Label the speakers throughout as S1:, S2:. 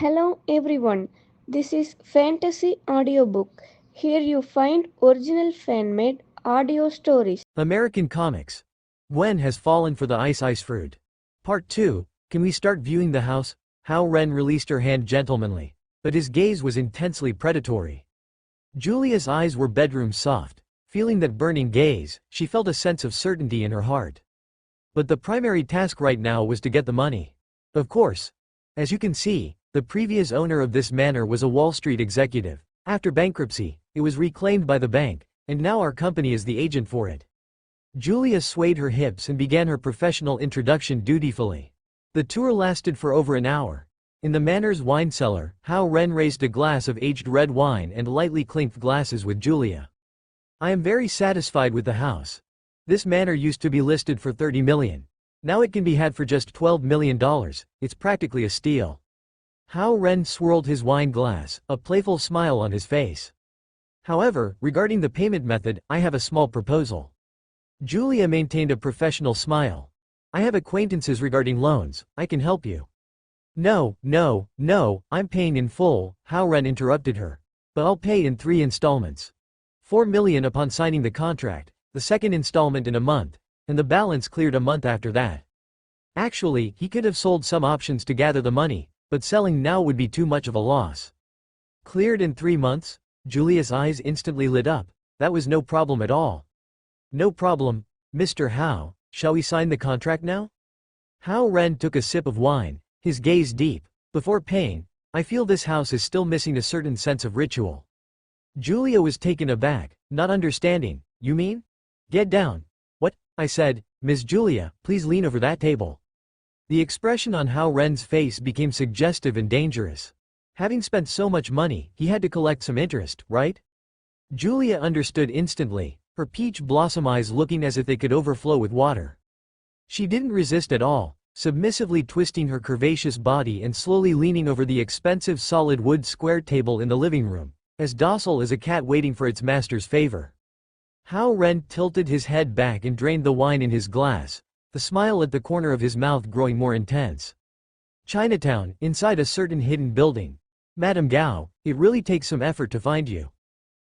S1: Hello everyone, this is Fantasy Audiobook. Here you find original fan-made audio stories.
S2: American Comics. Gwen has fallen for the ice fruit. Part 2. Can we start viewing the house? How Ren released her hand gentlemanly, but his gaze was intensely predatory. Julia's eyes were bedroom soft. Feeling that burning gaze, she felt a sense of certainty in her heart. But the primary task right now was to get the money. Of course. As you can see, the previous owner of this manor was a Wall Street executive. After bankruptcy, it was reclaimed by the bank, and now our company is the agent for it. Julia swayed her hips and began her professional introduction dutifully. The tour lasted for over an hour. In the manor's wine cellar, Hao Ren raised a glass of aged red wine and lightly clinked glasses with Julia. I am very satisfied with the house. This manor used to be listed for $30 million. Now it can be had for just $12 million, it's practically a steal. Hao Ren swirled his wine glass, a playful smile on his face. However, regarding the payment method, I have a small proposal. Julia maintained a professional smile. I have acquaintances regarding loans, I can help you. No, I'm paying in full, Hao Ren interrupted her. But I'll pay in 3 installments. $4 million upon signing the contract, the second installment in a month, and the balance cleared a month after that. Actually, he could have sold some options to gather the money, but selling now would be too much of a loss. Cleared in 3 months? Julia's eyes instantly lit up. That was no problem at all. No problem, Mr. Hao, shall we sign the contract now? Hao Ren took a sip of wine, his gaze deep. Before paying, I feel this house is still missing a certain sense of ritual. Julia was taken aback, not understanding. You mean? Get down. What? I said, Miss Julia, please lean over that table. The expression on Hao Ren's face became suggestive and dangerous. Having spent so much money, he had to collect some interest, right? Julia understood instantly, her peach blossom eyes looking as if they could overflow with water. She didn't resist at all, submissively twisting her curvaceous body and slowly leaning over the expensive solid wood square table in the living room, as docile as a cat waiting for its master's favor. Hao Ren tilted his head back and drained the wine in his glass, the smile at the corner of his mouth growing more intense. Chinatown, inside a certain hidden building. Madame Gao, it really takes some effort to find you.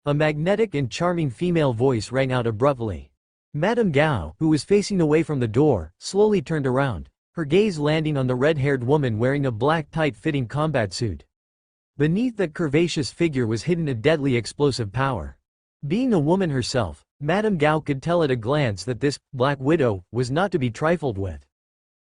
S2: A magnetic and charming female voice rang out abruptly. Madame Gao, who was facing away from the door, slowly turned around, her gaze landing on the red-haired woman wearing a black tight-fitting combat suit. Beneath that curvaceous figure was hidden a deadly explosive power. Being a woman herself, Madame Gao could tell at a glance that this Black Widow was not to be trifled with.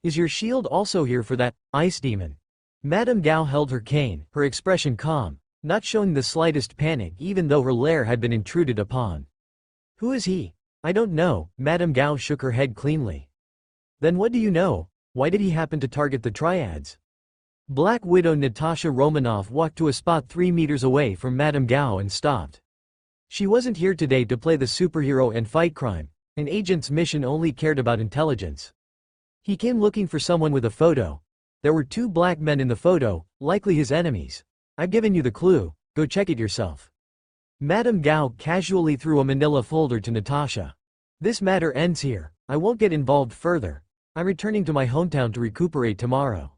S2: Is your shield also here for that ice demon? Madame Gao held her cane, her expression calm, not showing the slightest panic even though her lair had been intruded upon. Who is he? I don't know, Madame Gao shook her head cleanly. Then what do you know? Why did he happen to target the triads? Black Widow Natasha Romanoff walked to a spot 3 meters away from Madame Gao and stopped. She wasn't here today to play the superhero and fight crime. An agent's mission only cared about intelligence. He came looking for someone with a photo. There were 2 black men in the photo, likely his enemies. I've given you the clue, go check it yourself. Madame Gao casually threw a manila folder to Natasha. This matter ends here, I won't get involved further. I'm returning to my hometown to recuperate tomorrow.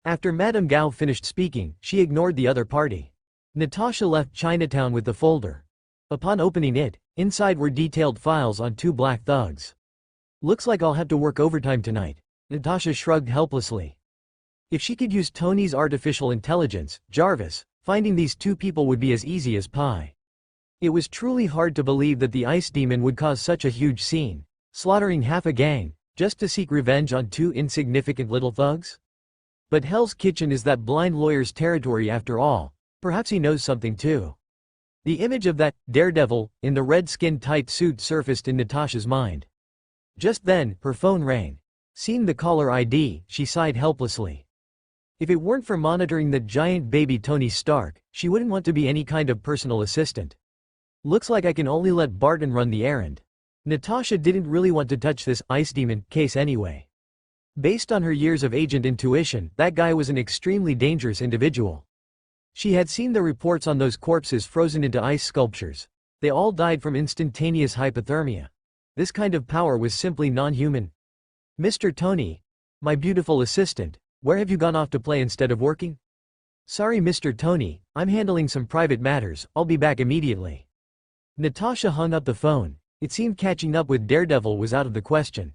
S2: After Madame Gao finished speaking, she ignored the other party. Natasha left Chinatown with the folder. Upon opening it, inside were detailed files on 2 black thugs. Looks like I'll have to work overtime tonight, Natasha shrugged helplessly. If she could use Tony's artificial intelligence, Jarvis, finding these 2 people would be as easy as pie. It was truly hard to believe that the ice demon would cause such a huge scene, slaughtering half a gang, just to seek revenge on 2 insignificant little thugs? But Hell's Kitchen is that blind lawyer's territory after all, perhaps he knows something too. The image of that daredevil in the red-skinned tight suit surfaced in Natasha's mind. Just then, her phone rang. Seeing the caller ID, she sighed helplessly. If it weren't for monitoring that giant baby Tony Stark, she wouldn't want to be any kind of personal assistant. Looks like I can only let Barton run the errand. Natasha didn't really want to touch this ice demon case anyway. Based on her years of agent intuition, that guy was an extremely dangerous individual. She had seen the reports on those corpses frozen into ice sculptures. They all died from instantaneous hypothermia. This kind of power was simply non-human. Mr. Tony, my beautiful assistant, where have you gone off to play instead of working? Sorry Mr. Tony, I'm handling some private matters, I'll be back immediately. Natasha hung up the phone. It seemed catching up with Daredevil was out of the question.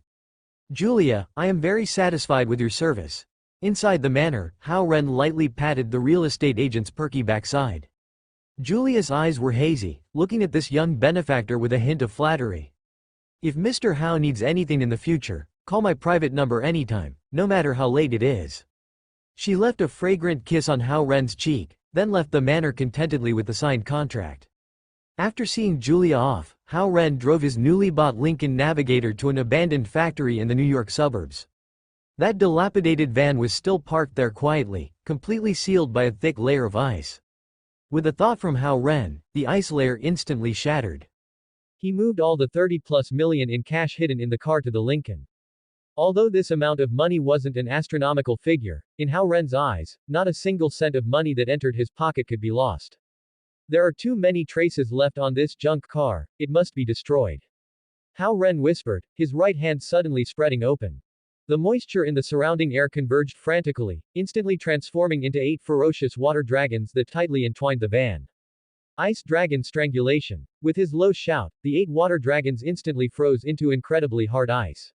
S2: Julia, I am very satisfied with your service. Inside the manor, Hao Ren lightly patted the real estate agent's perky backside. Julia's eyes were hazy, looking at this young benefactor with a hint of flattery. If Mr. Hao needs anything in the future, call my private number anytime, no matter how late it is. She left a fragrant kiss on Hao Ren's cheek, then left the manor contentedly with the signed contract. After seeing Julia off, Hao Ren drove his newly bought Lincoln Navigator to an abandoned factory in the New York suburbs. That dilapidated van was still parked there quietly, completely sealed by a thick layer of ice. With a thought from Hao Ren, the ice layer instantly shattered. He moved all the 30+ million in cash hidden in the car to the Lincoln. Although this amount of money wasn't an astronomical figure, in Hao Ren's eyes, not a single cent of money that entered his pocket could be lost. There are too many traces left on this junk car, it must be destroyed. Hao Ren whispered, his right hand suddenly spreading open. The moisture in the surrounding air converged frantically, instantly transforming into 8 ferocious water dragons that tightly entwined the van. Ice Dragon Strangulation. With his low shout, the 8 water dragons instantly froze into incredibly hard ice.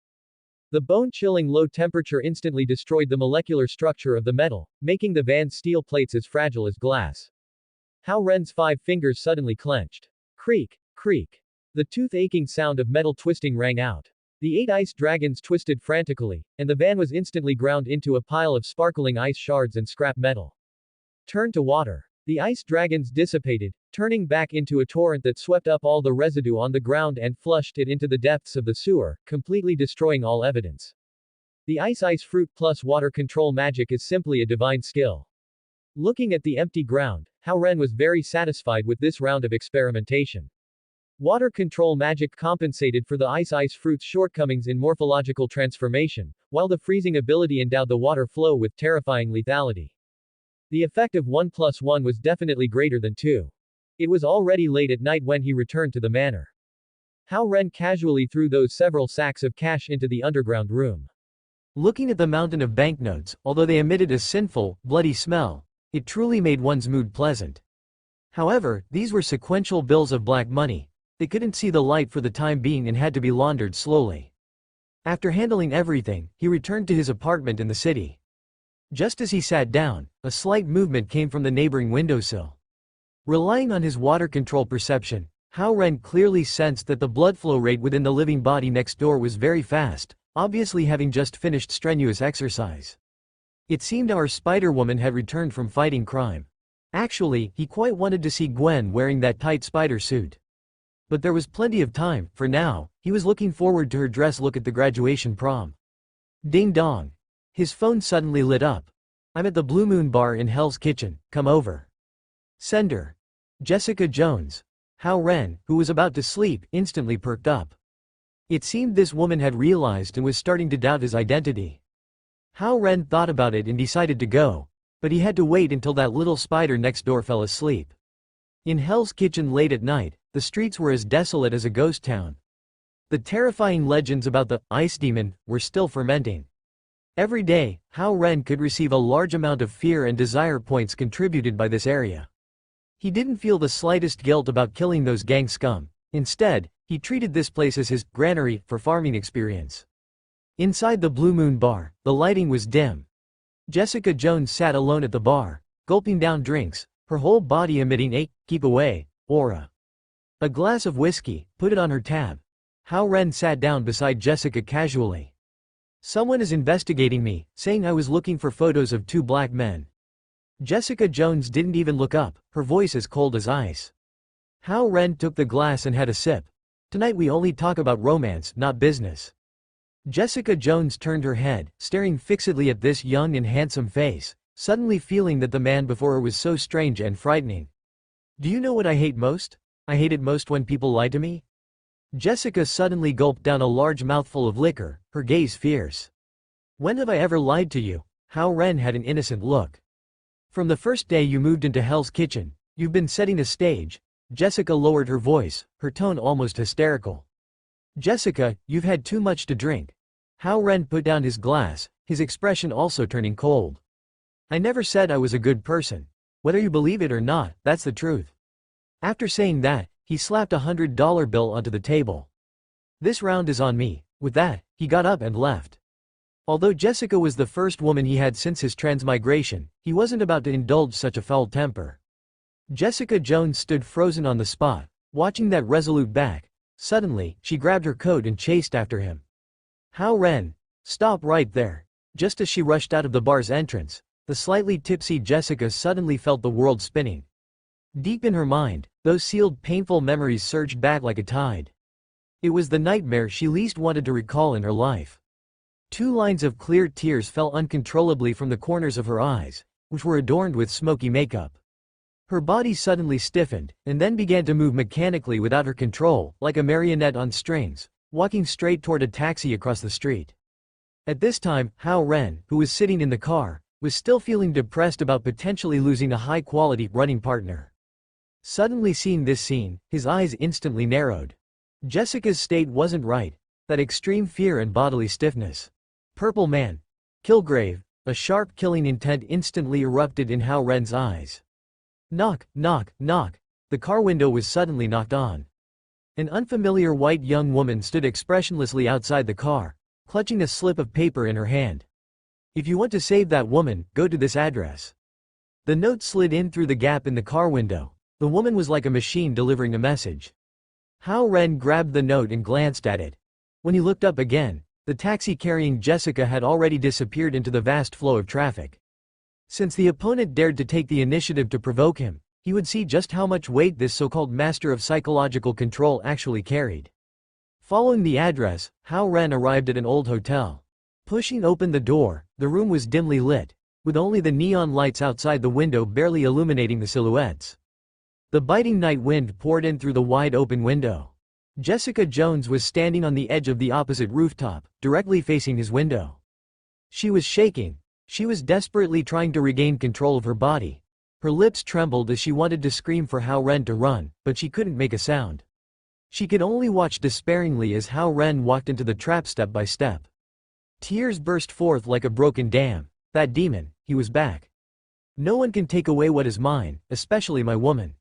S2: The bone-chilling low temperature instantly destroyed the molecular structure of the metal, making the van's steel plates as fragile as glass. Hao Ren's 5 fingers suddenly clenched. Creak, creak. The tooth-aching sound of metal twisting rang out. The 8 ice dragons twisted frantically, and the van was instantly ground into a pile of sparkling ice shards and scrap metal. Turn to water. The ice dragons dissipated, turning back into a torrent that swept up all the residue on the ground and flushed it into the depths of the sewer, completely destroying all evidence. The ice fruit plus water control magic is simply a divine skill. Looking at the empty ground, Hao Ren was very satisfied with this round of experimentation. Water control magic compensated for the ice fruit's shortcomings in morphological transformation, while the freezing ability endowed the water flow with terrifying lethality. The effect of 1 plus 1 was definitely greater than 2. It was already late at night when he returned to the manor. Hao Ren casually threw those several sacks of cash into the underground room. Looking at the mountain of banknotes, although they emitted a sinful, bloody smell, it truly made one's mood pleasant. However, these were sequential bills of black money. They couldn't see the light for the time being and had to be laundered slowly. After handling everything, he returned to his apartment in the city. Just as he sat down, a slight movement came from the neighboring windowsill. Relying on his water control perception, Hao Ren clearly sensed that the blood flow rate within the living body next door was very fast, obviously having just finished strenuous exercise. It seemed our Spider-Woman had returned from fighting crime. Actually, he quite wanted to see Gwen wearing that tight spider suit. But there was plenty of time, for now, he was looking forward to her dress look at the graduation prom. Ding dong. His phone suddenly lit up. I'm at the Blue Moon Bar in Hell's Kitchen, come over. Sender. Jessica Jones. Hao Ren, who was about to sleep, instantly perked up. It seemed this woman had realized and was starting to doubt his identity. Hao Ren thought about it and decided to go, but he had to wait until that little spider next door fell asleep. In Hell's Kitchen late at night, the streets were as desolate as a ghost town. The terrifying legends about the ice demon were still fermenting. Every day, Hao Ren could receive a large amount of fear and desire points contributed by this area. He didn't feel the slightest guilt about killing those gang scum. Instead, he treated this place as his granary for farming experience. Inside the Blue Moon Bar, the lighting was dim. Jessica Jones sat alone at the bar, gulping down drinks, her whole body emitting a keep away aura. A glass of whiskey, put it on her tab. Hao Ren sat down beside Jessica casually. Someone is investigating me, saying I was looking for photos of 2 black men. Jessica Jones didn't even look up, her voice as cold as ice. Hao Ren took the glass and had a sip. Tonight we only talk about romance, not business. Jessica Jones turned her head, staring fixedly at this young and handsome face, suddenly feeling that the man before her was so strange and frightening. Do you know what I hate most? I hate it most when people lie to me. Jessica suddenly gulped down a large mouthful of liquor, her gaze fierce. When have I ever lied to you? Hao Ren had an innocent look. From the first day you moved into Hell's Kitchen, you've been setting a stage. Jessica lowered her voice, her tone almost hysterical. Jessica, you've had too much to drink. Hao Ren put down his glass, his expression also turning cold. I never said I was a good person. Whether you believe it or not, that's the truth. After saying that, he slapped $100 bill onto the table. This round is on me. With that, he got up and left. Although Jessica was the first woman he had since his transmigration, he wasn't about to indulge such a foul temper. Jessica Jones stood frozen on the spot, watching that resolute back. Suddenly, she grabbed her coat and chased after him. Hao Ren, stop right there. Just as she rushed out of the bar's entrance, the slightly tipsy Jessica suddenly felt the world spinning. Deep in her mind, those sealed painful memories surged back like a tide. It was the nightmare she least wanted to recall in her life. 2 lines of clear tears fell uncontrollably from the corners of her eyes, which were adorned with smoky makeup. Her body suddenly stiffened, and then began to move mechanically without her control, like a marionette on strings, walking straight toward a taxi across the street. At this time, Hao Ren, who was sitting in the car, was still feeling depressed about potentially losing a high-quality running partner. Suddenly seeing this scene, his eyes instantly narrowed. Jessica's state wasn't right, that extreme fear and bodily stiffness. Purple Man. Kilgrave, a sharp killing intent instantly erupted in Hao Ren's eyes. Knock, knock, knock. The car window was suddenly knocked on. An unfamiliar white young woman stood expressionlessly outside the car, clutching a slip of paper in her hand. If you want to save that woman, go to this address. The note slid in through the gap in the car window. The woman was like a machine delivering a message. Hao Ren grabbed the note and glanced at it. When he looked up again, the taxi carrying Jessica had already disappeared into the vast flow of traffic. Since the opponent dared to take the initiative to provoke him, he would see just how much weight this so-called master of psychological control actually carried. Following the address, Hao Ren arrived at an old hotel. Pushing open the door, the room was dimly lit, with only the neon lights outside the window barely illuminating the silhouettes. The biting night wind poured in through the wide open window. Jessica Jones was standing on the edge of the opposite rooftop, directly facing his window. She was shaking. She was desperately trying to regain control of her body. Her lips trembled as she wanted to scream for Hao Ren to run, but she couldn't make a sound. She could only watch despairingly as Hao Ren walked into the trap step by step. Tears burst forth like a broken dam. That demon, he was back. No one can take away what is mine, especially my woman.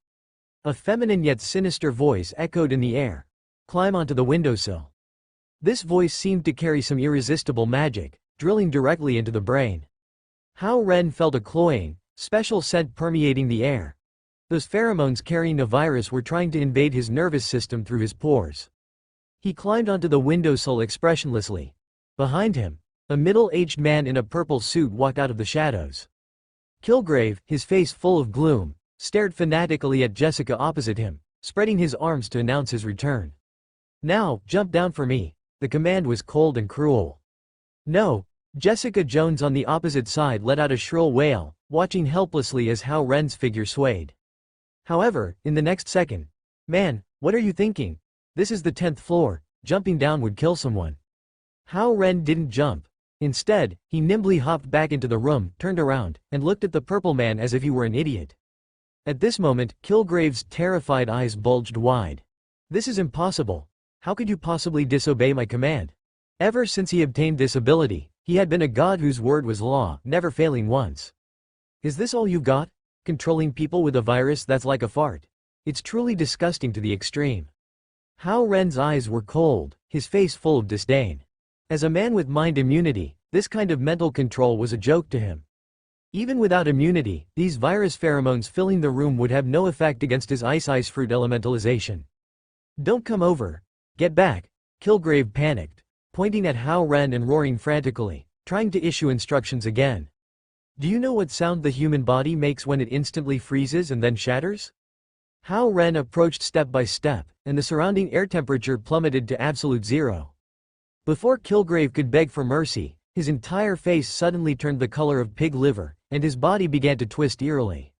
S2: A feminine yet sinister voice echoed in the air. Climb onto the windowsill. This voice seemed to carry some irresistible magic, drilling directly into the brain. Hao Ren felt a cloying, special scent permeating the air. Those pheromones carrying a virus were trying to invade his nervous system through his pores. He climbed onto the windowsill expressionlessly. Behind him, a middle-aged man in a purple suit walked out of the shadows. Kilgrave, his face full of gloom, stared fanatically at Jessica opposite him, spreading his arms to announce his return. Now, jump down for me. The command was cold and cruel. No. Jessica Jones on the opposite side let out a shrill wail, watching helplessly as Hao Ren's figure swayed. However, in the next second, man, what are you thinking? This is the 10th floor, jumping down would kill someone. Hao Ren didn't jump. Instead, he nimbly hopped back into the room, turned around, and looked at the purple man as if he were an idiot. At this moment, Kilgrave's terrified eyes bulged wide. This is impossible. How could you possibly disobey my command? Ever since he obtained this ability, he had been a god whose word was law, never failing once. Is this all you've got? Controlling people with a virus that's like a fart? It's truly disgusting to the extreme. Hao Ren's eyes were cold, his face full of disdain. As a man with mind immunity, this kind of mental control was a joke to him. Even without immunity, these virus pheromones filling the room would have no effect against his ice fruit elementalization. Don't come over. Get back. Kilgrave panicked, pointing at Hao Ren and roaring frantically, trying to issue instructions again. Do you know what sound the human body makes when it instantly freezes and then shatters? Hao Ren approached step by step, and the surrounding air temperature plummeted to absolute zero. Before Kilgrave could beg for mercy, his entire face suddenly turned the color of pig liver, and his body began to twist eerily.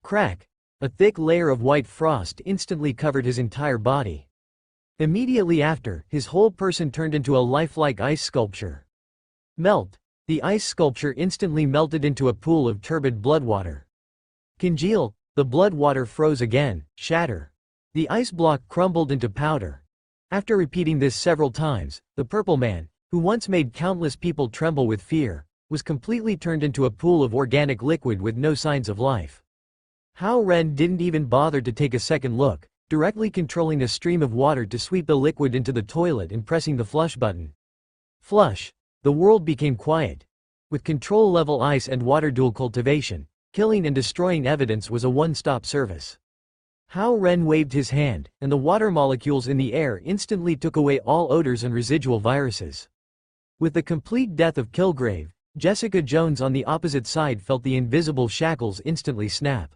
S2: Crack! A thick layer of white frost instantly covered his entire body. Immediately after, his whole person turned into a lifelike ice sculpture. Melt! The ice sculpture instantly melted into a pool of turbid blood water. Congeal! The blood water froze again. Shatter! The ice block crumbled into powder. After repeating this several times, the purple man, who once made countless people tremble with fear, was completely turned into a pool of organic liquid with no signs of life. Hao Ren didn't even bother to take a second look, directly controlling a stream of water to sweep the liquid into the toilet and pressing the flush button. Flush. The world became quiet. With control-level ice and water dual cultivation, killing and destroying evidence was a one-stop service. Hao Ren waved his hand, and the water molecules in the air instantly took away all odors and residual viruses. With the complete death of Kilgrave, Jessica Jones on the opposite side felt the invisible shackles instantly snap.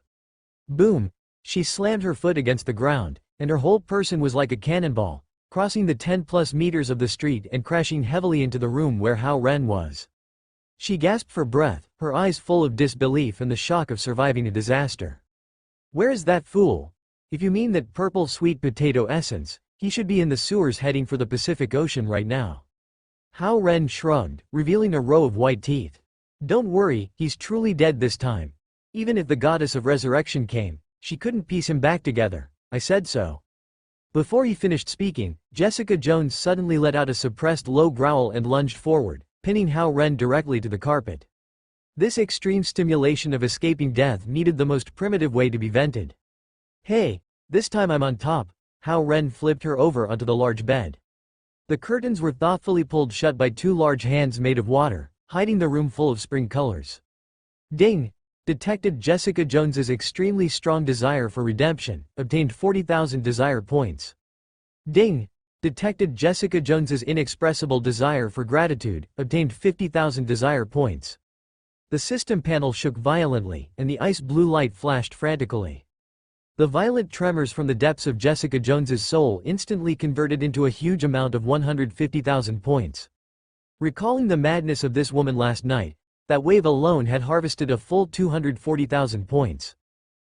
S2: Boom! She slammed her foot against the ground, and her whole person was like a cannonball, crossing the 10+ meters of the street and crashing heavily into the room where Hao Ren was. She gasped for breath, her eyes full of disbelief and the shock of surviving a disaster. Where is that fool? If you mean that purple sweet potato essence, he should be in the sewers heading for the Pacific Ocean right now. Hao Ren shrugged, revealing a row of white teeth. Don't worry, he's truly dead this time. Even if the goddess of resurrection came, she couldn't piece him back together. I said so. Before he finished speaking, Jessica Jones suddenly let out a suppressed low growl and lunged forward, pinning Hao Ren directly to the carpet. This extreme stimulation of escaping death needed the most primitive way to be vented. Hey, this time I'm on top. Hao Ren flipped her over onto the large bed. The curtains were thoughtfully pulled shut by two large hands made of water, hiding the room full of spring colors. Ding! Detected Jessica Jones's extremely strong desire for redemption, obtained 40,000 desire points. Ding! Detected Jessica Jones's inexpressible desire for gratitude, obtained 50,000 desire points. The system panel shook violently, and the ice blue light flashed frantically. The violent tremors from the depths of Jessica Jones's soul instantly converted into a huge amount of 150,000 points. Recalling the madness of this woman last night, that wave alone had harvested a full 240,000 points.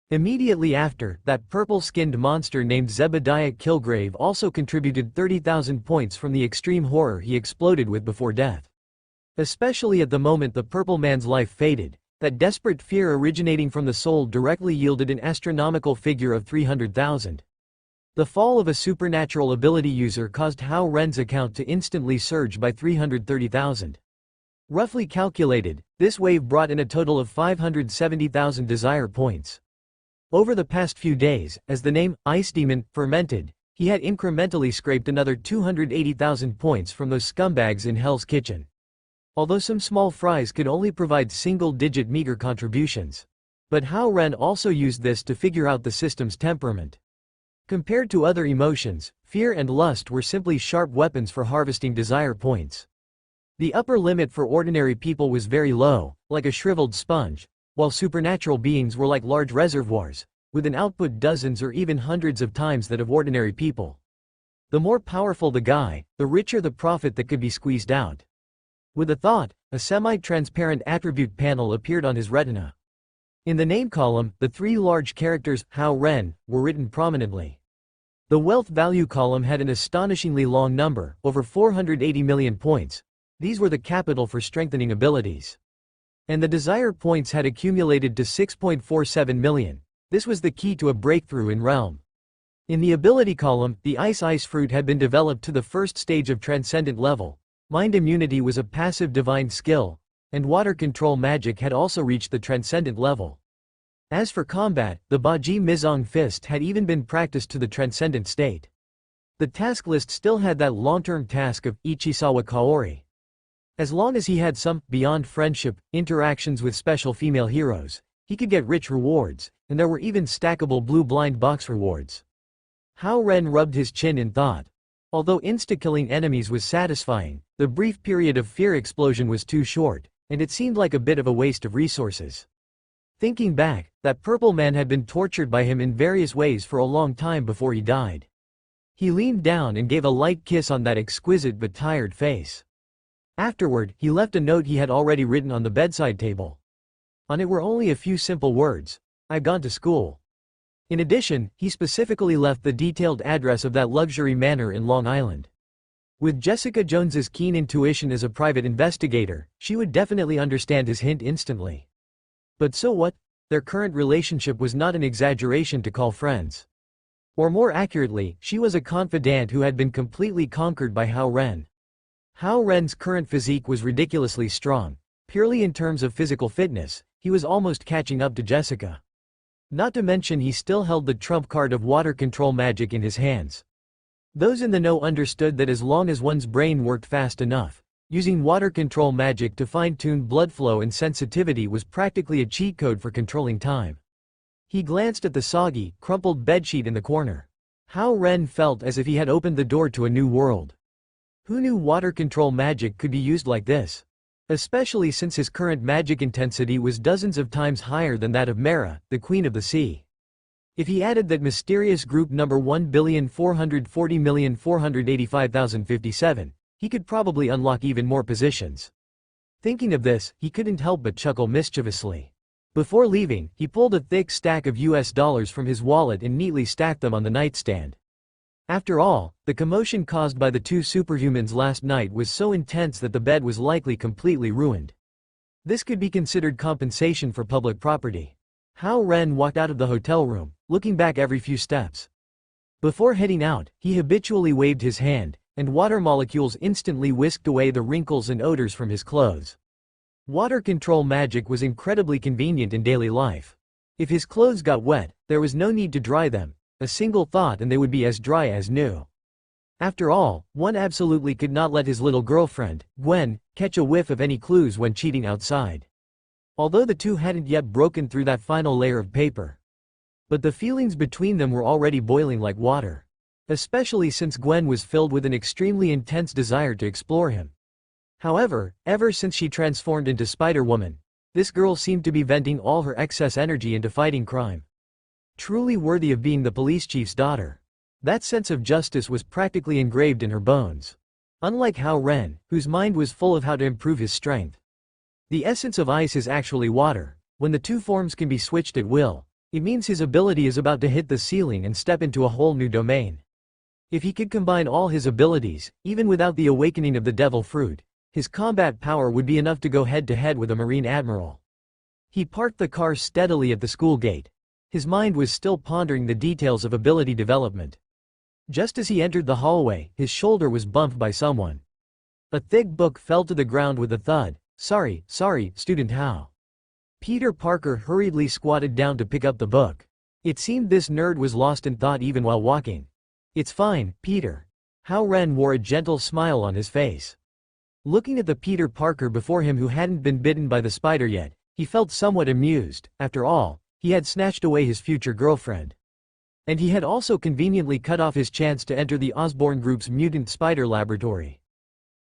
S2: Immediately after, that purple-skinned monster named Zebediah Kilgrave also contributed 30,000 points from the extreme horror he exploded with before death. Especially at the moment the purple man's life faded, that desperate fear originating from the soul directly yielded an astronomical figure of 300,000. The fall of a supernatural ability user caused Hao Ren's account to instantly surge by 330,000. Roughly calculated, this wave brought in a total of 570,000 desire points. Over the past few days, as the name Ice Demon fermented, he had incrementally scraped another 280,000 points from those scumbags in Hell's Kitchen. Although some small fries could only provide single-digit meager contributions. But Hao Ren also used this to figure out the system's temperament. Compared to other emotions, fear and lust were simply sharp weapons for harvesting desire points. The upper limit for ordinary people was very low, like a shriveled sponge, while supernatural beings were like large reservoirs, with an output dozens or even hundreds of times that of ordinary people. The more powerful the guy, the richer the profit that could be squeezed out. With a thought, a semi-transparent attribute panel appeared on his retina. In the name column, the three large characters, Hao Ren, were written prominently. The wealth value column had an astonishingly long number, over 480 million points. These were the capital for strengthening abilities. And the desire points had accumulated to 6.47 million. This was the key to a breakthrough in Realm. In the ability column, the Ice Fruit had been developed to the first stage of Transcendent level. Mind Immunity was a passive divine skill, and Water Control Magic had also reached the Transcendent level. As for combat, the Baji Mizong Fist had even been practiced to the Transcendent state. The task list still had that long-term task of Ichisawa Kaori. As long as he had some, beyond friendship, interactions with special female heroes, he could get rich rewards, and there were even stackable blue blind box rewards. Hao Ren rubbed his chin in thought. Although insta-killing enemies was satisfying, the brief period of fear explosion was too short, and it seemed like a bit of a waste of resources. Thinking back, that purple man had been tortured by him in various ways for a long time before he died. He leaned down and gave a light kiss on that exquisite but tired face. Afterward, he left a note he had already written on the bedside table. On it were only a few simple words. I've gone to school. In addition, he specifically left the detailed address of that luxury manor in Long Island. With Jessica Jones's keen intuition as a private investigator, she would definitely understand his hint instantly. But so what? Their current relationship was not an exaggeration to call friends. Or more accurately, she was a confidant who had been completely conquered by Hao Ren. Hao Ren's current physique was ridiculously strong, Purely in terms of physical fitness, he was almost catching up to Jessica. Not to mention he still held the trump card of water control magic in his hands. Those in the know understood that as long as one's brain worked fast enough, using water control magic to fine-tune blood flow and sensitivity was practically a cheat code for controlling time. He glanced at the soggy, crumpled bedsheet in the corner. Hao Ren felt as if he had opened the door to a new world. Who knew water control magic could be used like this? Especially since his current magic intensity was dozens of times higher than that of Mara, the Queen of the Sea. If he added that mysterious group number 1,440,485,057, he could probably unlock even more positions. Thinking of this, he couldn't help but chuckle mischievously. Before leaving, he pulled a thick stack of US dollars from his wallet and neatly stacked them on the nightstand. After all, the commotion caused by the two superhumans last night was so intense that the bed was likely completely ruined. This could be considered compensation for public property. Hao Ren walked out of the hotel room, looking back every few steps. Before heading out, he habitually waved his hand, and water molecules instantly whisked away the wrinkles and odors from his clothes. Water control magic was incredibly convenient in daily life. If his clothes got wet, there was no need to dry them, a single thought and they would be as dry as new. After all, one absolutely could not let his little girlfriend, Gwen, catch a whiff of any clues when cheating outside. Although the two hadn't yet broken through that final layer of paper. But the feelings between them were already boiling like water. Especially since Gwen was filled with an extremely intense desire to explore him. However, ever since she transformed into Spider-Woman, this girl seemed to be venting all her excess energy into fighting crime. Truly worthy of being the police chief's daughter. That sense of justice was practically engraved in her bones. Unlike Hao Ren, whose mind was full of how to improve his strength. The essence of ice is actually water. When the two forms can be switched at will, it means his ability is about to hit the ceiling and step into a whole new domain. If he could combine all his abilities, even without the awakening of the devil fruit, his combat power would be enough to go head-to-head with a Marine Admiral. He parked the car steadily at the school gate. His mind was still pondering the details of ability development. Just as he entered the hallway, his shoulder was bumped by someone. A thick book fell to the ground with a thud. Sorry, student Hao. Peter Parker hurriedly squatted down to pick up the book. It seemed this nerd was lost in thought even while walking. It's fine, Peter. Hao Ren wore a gentle smile on his face. Looking at the Peter Parker before him who hadn't been bitten by the spider yet, he felt somewhat amused. After all, he had snatched away his future girlfriend. And he had also conveniently cut off his chance to enter the Osborn Group's mutant spider laboratory.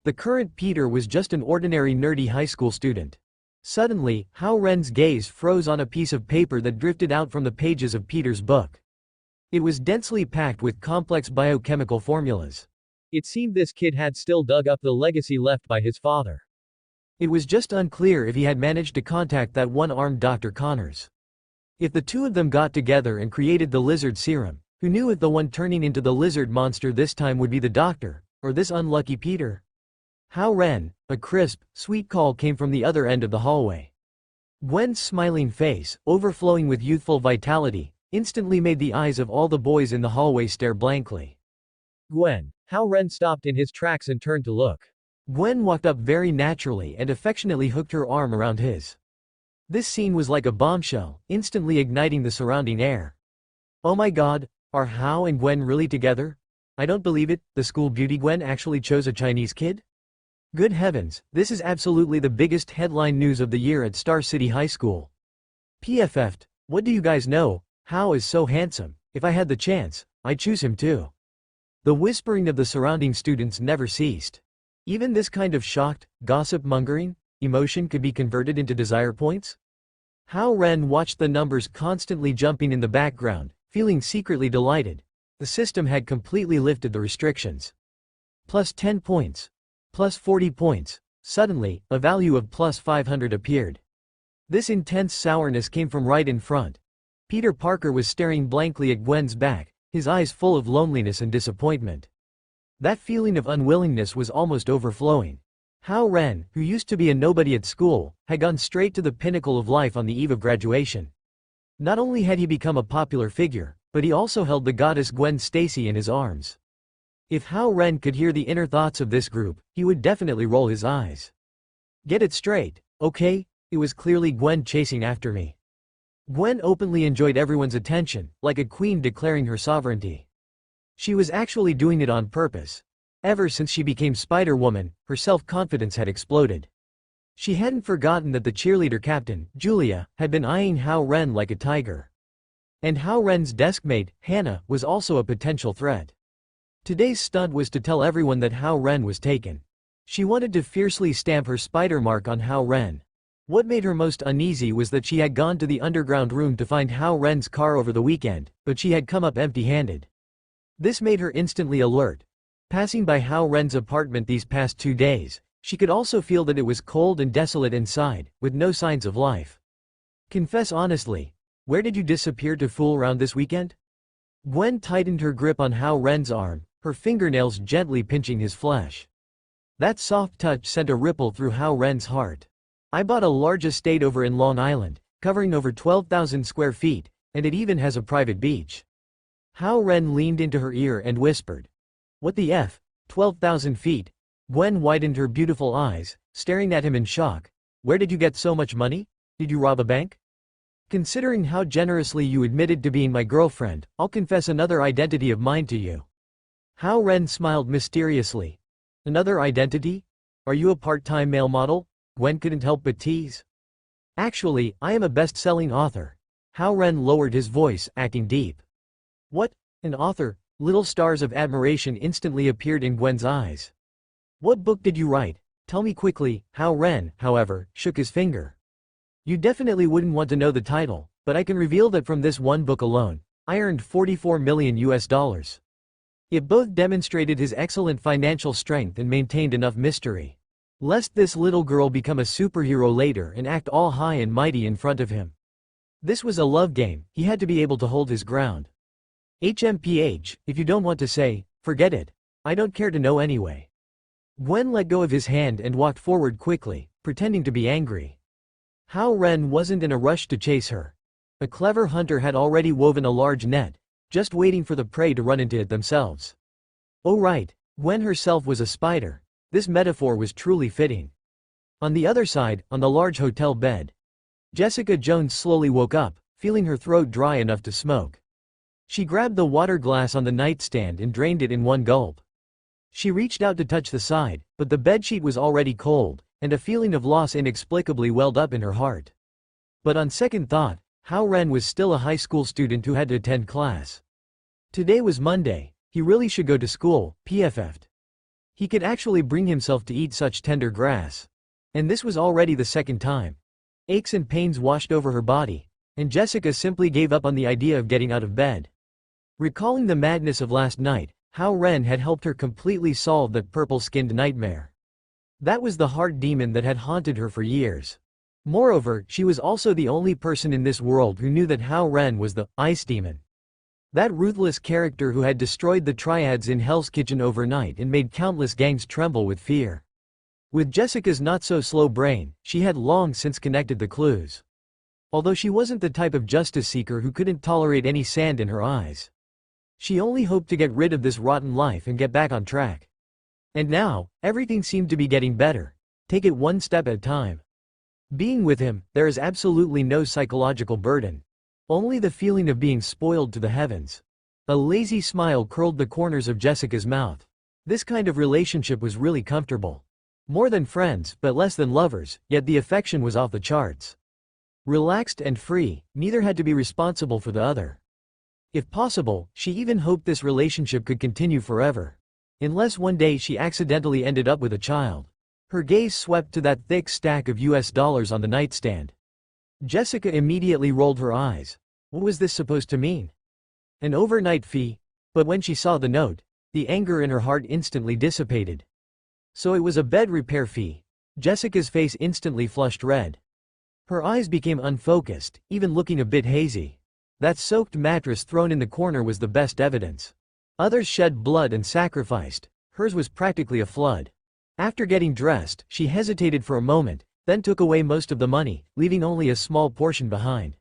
S2: The current Peter was just an ordinary nerdy high school student. Suddenly, Hao Ren's gaze froze on a piece of paper that drifted out from the pages of Peter's book. It was densely packed with complex biochemical formulas. It seemed this kid had still dug up the legacy left by his father. It was just unclear if he had managed to contact that one-armed Dr. Connors. If the two of them got together and created the lizard serum, who knew if the one turning into the lizard monster this time would be the doctor, or this unlucky Peter? Hao Ren, a crisp, sweet call came from the other end of the hallway. Gwen's smiling face, overflowing with youthful vitality, instantly made the eyes of all the boys in the hallway stare blankly. Gwen. Hao Ren stopped in his tracks and turned to look. Gwen walked up very naturally and affectionately hooked her arm around his. This scene was like a bombshell, instantly igniting the surrounding air. Oh my god, are Hao and Gwen really together? I don't believe it, the school beauty Gwen actually chose a Chinese kid? Good heavens, this is absolutely the biggest headline news of the year at Star City High School. PFF'd, what do you guys know? Hao is so handsome, if I had the chance, I'd choose him too. The whispering of the surrounding students never ceased. Even this kind of shocked, gossip-mongering emotion could be converted into desire points? Hao Ren watched the numbers constantly jumping in the background, feeling secretly delighted. The system had completely lifted the restrictions. Plus 10 points. Plus 40 points. Suddenly, a value of plus 500 appeared. This intense sourness came from right in front. Peter Parker was staring blankly at Gwen's back, his eyes full of loneliness and disappointment. That feeling of unwillingness was almost overflowing. Hao Ren, who used to be a nobody at school, had gone straight to the pinnacle of life on the eve of graduation. Not only had he become a popular figure, but he also held the goddess Gwen Stacy in his arms. If Hao Ren could hear the inner thoughts of this group, he would definitely roll his eyes. Get it straight, Okay, it was clearly Gwen chasing after me. Gwen openly enjoyed everyone's attention, like a queen declaring her sovereignty. She was actually doing it on purpose. Ever since she became Spider-Woman, her self-confidence had exploded. She hadn't forgotten that the cheerleader captain, Julia, had been eyeing Hao Ren like a tiger. And Hao Ren's deskmate, Hannah, was also a potential threat. Today's stunt was to tell everyone that Hao Ren was taken. She wanted to fiercely stamp her spider mark on Hao Ren. What made her most uneasy was that she had gone to the underground room to find Hao Ren's car over the weekend, but she had come up empty-handed. This made her instantly alert. Passing by Hao Ren's apartment these past 2 days, she could also feel that it was cold and desolate inside, with no signs of life. Confess honestly, where did you disappear to fool around this weekend? Gwen tightened her grip on Hao Ren's arm, her fingernails gently pinching his flesh. That soft touch sent a ripple through Hao Ren's heart. I bought a large estate over in Long Island, covering over 12,000 square feet, and it even has a private beach. Hao Ren leaned into her ear and whispered. What the F? 12,000 feet? Gwen widened her beautiful eyes, staring at him in shock. Where did you get so much money? Did you rob a bank? Considering how generously you admitted to being my girlfriend, I'll confess another identity of mine to you. Hao Ren smiled mysteriously. Another identity? Are you a part-time male model? Gwen couldn't help but tease. Actually, I am a best-selling author. Hao Ren lowered his voice, acting deep. What? An author? Little stars of admiration instantly appeared in Gwen's eyes. What book did you write? Tell me quickly. Hao Ren, however, shook his finger. You definitely wouldn't want to know the title, but I can reveal that from this one book alone, I earned $44 million. It both demonstrated his excellent financial strength and maintained enough mystery. Lest this little girl become a superhero later and act all high and mighty in front of him. This was a love game, he had to be able to hold his ground. HMPH, if you don't want to say, forget it. I don't care to know anyway. Gwen let go of his hand and walked forward quickly, pretending to be angry. Hao Ren wasn't in a rush to chase her. A clever hunter had already woven a large net, just waiting for the prey to run into it themselves. Oh right, Gwen herself was a spider. This metaphor was truly fitting. On the other side, on the large hotel bed, Jessica Jones slowly woke up, feeling her throat dry enough to smoke. She grabbed the water glass on the nightstand and drained it in one gulp. She reached out to touch the side, but the bedsheet was already cold, and a feeling of loss inexplicably welled up in her heart. But on second thought, Hao Ren was still a high school student who had to attend class. Today was Monday, he really should go to school, PFF'd. He could actually bring himself to eat such tender grass. And this was already the second time. Aches and pains washed over her body, and Jessica simply gave up on the idea of getting out of bed. Recalling the madness of last night, Hao Ren had helped her completely solve that purple-skinned nightmare. That was the heart demon that had haunted her for years. Moreover, she was also the only person in this world who knew that Hao Ren was the ice demon. That ruthless character who had destroyed the triads in Hell's Kitchen overnight and made countless gangs tremble with fear. With Jessica's not-so-slow brain, she had long since connected the clues. Although she wasn't the type of justice seeker who couldn't tolerate any sand in her eyes. She only hoped to get rid of this rotten life and get back on track. And now, everything seemed to be getting better. Take it one step at a time. Being with him, there is absolutely no psychological burden. Only the feeling of being spoiled to the heavens. A lazy smile curled the corners of Jessica's mouth. This kind of relationship was really comfortable. More than friends, but less than lovers, yet the affection was off the charts. Relaxed and free, neither had to be responsible for the other. If possible, she even hoped this relationship could continue forever. Unless one day she accidentally ended up with a child. Her gaze swept to that thick stack of US dollars on the nightstand. Jessica immediately rolled her eyes. What was this supposed to mean? An overnight fee? But when she saw the note, the anger in her heart instantly dissipated. So it was a bed repair fee. Jessica's face instantly flushed red. Her eyes became unfocused, even looking a bit hazy. That soaked mattress thrown in the corner was the best evidence. Others shed blood and sacrificed. Hers was practically a flood. After getting dressed, she hesitated for a moment, then took away most of the money, leaving only a small portion behind.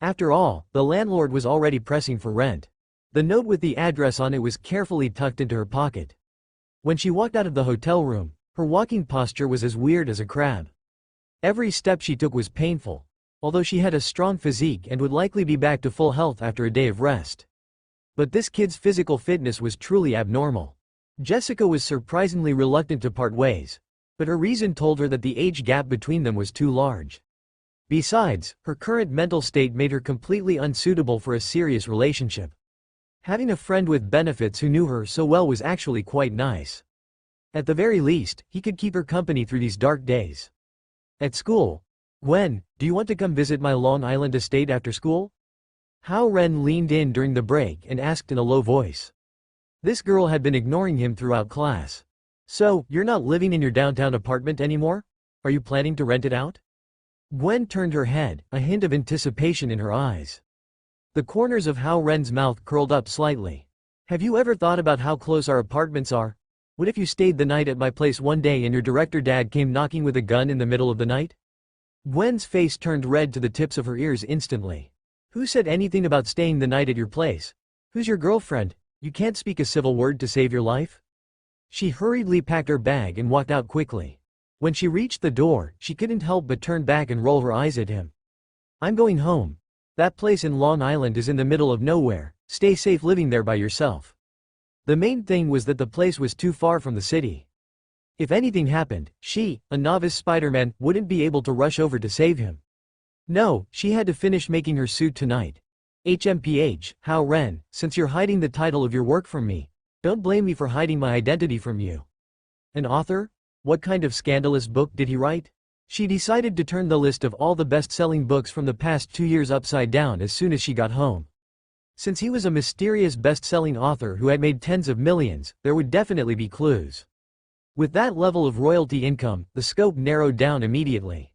S2: After all, the landlord was already pressing for rent. The note with the address on it was carefully tucked into her pocket. When she walked out of the hotel room, her walking posture was as weird as a crab. Every step she took was painful, although she had a strong physique and would likely be back to full health after a day of rest. But this kid's physical fitness was truly abnormal. Jessica was surprisingly reluctant to part ways, but her reason told her that the age gap between them was too large. Besides, her current mental state made her completely unsuitable for a serious relationship. Having a friend with benefits who knew her so well was actually quite nice. At the very least, he could keep her company through these dark days. At school, "Gwen, do you want to come visit my Long Island estate after school?" Hao Ren leaned in during the break and asked in a low voice. This girl had been ignoring him throughout class. "So, you're not living in your downtown apartment anymore? Are you planning to rent it out?" Gwen turned her head, a hint of anticipation in her eyes. The corners of Hao Ren's mouth curled up slightly. "Have you ever thought about how close our apartments are? What if you stayed the night at my place one day and your director dad came knocking with a gun in the middle of the night?" Gwen's face turned red to the tips of her ears instantly. "Who said anything about staying the night at your place? Who's your girlfriend? You can't speak a civil word to save your life?" She hurriedly packed her bag and walked out quickly. When she reached the door, she couldn't help but turn back and roll her eyes at him. "I'm going home. That place in Long Island is in the middle of nowhere. Stay safe living there by yourself." The main thing was that the place was too far from the city. If anything happened, she, a novice Spider-Man, wouldn't be able to rush over to save him. No, she had to finish making her suit tonight. "HMPH, Hao Ren, since you're hiding the title of your work from me, don't blame me for hiding my identity from you." An author? What kind of scandalous book did he write? She decided to turn the list of all the best-selling books from the past 2 years upside down as soon as she got home. Since he was a mysterious best-selling author who had made tens of millions, there would definitely be clues. With that level of royalty income, the scope narrowed down immediately.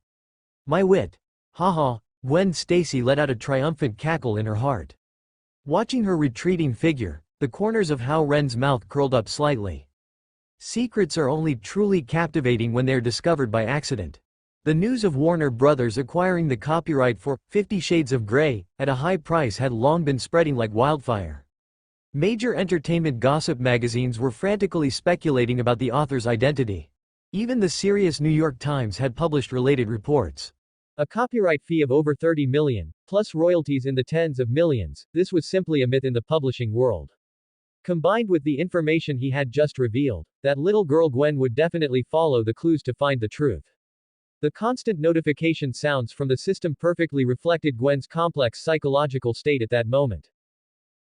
S2: "My wit. Haha." Gwen Stacy let out a triumphant cackle in her heart. Watching her retreating figure, the corners of Hao Ren's mouth curled up slightly. Secrets are only truly captivating when they are discovered by accident. The news of Warner Brothers acquiring the copyright for 50 Shades of Grey at a high price had long been spreading like wildfire. Major entertainment gossip magazines were frantically speculating about the author's identity. Even the serious New York Times had published related reports. A copyright fee of over 30 million, plus royalties in the tens of millions, this was simply a myth in the publishing world. Combined with the information he had just revealed, that little girl Gwen would definitely follow the clues to find the truth. The constant notification sounds from the system perfectly reflected Gwen's complex psychological state at that moment.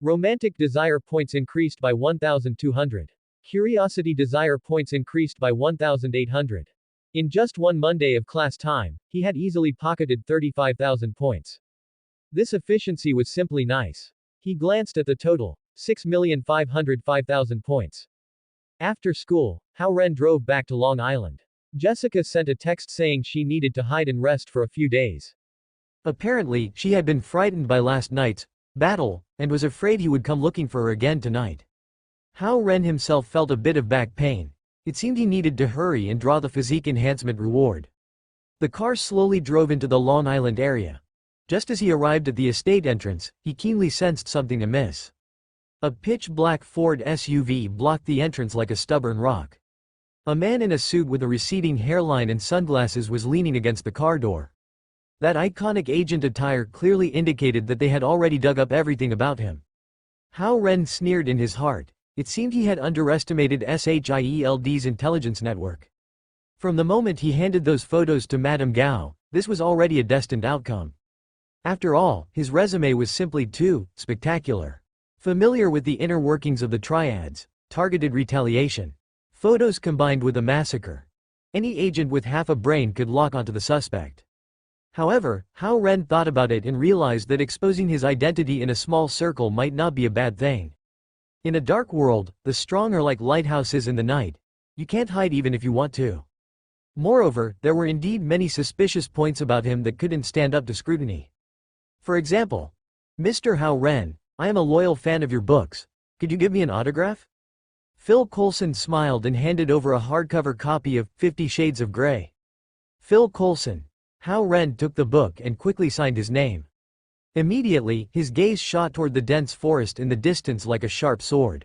S2: Romantic desire points increased by 1,200. Curiosity desire points increased by 1,800. In just one Monday of class time, he had easily pocketed 35,000 points. This efficiency was simply nice. He glanced at the total, 6,505,000 points. After school, Hao Ren drove back to Long Island. Jessica sent a text saying she needed to hide and rest for a few days. Apparently, she had been frightened by last night's battle, and was afraid he would come looking for her again tonight. Hao Ren himself felt a bit of back pain. It seemed he needed to hurry and draw the physique enhancement reward. The car slowly drove into the Long Island area. Just as he arrived at the estate entrance, he keenly sensed something amiss. A pitch-black Ford SUV blocked the entrance like a stubborn rock. A man in a suit with a receding hairline and sunglasses was leaning against the car door. That iconic agent attire clearly indicated that they had already dug up everything about him. Hao Ren sneered in his heart. It seemed he had underestimated SHIELD's intelligence network. From the moment he handed those photos to Madame Gao, this was already a destined outcome. After all, his resume was simply too spectacular. Familiar with the inner workings of the triads, targeted retaliation, photos combined with a massacre. Any agent with half a brain could lock onto the suspect. However, Hao Ren thought about it and realized that exposing his identity in a small circle might not be a bad thing. In a dark world, the strong are like lighthouses in the night. You can't hide even if you want to. Moreover, there were indeed many suspicious points about him that couldn't stand up to scrutiny. For example, "Mr. Hao Ren, I am a loyal fan of your books. Could you give me an autograph?" Phil Coulson smiled and handed over a hardcover copy of 50 Shades of Grey. Phil Coulson. Hao Ren took the book and quickly signed his name. Immediately, his gaze shot toward the dense forest in the distance like a sharp sword.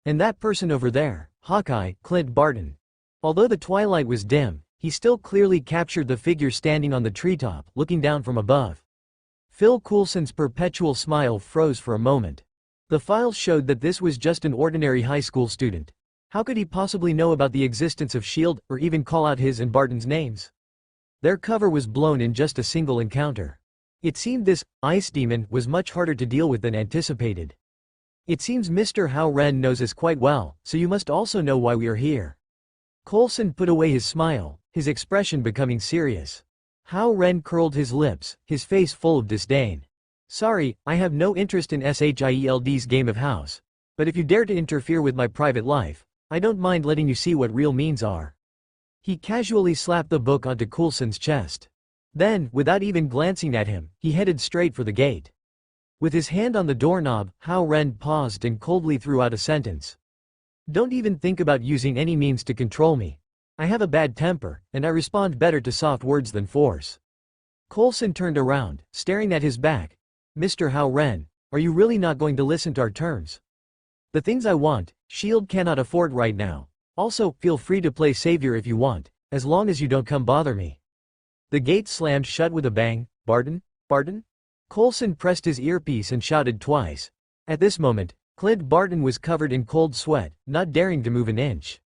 S2: And that person over there, Hawkeye, Clint Barton. Although the twilight was dim, He still clearly captured the figure standing on the treetop, looking down from above. Phil Coulson's perpetual smile froze for a moment. The files showed that this was just an ordinary high school student. How could he possibly know about the existence of S.H.I.E.L.D., or even call out his and Barton's names? Their cover was blown in just a single encounter. It seemed this ice demon was much harder to deal with than anticipated. It seems Mr. Hao Ren knows us quite well, so you must also know why we are here. Coulson put away his smile, his expression becoming serious. Hao Ren curled his lips, his face full of disdain. Sorry, I have no interest in SHIELD's game of house. But if you dare to interfere with my private life, I don't mind letting you see what real means are. He casually slapped the book onto Coulson's chest. Then, without even glancing at him, he headed straight for the gate. With his hand on the doorknob, Hao Ren paused and coldly threw out a sentence. Don't even think about using any means to control me. I have a bad temper, and I respond better to soft words than force. Coulson turned around, staring at his back. Mr. Hao Ren, are you really not going to listen to our terms? The things I want, S.H.I.E.L.D. cannot afford right now. Also, feel free to play savior if you want, as long as you don't come bother me. The gate slammed shut with a bang. Barton? Barton? Coulson pressed his earpiece and shouted twice. At this moment, Clint Barton was covered in cold sweat, not daring to move an inch.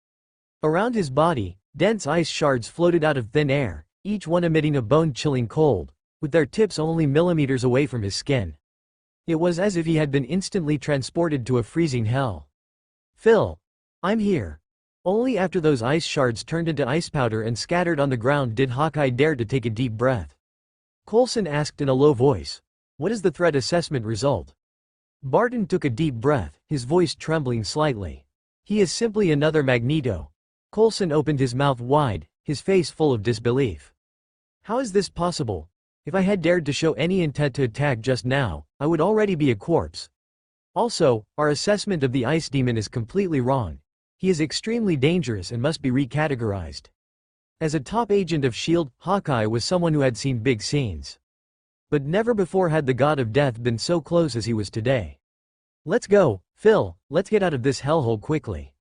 S2: Around his body, dense ice shards floated out of thin air, each one emitting a bone-chilling cold, with their tips only millimeters away from his skin. It was as if he had been instantly transported to a freezing hell. Phil. I'm here. Only after those ice shards turned into ice powder and scattered on the ground did Hawkeye dare to take a deep breath. Coulson asked in a low voice. What is the threat assessment result? Barton took a deep breath, his voice trembling slightly. He is simply another Magneto. Coulson opened his mouth wide, his face full of disbelief. How is this possible? If I had dared to show any intent to attack just now, I would already be a corpse. Also, our assessment of the ice demon is completely wrong. He is extremely dangerous and must be recategorized. As a top agent of S.H.I.E.L.D., Hawkeye was someone who had seen big scenes. But never before had the god of death been so close as he was today. Let's go, Phil, let's get out of this hellhole quickly.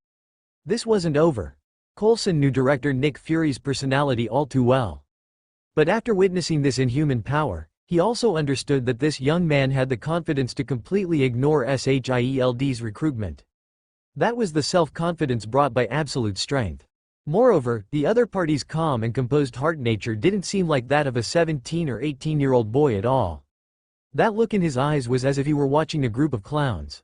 S2: This wasn't over. Coulson knew director Nick Fury's personality all too well. But after witnessing this inhuman power, he also understood that this young man had the confidence to completely ignore SHIELD's recruitment. That was the self-confidence brought by absolute strength. Moreover, the other party's calm and composed heart nature didn't seem like that of a 17 or 18-year-old boy at all. That look in his eyes was as if he were watching a group of clowns.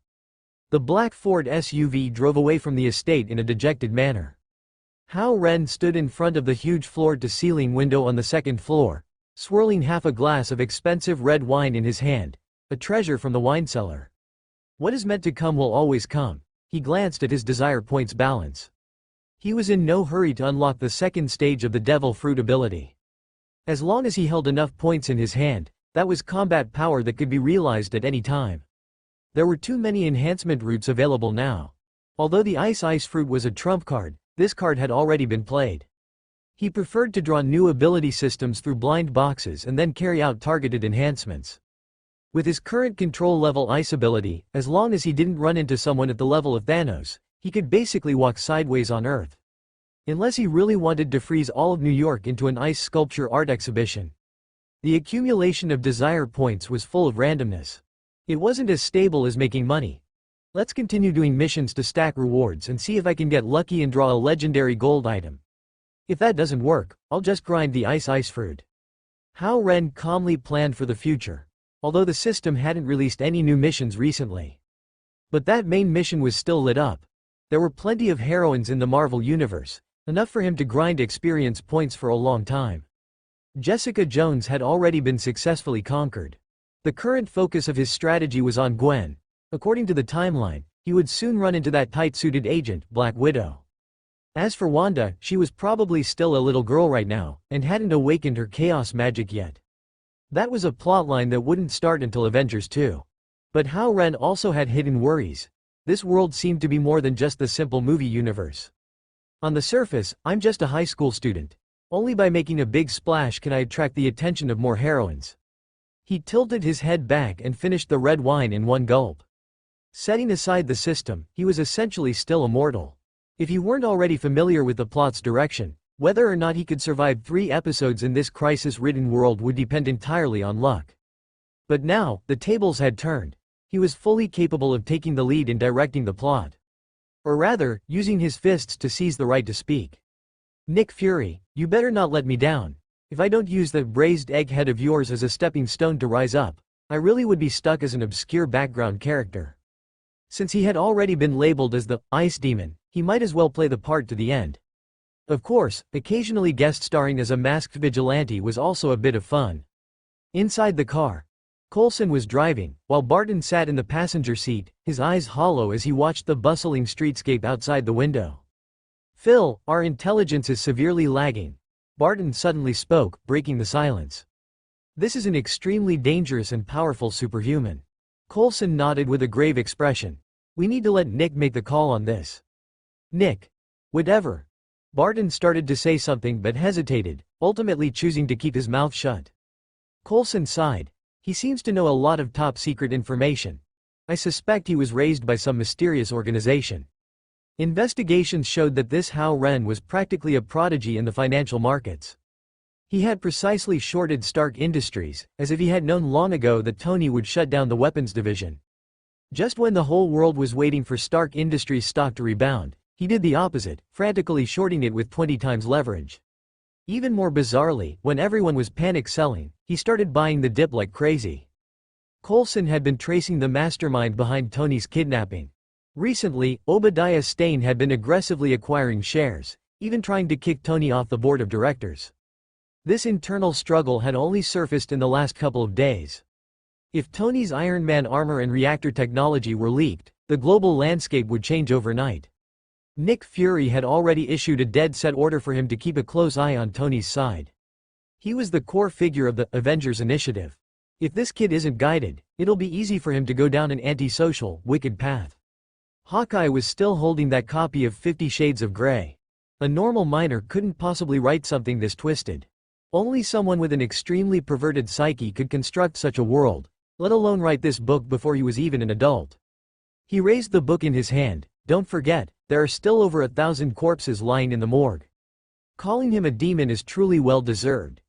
S2: The black Ford SUV drove away from the estate in a dejected manner. Hao Ren stood in front of the huge floor-to-ceiling window on the second floor, swirling half a glass of expensive red wine in his hand, a treasure from the wine cellar. What is meant to come will always come. He glanced at his desire points balance. He was in no hurry to unlock the second stage of the devil fruit ability. As long as he held enough points in his hand, that was combat power that could be realized at any time. There were too many enhancement routes available now. Although the ice fruit was a trump card, this card had already been played. He preferred to draw new ability systems through blind boxes and then carry out targeted enhancements. With his current control level ice ability, as long as he didn't run into someone at the level of Thanos, he could basically walk sideways on Earth. Unless he really wanted to freeze all of New York into an ice sculpture art exhibition. The accumulation of desire points was full of randomness. It wasn't as stable as making money. Let's continue doing missions to stack rewards and see if I can get lucky and draw a legendary gold item. If that doesn't work, I'll just grind the ice fruit. Hao Ren calmly planned for the future, although the system hadn't released any new missions recently. But that main mission was still lit up. There were plenty of heroines in the Marvel Universe, enough for him to grind experience points for a long time. Jessica Jones had already been successfully conquered. The current focus of his strategy was on Gwen. According to the timeline, he would soon run into that tight-suited agent, Black Widow. As for Wanda, she was probably still a little girl right now, and hadn't awakened her chaos magic yet. That was a plotline that wouldn't start until Avengers 2. But Hao Ren also had hidden worries. This world seemed to be more than just the simple movie universe. On the surface, I'm just a high school student. Only by making a big splash can I attract the attention of more heroines. He tilted his head back and finished the red wine in one gulp. Setting aside the system, he was essentially still immortal. If you weren't already familiar with the plot's direction, Whether or not he could survive 3 episodes in this crisis-ridden world would depend entirely on luck. But now, the tables had turned. He was fully capable of taking the lead in directing the plot. Or rather, using his fists to seize the right to speak. Nick Fury, you better not let me down. If I don't use that braised egg head of yours as a stepping stone to rise up, I really would be stuck as an obscure background character. Since he had already been labeled as the Ice Demon, he might as well play the part to the end. Of course, occasionally guest starring as a masked vigilante was also a bit of fun. Inside the car, Coulson was driving, while Barton sat in the passenger seat, his eyes hollow as he watched the bustling streetscape outside the window. "Phil, our intelligence is severely lagging," Barton suddenly spoke, breaking the silence. "This is an extremely dangerous and powerful superhuman." Coulson nodded with a grave expression. "We need to let Nick make the call on this." "Nick. Whatever." Barton started to say something but hesitated, ultimately choosing to keep his mouth shut. Coulson sighed. "He seems to know a lot of top-secret information. I suspect he was raised by some mysterious organization. Investigations showed that this Hao Ren was practically a prodigy in the financial markets. He had precisely shorted Stark Industries, as if he had known long ago that Tony would shut down the weapons division. Just when the whole world was waiting for Stark Industries stock to rebound, he did the opposite, frantically shorting it with 20 times leverage. Even more bizarrely, when everyone was panic selling, he started buying the dip like crazy. Coulson had been tracing the mastermind behind Tony's kidnapping. Recently, Obadiah Stane had been aggressively acquiring shares, even trying to kick Tony off the board of directors. This internal struggle had only surfaced in the last couple of days. If Tony's Iron Man armor and reactor technology were leaked, the global landscape would change overnight. Nick Fury had already issued a dead-set order for him to keep a close eye on Tony's side. He was the core figure of the Avengers Initiative. If this kid isn't guided, it'll be easy for him to go down an antisocial, wicked path. Hawkeye was still holding that copy of 50 Shades of Grey. A normal minor couldn't possibly write something this twisted. Only someone with an extremely perverted psyche could construct such a world, let alone write this book before he was even an adult. He raised the book in his hand. "Don't forget, there are still over 1,000 corpses lying in the morgue." Calling him a demon is truly well-deserved.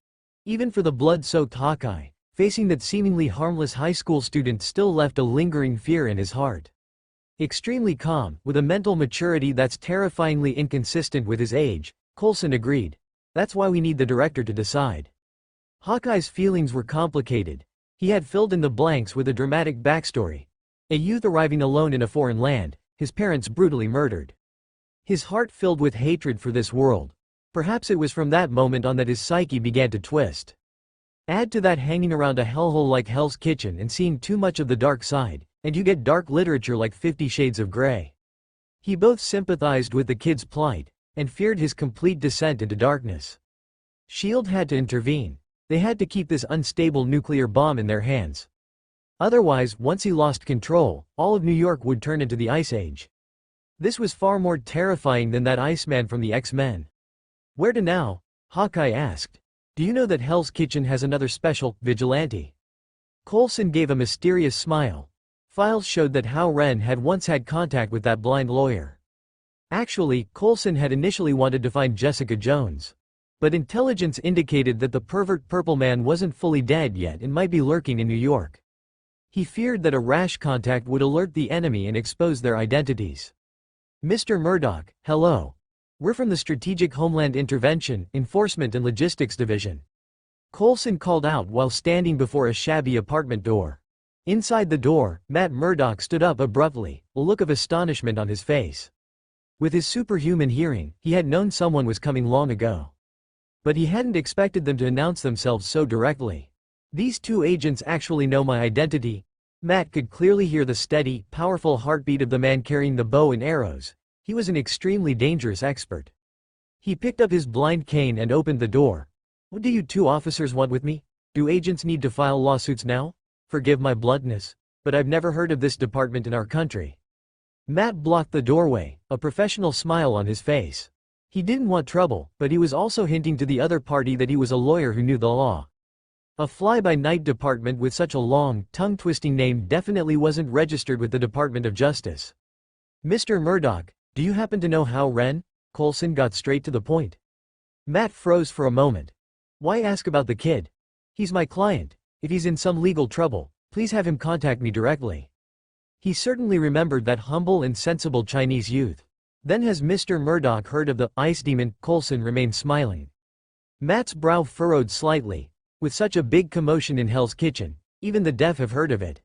S2: Even for the blood-soaked Hawkeye, facing that seemingly harmless high school student still left a lingering fear in his heart. Extremely calm, with a mental maturity that's terrifyingly inconsistent with his age, Coulson agreed. "That's why we need the director to decide." Hawkeye's feelings were complicated. He had filled in the blanks with a dramatic backstory. A youth arriving alone in a foreign land, his parents brutally murdered. His heart filled with hatred for this world. Perhaps it was from that moment on that his psyche began to twist. Add to that hanging around a hellhole like Hell's Kitchen and seeing too much of the dark side, and you get dark literature like 50 Shades of Grey. He both sympathized with the kid's plight, and feared his complete descent into darkness. S.H.I.E.L.D. had to intervene. They had to keep this unstable nuclear bomb in their hands. Otherwise, once he lost control, all of New York would turn into the Ice Age. This was far more terrifying than that Iceman from the X-Men. "Where to now?" Hawkeye asked. "Do you know that Hell's Kitchen has another special vigilante?" Coulson gave a mysterious smile. Files showed that Hao Ren had once had contact with that blind lawyer. Actually, Coulson had initially wanted to find Jessica Jones. But intelligence indicated that the pervert Purple Man wasn't fully dead yet and might be lurking in New York. He feared that a rash contact would alert the enemy and expose their identities. "Mr. Murdoch, hello. We're from the Strategic Homeland Intervention, Enforcement and Logistics Division." Coulson called out while standing before a shabby apartment door. Inside the door, Matt Murdoch stood up abruptly, a look of astonishment on his face. With his superhuman hearing, he had known someone was coming long ago. But he hadn't expected them to announce themselves so directly. "These two agents actually know my identity." Matt could clearly hear the steady, powerful heartbeat of the man carrying the bow and arrows. He was an extremely dangerous expert. He picked up his blind cane and opened the door. "What do you two officers want with me? Do agents need to file lawsuits now? Forgive my bluntness, but I've never heard of this department in our country." Matt blocked the doorway, a professional smile on his face. He didn't want trouble, but he was also hinting to the other party that he was a lawyer who knew the law. A fly-by-night department with such a long, tongue-twisting name definitely wasn't registered with the Department of Justice. "Mr. Murdoch, do you happen to know Hao Ren?" Coulson got straight to the point. Matt froze for a moment. Why ask about the kid? He's my client. If he's in some legal trouble, please have him contact me directly. He certainly remembered that humble and sensible Chinese youth. Then has Mr. Murdoch heard of the ice demon? Coulson remained smiling. Matt's brow furrowed slightly. With such a big commotion in Hell's Kitchen, even the deaf have heard of it.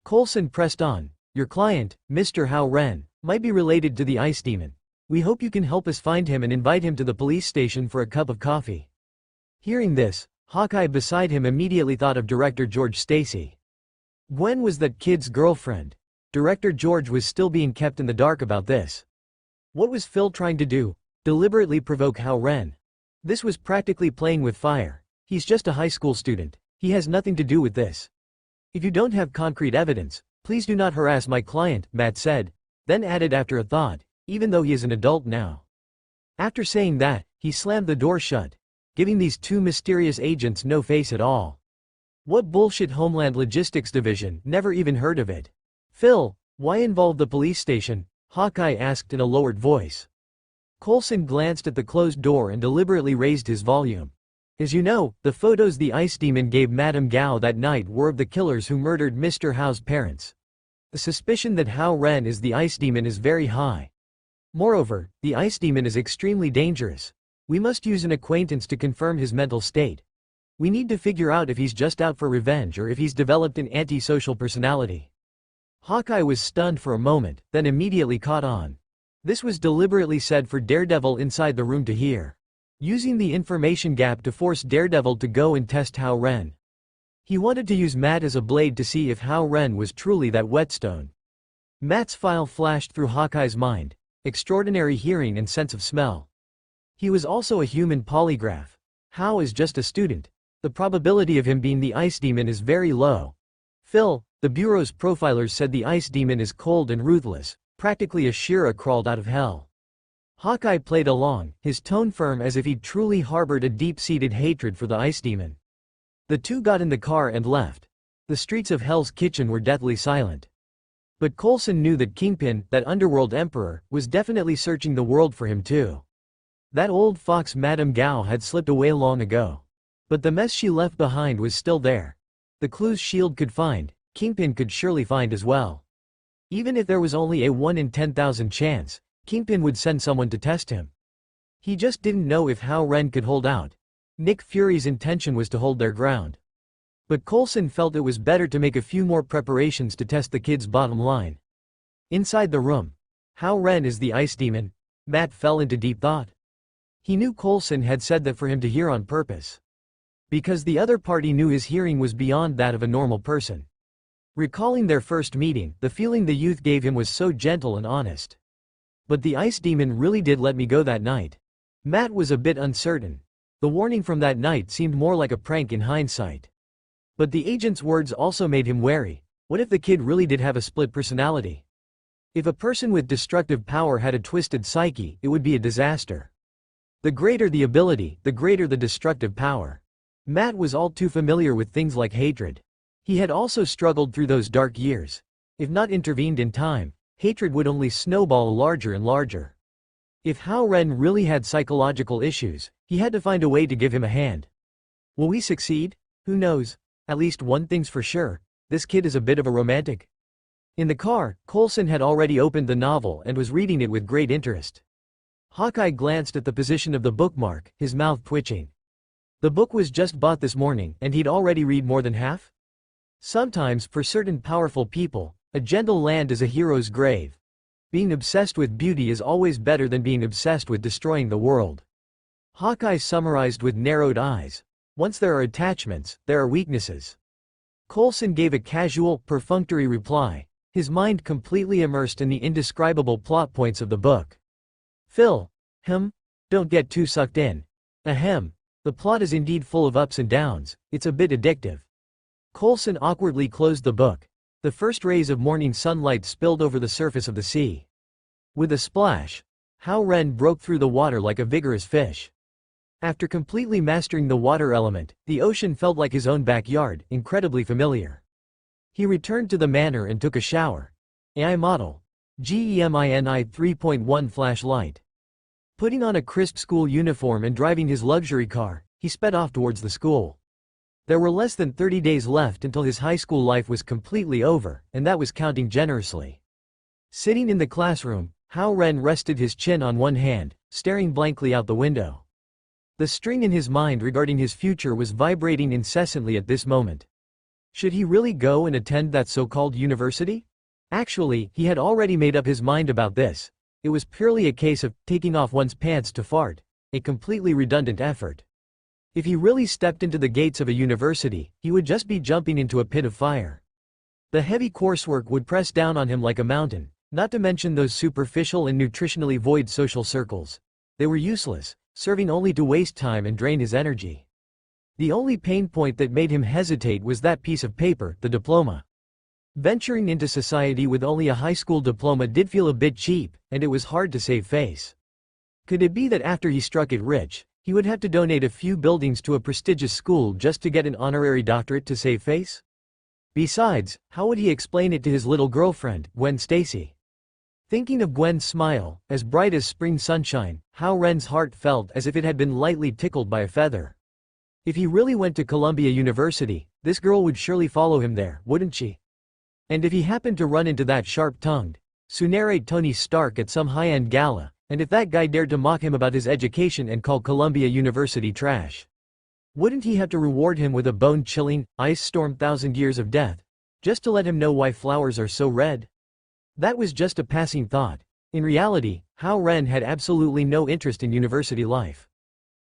S2: Coulson pressed on. Your client, Mr. Hao Ren, might be related to the ice demon. We hope you can help us find him and invite him to the police station for a cup of coffee. Hearing this, Hawkeye beside him immediately thought of Director George Stacy. Gwen was that kid's girlfriend. Director George was still being kept in the dark about this. What was Phil trying to do? Deliberately provoke Hao Ren. This was practically playing with fire. He's just a high school student. He has nothing to do with this. If you don't have concrete evidence, please do not harass my client, Matt said, then added after a thought, even though he is an adult now. After saying that, he slammed the door shut, giving these two mysterious agents no face at all. What bullshit Homeland Logistics Division, never even heard of it. Phil, why involve the police station? Hawkeye asked in a lowered voice. Coulson glanced at the closed door and deliberately raised his volume. As you know, the photos the ice demon gave Madame Gao that night were of the killers who murdered Mr. Hao's parents. The suspicion that Hao Ren is the ice demon is very high. Moreover, the ice demon is extremely dangerous. We must use an acquaintance to confirm his mental state. We need to figure out if he's just out for revenge or if he's developed an antisocial personality. Hawkeye was stunned for a moment, then immediately caught on. This was deliberately said for Daredevil inside the room to hear. Using the information gap to force Daredevil to go and test Hao Ren. He wanted to use Matt as a blade to see if Hao Ren was truly that whetstone. Matt's file flashed through Hawkeye's mind. Extraordinary hearing and sense of smell. He was also a human polygraph. Hao is just a student. The probability of him being the ice demon is very low. Phil, the Bureau's profilers said the ice demon is cold and ruthless, practically a Shira crawled out of hell. Hawkeye played along, his tone firm as if he'd truly harbored a deep-seated hatred for the ice demon. The two got in the car and left. The streets of Hell's Kitchen were deathly silent. But Coulson knew that Kingpin, that underworld emperor, was definitely searching the world for him too. That old fox Madame Gao had slipped away long ago. But the mess she left behind was still there. The clues S.H.I.E.L.D. could find, Kingpin could surely find as well. Even if there was only a 1 in 10,000 chance, Kingpin would send someone to test him. He just didn't know if Hao Ren could hold out. Nick Fury's intention was to hold their ground. But Coulson felt it was better to make a few more preparations to test the kid's bottom line. Inside the room. Hao Ren is the ice demon. Matt fell into deep thought. He knew Coulson had said that for him to hear on purpose. Because the other party knew his hearing was beyond that of a normal person. Recalling their first meeting, the feeling the youth gave him was so gentle and honest. But the ice demon really did let me go that night. Matt was a bit uncertain. The warning from that night seemed more like a prank in hindsight. But the agent's words also made him wary. What if the kid really did have a split personality? If a person with destructive power had a twisted psyche, it would be a disaster. The greater the ability, the greater the destructive power. Matt was all too familiar with things like hatred. He had also struggled through those dark years. If not intervened in time, hatred would only snowball larger and larger. If Hao Ren really had psychological issues, he had to find a way to give him a hand. Will we succeed? Who knows? At least one thing's for sure, this kid is a bit of a romantic. In the car, Coulson had already opened the novel and was reading it with great interest. Hawkeye glanced at the position of the bookmark, his mouth twitching. The book was just bought this morning, and he'd already read more than half? Sometimes, for certain powerful people, a gentle land is a hero's grave. Being obsessed with beauty is always better than being obsessed with destroying the world. Hawkeye summarized with narrowed eyes. Once there are attachments, there are weaknesses. Coulson gave a casual, perfunctory reply, his mind completely immersed in the indescribable plot points of the book. Phil. Don't get too sucked in. Ahem. The plot is indeed full of ups and downs, it's a bit addictive. Coulson awkwardly closed the book. The first rays of morning sunlight spilled over the surface of the sea. With a splash, Hao Ren broke through the water like a vigorous fish. After completely mastering the water element, the ocean felt like his own backyard, incredibly familiar. He returned to the manor and took a shower. AI model. GEMINI 3.1 flashlight. Putting on a crisp school uniform and driving his luxury car, he sped off towards the school. There were less than 30 days left until his high school life was completely over, and that was counting generously. Sitting in the classroom, Hao Ren rested his chin on one hand, staring blankly out the window. The string in his mind regarding his future was vibrating incessantly at this moment. Should he really go and attend that so-called university? Actually, he had already made up his mind about this. It was purely a case of taking off one's pants to fart, a completely redundant effort. If he really stepped into the gates of a university, he would just be jumping into a pit of fire. The heavy coursework would press down on him like a mountain, not to mention those superficial and nutritionally void social circles. They were useless, serving only to waste time and drain his energy. The only pain point that made him hesitate was that piece of paper, the diploma. Venturing into society with only a high school diploma did feel a bit cheap, and it was hard to save face. Could it be that after he struck it rich, he would have to donate a few buildings to a prestigious school just to get an honorary doctorate to save face? Besides, how would he explain it to his little girlfriend, Gwen Stacy? Thinking of Gwen's smile, as bright as spring sunshine, Hao Ren's heart felt as if it had been lightly tickled by a feather. If he really went to Columbia University, this girl would surely follow him there, wouldn't she? And if he happened to run into that sharp-tongued, Tsunere Tony Stark at some high-end gala, and if that guy dared to mock him about his education and call Columbia University trash, wouldn't he have to reward him with a bone-chilling, ice-storm 1,000 years of death, just to let him know why flowers are so red? That was just a passing thought. In reality, Hao Ren had absolutely no interest in university life.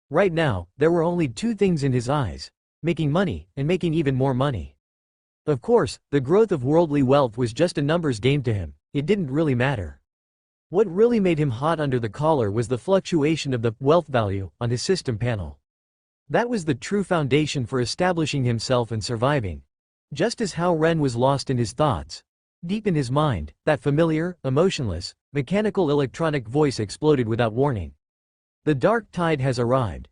S2: Right now, there were only two things in his eyes: making money, and making even more money. Of course, the growth of worldly wealth was just a numbers game to him. It didn't really matter. What really made him hot under the collar was the fluctuation of the wealth value on his system panel. That was the true foundation for establishing himself and surviving. Just as Hao Ren was lost in his thoughts, deep in his mind, that familiar, emotionless, mechanical electronic voice exploded without warning. The dark tide has arrived.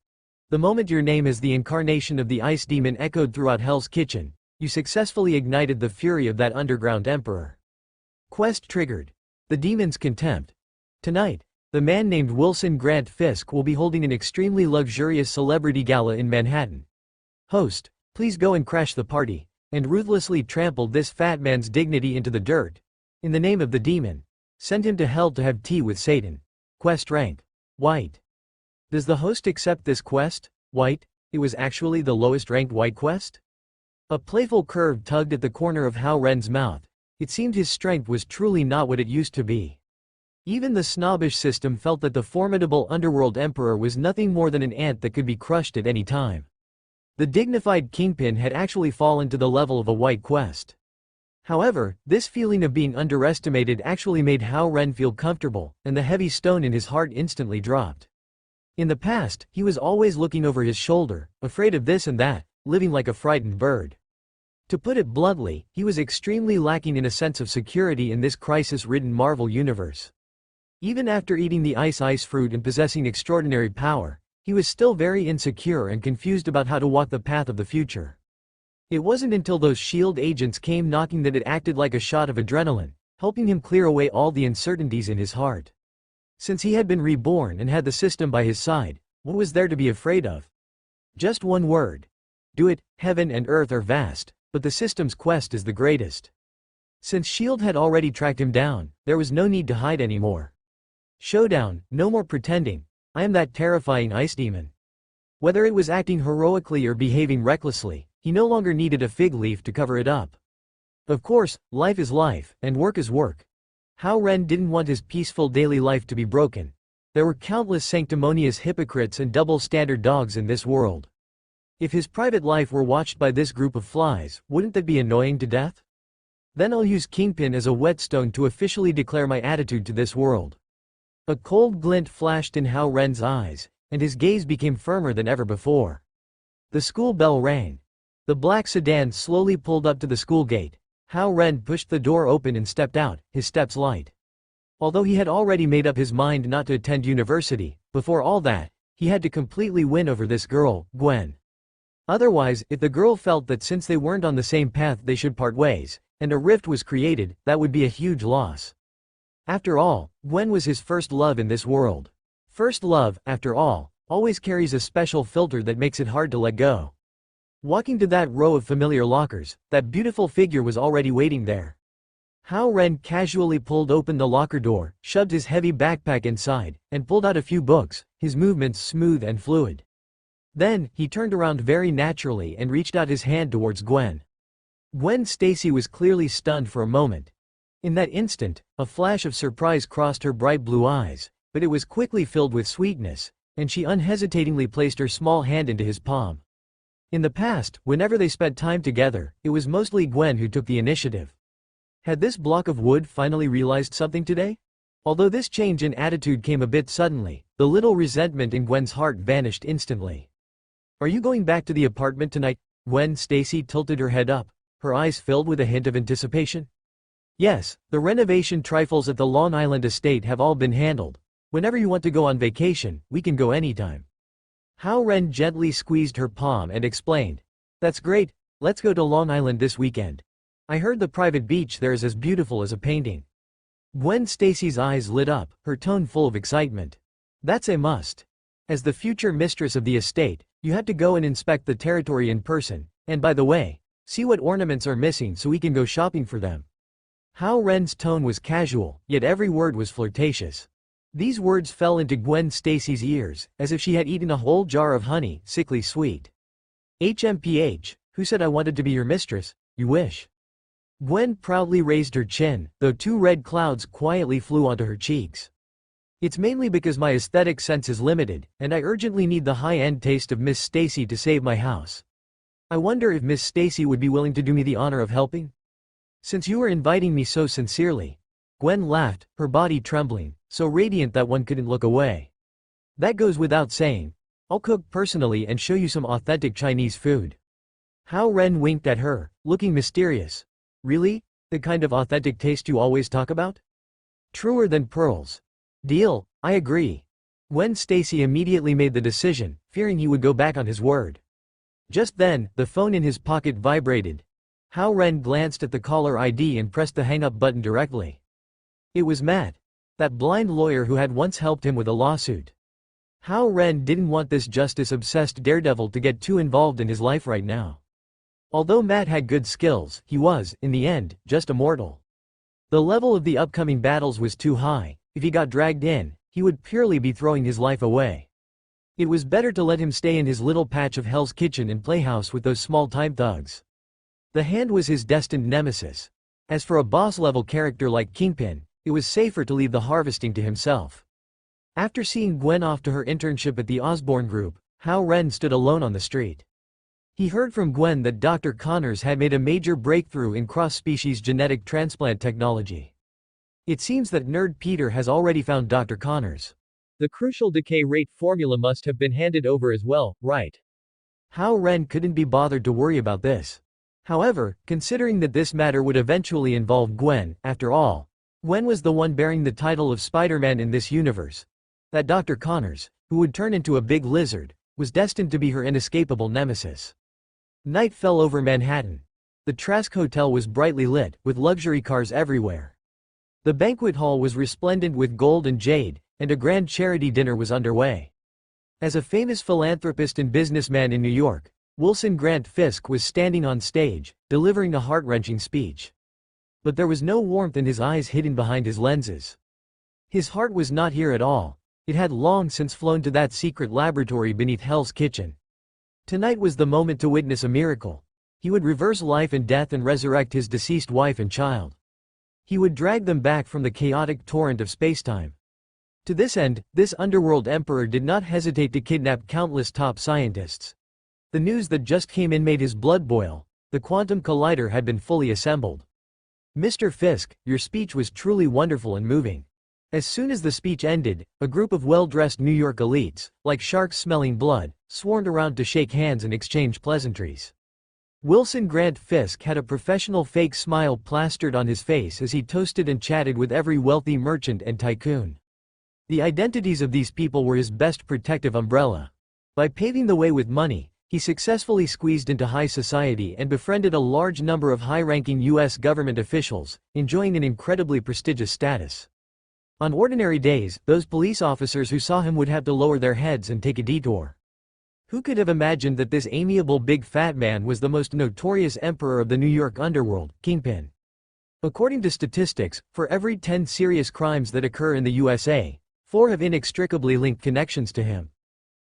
S2: The moment your name as the incarnation of the ice demon echoed throughout Hell's Kitchen, you successfully ignited the fury of that underground emperor. Quest triggered. The demon's contempt. Tonight, the man named Wilson Grant Fisk will be holding an extremely luxurious celebrity gala in Manhattan. Host, please go and crash the party, and ruthlessly trample this fat man's dignity into the dirt. In the name of the demon, send him to hell to have tea with Satan. Quest rank: White. Does the host accept this quest? White? It was actually the lowest ranked white quest? A playful curve tugged at the corner of Hao Ren's mouth. It seemed his strength was truly not what it used to be. Even the snobbish system felt that the formidable underworld emperor was nothing more than an ant that could be crushed at any time. The dignified kingpin had actually fallen to the level of a white quest. However, this feeling of being underestimated actually made Hao Ren feel comfortable, and the heavy stone in his heart instantly dropped. In the past, he was always looking over his shoulder, afraid of this and that, living like a frightened bird. To put it bluntly, he was extremely lacking in a sense of security in this crisis-ridden Marvel universe. Even after eating the ice fruit and possessing extraordinary power, he was still very insecure and confused about how to walk the path of the future. It wasn't until those S.H.I.E.L.D. agents came knocking that it acted like a shot of adrenaline, helping him clear away all the uncertainties in his heart. Since he had been reborn and had the system by his side, what was there to be afraid of? Just one word. Do it. Heaven and earth are vast, but the system's quest is the greatest. Since S.H.I.E.L.D. had already tracked him down, there was no need to hide anymore. Showdown, no more pretending. I am that terrifying ice demon. Whether it was acting heroically or behaving recklessly, he no longer needed a fig leaf to cover it up. Of course, life is life, and work is work. Hao Ren didn't want his peaceful daily life to be broken. There were countless sanctimonious hypocrites and double-standard dogs in this world. If his private life were watched by this group of flies, wouldn't that be annoying to death? Then I'll use Kingpin as a whetstone to officially declare my attitude to this world. A cold glint flashed in Hao Ren's eyes, and his gaze became firmer than ever before. The school bell rang. The black sedan slowly pulled up to the school gate. Hao Ren pushed the door open and stepped out, his steps light. Although he had already made up his mind not to attend university, before all that, he had to completely win over this girl, Gwen. Otherwise, if the girl felt that since they weren't on the same path they should part ways, and a rift was created, that would be a huge loss. After all, Gwen was his first love in this world. First love, after all, always carries a special filter that makes it hard to let go. Walking to that row of familiar lockers, that beautiful figure was already waiting there. Hao Ren casually pulled open the locker door, shoved his heavy backpack inside, and pulled out a few books, his movements smooth and fluid. Then, he turned around very naturally and reached out his hand towards Gwen. Gwen Stacy was clearly stunned for a moment. In that instant, a flash of surprise crossed her bright blue eyes, but it was quickly filled with sweetness, and she unhesitatingly placed her small hand into his palm. In the past, whenever they spent time together, it was mostly Gwen who took the initiative. Had this block of wood finally realized something today? Although this change in attitude came a bit suddenly, the little resentment in Gwen's heart vanished instantly. "Are you going back to the apartment tonight?" Gwen Stacy tilted her head up, her eyes filled with a hint of anticipation. "Yes, the renovation trifles at the Long Island estate have all been handled. Whenever you want to go on vacation, we can go anytime." Hao Ren gently squeezed her palm and explained. "That's great, let's go to Long Island this weekend. I heard the private beach there is as beautiful as a painting." Gwen Stacy's eyes lit up, her tone full of excitement. "That's a must. As the future mistress of the estate, you have to go and inspect the territory in person, and by the way, see what ornaments are missing so we can go shopping for them." Hao Ren's tone was casual, yet every word was flirtatious. These words fell into Gwen Stacy's ears, as if she had eaten a whole jar of honey, sickly sweet. "HMPH, who said I wanted to be your mistress? You wish." Gwen proudly raised her chin, though two red clouds quietly flew onto her cheeks. "It's mainly because my aesthetic sense is limited, and I urgently need the high-end taste of Miss Stacy to save my house. I wonder if Miss Stacy would be willing to do me the honor of helping? Since you are inviting me so sincerely." Gwen laughed, her body trembling, so radiant that one couldn't look away. "That goes without saying. I'll cook personally and show you some authentic Chinese food." Hao Ren winked at her, looking mysterious. "Really? The kind of authentic taste you always talk about?" "Truer than pearls." "Deal, I agree." Gwen Stacy immediately made the decision, fearing he would go back on his word. Just then, the phone in his pocket vibrated. Hao Ren glanced at the caller ID and pressed the hang-up button directly. It was Matt, that blind lawyer who had once helped him with a lawsuit. Hao Ren didn't want this justice-obsessed daredevil to get too involved in his life right now. Although Matt had good skills, he was, in the end, just a mortal. The level of the upcoming battles was too high. If he got dragged in, he would purely be throwing his life away. It was better to let him stay in his little patch of Hell's Kitchen and playhouse with those small-time thugs. The Hand was his destined nemesis. As for a boss-level character like Kingpin, it was safer to leave the harvesting to himself. After seeing Gwen off to her internship at the Osborne Group, Hao Ren stood alone on the street. He heard from Gwen that Dr. Connors had made a major breakthrough in cross-species genetic transplant technology. It seems that Nerd Peter has already found Dr. Connors. The crucial decay rate formula must have been handed over as well, right? Hao Ren couldn't be bothered to worry about this. However, considering that this matter would eventually involve Gwen, after all, Gwen was the one bearing the title of Spider-Man in this universe. That Dr. Connors, who would turn into a big lizard, was destined to be her inescapable nemesis. Night fell over Manhattan. The Trask Hotel was brightly lit, with luxury cars everywhere. The banquet hall was resplendent with gold and jade, and a grand charity dinner was underway. As a famous philanthropist and businessman in New York, Wilson Grant Fisk was standing on stage, delivering a heart-wrenching speech. But there was no warmth in his eyes hidden behind his lenses. His heart was not here at all. It had long since flown to that secret laboratory beneath Hell's Kitchen. Tonight was the moment to witness a miracle. He would reverse life and death and resurrect his deceased wife and child. He would drag them back from the chaotic torrent of spacetime. To this end, this underworld emperor did not hesitate to kidnap countless top scientists. The news that just came in made his blood boil. The quantum collider had been fully assembled. "Mr. Fisk, your speech was truly wonderful and moving." As soon as the speech ended, a group of well-dressed New York elites, like sharks smelling blood, swarmed around to shake hands and exchange pleasantries. Wilson Grant Fisk had a professional fake smile plastered on his face as he toasted and chatted with every wealthy merchant and tycoon. The identities of these people were his best protective umbrella. By paving the way with money, he successfully squeezed into high society and befriended a large number of high-ranking U.S. government officials, enjoying an incredibly prestigious status. On ordinary days, those police officers who saw him would have to lower their heads and take a detour. Who could have imagined that this amiable big fat man was the most notorious emperor of the New York underworld, Kingpin? According to statistics, for every 10 serious crimes that occur in the USA, 4 have inextricably linked connections to him.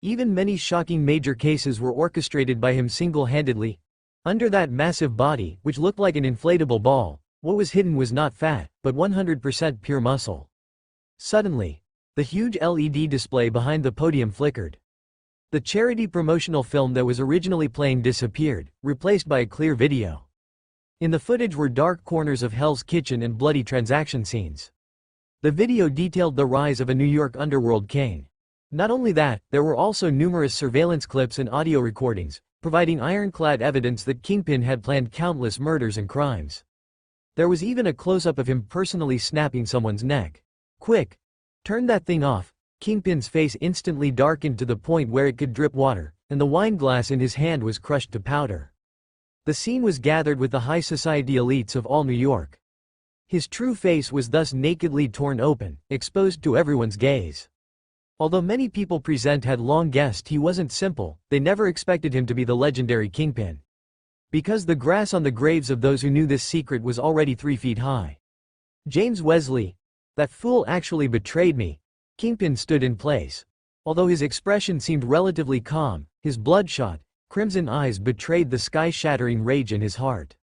S2: Even many shocking major cases were orchestrated by him single-handedly. Under that massive body, which looked like an inflatable ball, what was hidden was not fat, but 100% pure muscle. Suddenly, the huge LED display behind the podium flickered. The charity promotional film that was originally playing disappeared, replaced by a clear video. In the footage were dark corners of Hell's Kitchen and bloody transaction scenes. The video detailed the rise of a New York underworld king. Not only that, there were also numerous surveillance clips and audio recordings, providing ironclad evidence that Kingpin had planned countless murders and crimes. There was even a close-up of him personally snapping someone's neck. "Quick! Turn that thing off!" Kingpin's face instantly darkened to the point where it could drip water, and the wine glass in his hand was crushed to powder. The scene was gathered with the high society elites of all New York. His true face was thus nakedly torn open, exposed to everyone's gaze. Although many people present had long guessed he wasn't simple, they never expected him to be the legendary Kingpin. Because the grass on the graves of those who knew this secret was already 3 feet high. James Wesley, that fool actually betrayed me. Kingpin stood in place. Although his expression seemed relatively calm, his bloodshot, crimson eyes betrayed the sky-shattering rage in his heart.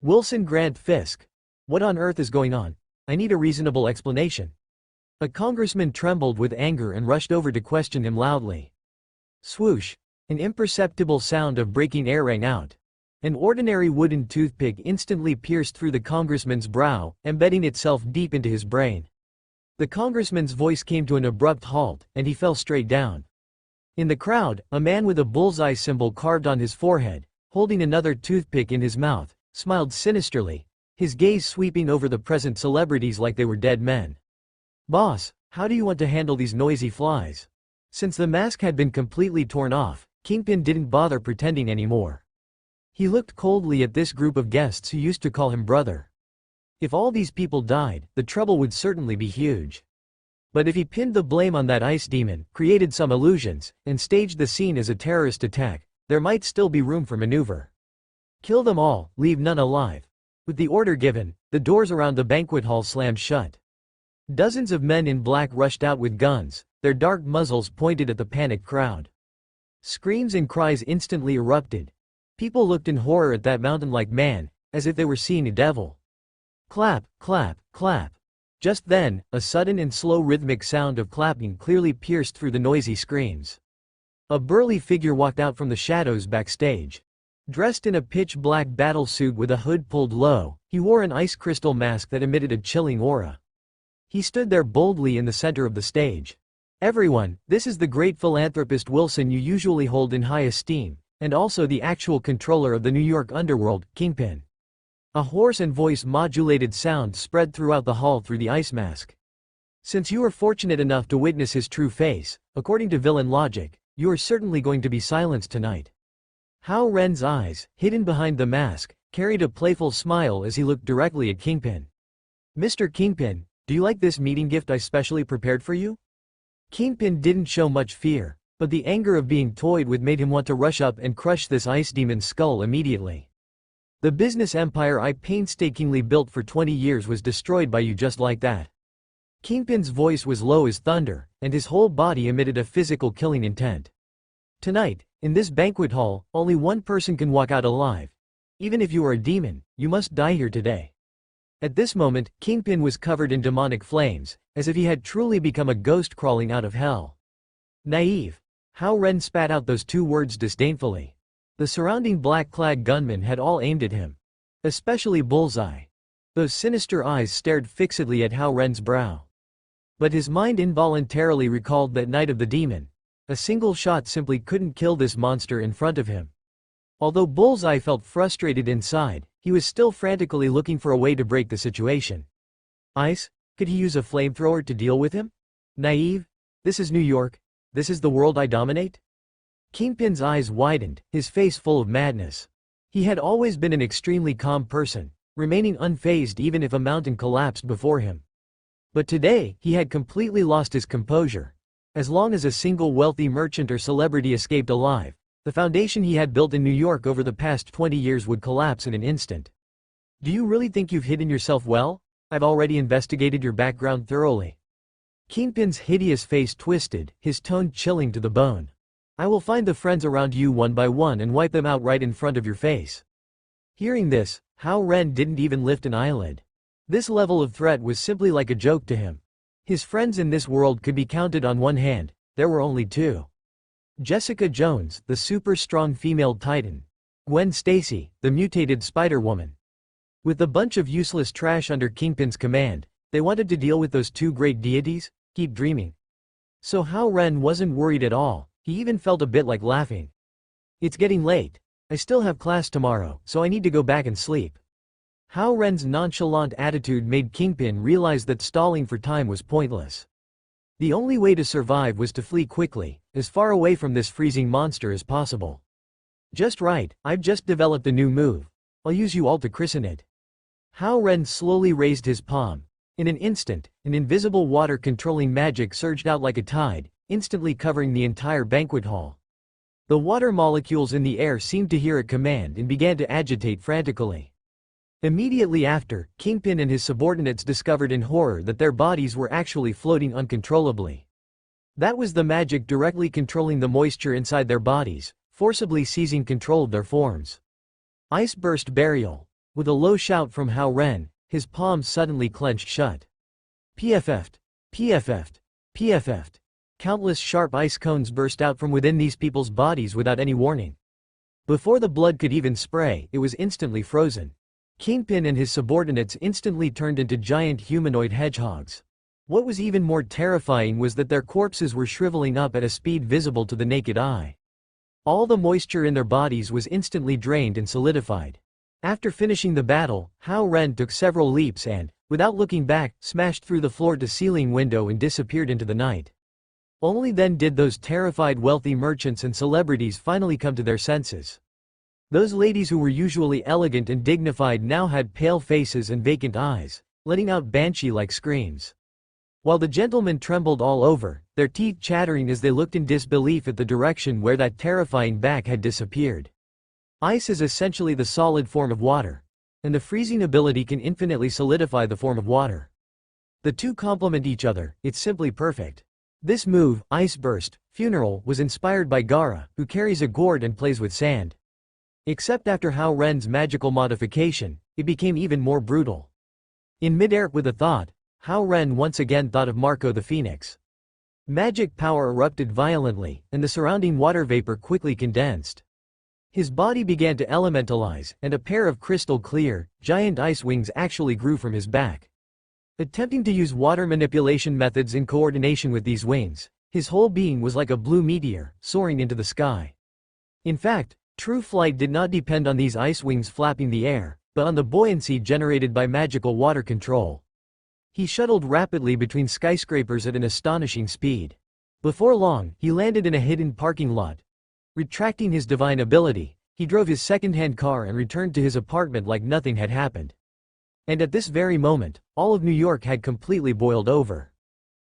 S2: Wilson Grant Fisk. What on earth is going on? I need a reasonable explanation. A congressman trembled with anger and rushed over to question him loudly. Swoosh! An imperceptible sound of breaking air rang out. An ordinary wooden toothpick instantly pierced through the congressman's brow, embedding itself deep into his brain. The congressman's voice came to an abrupt halt, and he fell straight down. In the crowd, a man with a bullseye symbol carved on his forehead, holding another toothpick in his mouth, smiled sinisterly, his gaze sweeping over the present celebrities like they were dead men. Boss, how do you want to handle these noisy flies? Since the mask had been completely torn off, Kingpin didn't bother pretending anymore. He looked coldly at this group of guests who used to call him brother. If all these people died, the trouble would certainly be huge. But if he pinned the blame on that ice demon, created some illusions, and staged the scene as a terrorist attack, there might still be room for maneuver. Kill them all, leave none alive. With the order given, the doors around the banquet hall slammed shut. Dozens of men in black rushed out with guns, their dark muzzles pointed at the panicked crowd. Screams and cries instantly erupted. People looked in horror at that mountain-like man, as if they were seeing a devil. Clap, clap, clap. Just then, a sudden and slow rhythmic sound of clapping clearly pierced through the noisy screams. A burly figure walked out from the shadows backstage. Dressed in a pitch-black battle suit with a hood pulled low, he wore an ice crystal mask that emitted a chilling aura. He stood there boldly in the center of the stage. Everyone, this is the great philanthropist Wilson you usually hold in high esteem, and also the actual controller of the New York underworld, Kingpin. A hoarse and voice-modulated sound spread throughout the hall through the ice mask. Since you were fortunate enough to witness his true face, according to villain logic, you are certainly going to be silenced tonight. Hao Ren's eyes, hidden behind the mask, carried a playful smile as he looked directly at Kingpin. Mr. Kingpin, do you like this meeting gift I specially prepared for you? Kingpin didn't show much fear, but the anger of being toyed with made him want to rush up and crush this ice demon's skull immediately. The business empire I painstakingly built for 20 years was destroyed by you just like that. Kingpin's voice was low as thunder, and his whole body emitted a physical killing intent. Tonight, in this banquet hall, only one person can walk out alive. Even if you are a demon, you must die here today. At this moment, Kingpin was covered in demonic flames, as if he had truly become a ghost crawling out of hell. Naive. Hao Ren spat out those 2 words disdainfully. The surrounding black-clad gunmen had all aimed at him. Especially Bullseye. Those sinister eyes stared fixedly at Hao Ren's brow. But his mind involuntarily recalled that night of the demon. A single shot simply couldn't kill this monster in front of him. Although Bullseye felt frustrated inside, he was still frantically looking for a way to break the situation. Ice? Could he use a flamethrower to deal with him? Naive? This is New York. This is the world I dominate? Kingpin's eyes widened, his face full of madness. He had always been an extremely calm person, remaining unfazed even if a mountain collapsed before him. But today, he had completely lost his composure. As long as a single wealthy merchant or celebrity escaped alive, the foundation he had built in New York over the past 20 years would collapse in an instant. Do you really think you've hidden yourself well? I've already investigated your background thoroughly. Kingpin's hideous face twisted, his tone chilling to the bone. I will find the friends around you one by one and wipe them out right in front of your face. Hearing this, Hao Ren didn't even lift an eyelid. This level of threat was simply like a joke to him. His friends in this world could be counted on one hand, there were only two. Jessica Jones, the super strong female titan. Gwen Stacy, the mutated Spider-Woman. With the bunch of useless trash under Kingpin's command, they wanted to deal with those two great deities? Keep dreaming. So Hao Ren wasn't worried at all, he even felt a bit like laughing. It's getting late. I still have class tomorrow, so I need to go back and sleep. Hao Ren's nonchalant attitude made Kingpin realize that stalling for time was pointless. The only way to survive was to flee quickly, as far away from this freezing monster as possible. Just right, I've just developed a new move. I'll use you all to christen it. Hao Ren slowly raised his palm. In an instant, an invisible water-controlling magic surged out like a tide, instantly covering the entire banquet hall. The water molecules in the air seemed to hear a command and began to agitate frantically. Immediately after, Kingpin and his subordinates discovered in horror that their bodies were actually floating uncontrollably. That was the magic directly controlling the moisture inside their bodies, forcibly seizing control of their forms. Ice burst burial. With a low shout from Hao Ren, his palms suddenly clenched shut. PFF'd. PFF'd. PFF'd. Countless sharp ice cones burst out from within these people's bodies without any warning. Before the blood could even spray, it was instantly frozen. Kingpin and his subordinates instantly turned into giant humanoid hedgehogs. What was even more terrifying was that their corpses were shriveling up at a speed visible to the naked eye. All the moisture in their bodies was instantly drained and solidified. After finishing the battle, Hao Ren took several leaps and, without looking back, smashed through the floor-to-ceiling window and disappeared into the night. Only then did those terrified wealthy merchants and celebrities finally come to their senses. Those ladies who were usually elegant and dignified now had pale faces and vacant eyes, letting out banshee-like screams. While the gentlemen trembled all over, their teeth chattering as they looked in disbelief at the direction where that terrifying back had disappeared. Ice is essentially the solid form of water, and the freezing ability can infinitely solidify the form of water. The two complement each other, it's simply perfect. This move, Ice Burst, Funeral, was inspired by Gaara, who carries a gourd and plays with sand. Except after Hao Ren's magical modification, it became even more brutal. In midair with a thought, Hao Ren once again thought of Marco the Phoenix. Magic power erupted violently, and the surrounding water vapor quickly condensed. His body began to elementalize, and a pair of crystal-clear, giant ice wings actually grew from his back. Attempting to use water manipulation methods in coordination with these wings, his whole being was like a blue meteor, soaring into the sky. In fact, true flight did not depend on these ice wings flapping the air, but on the buoyancy generated by magical water control. He shuttled rapidly between skyscrapers at an astonishing speed. Before long, he landed in a hidden parking lot. Retracting his divine ability, he drove his second-hand car and returned to his apartment like nothing had happened. And at this very moment, all of New York had completely boiled over.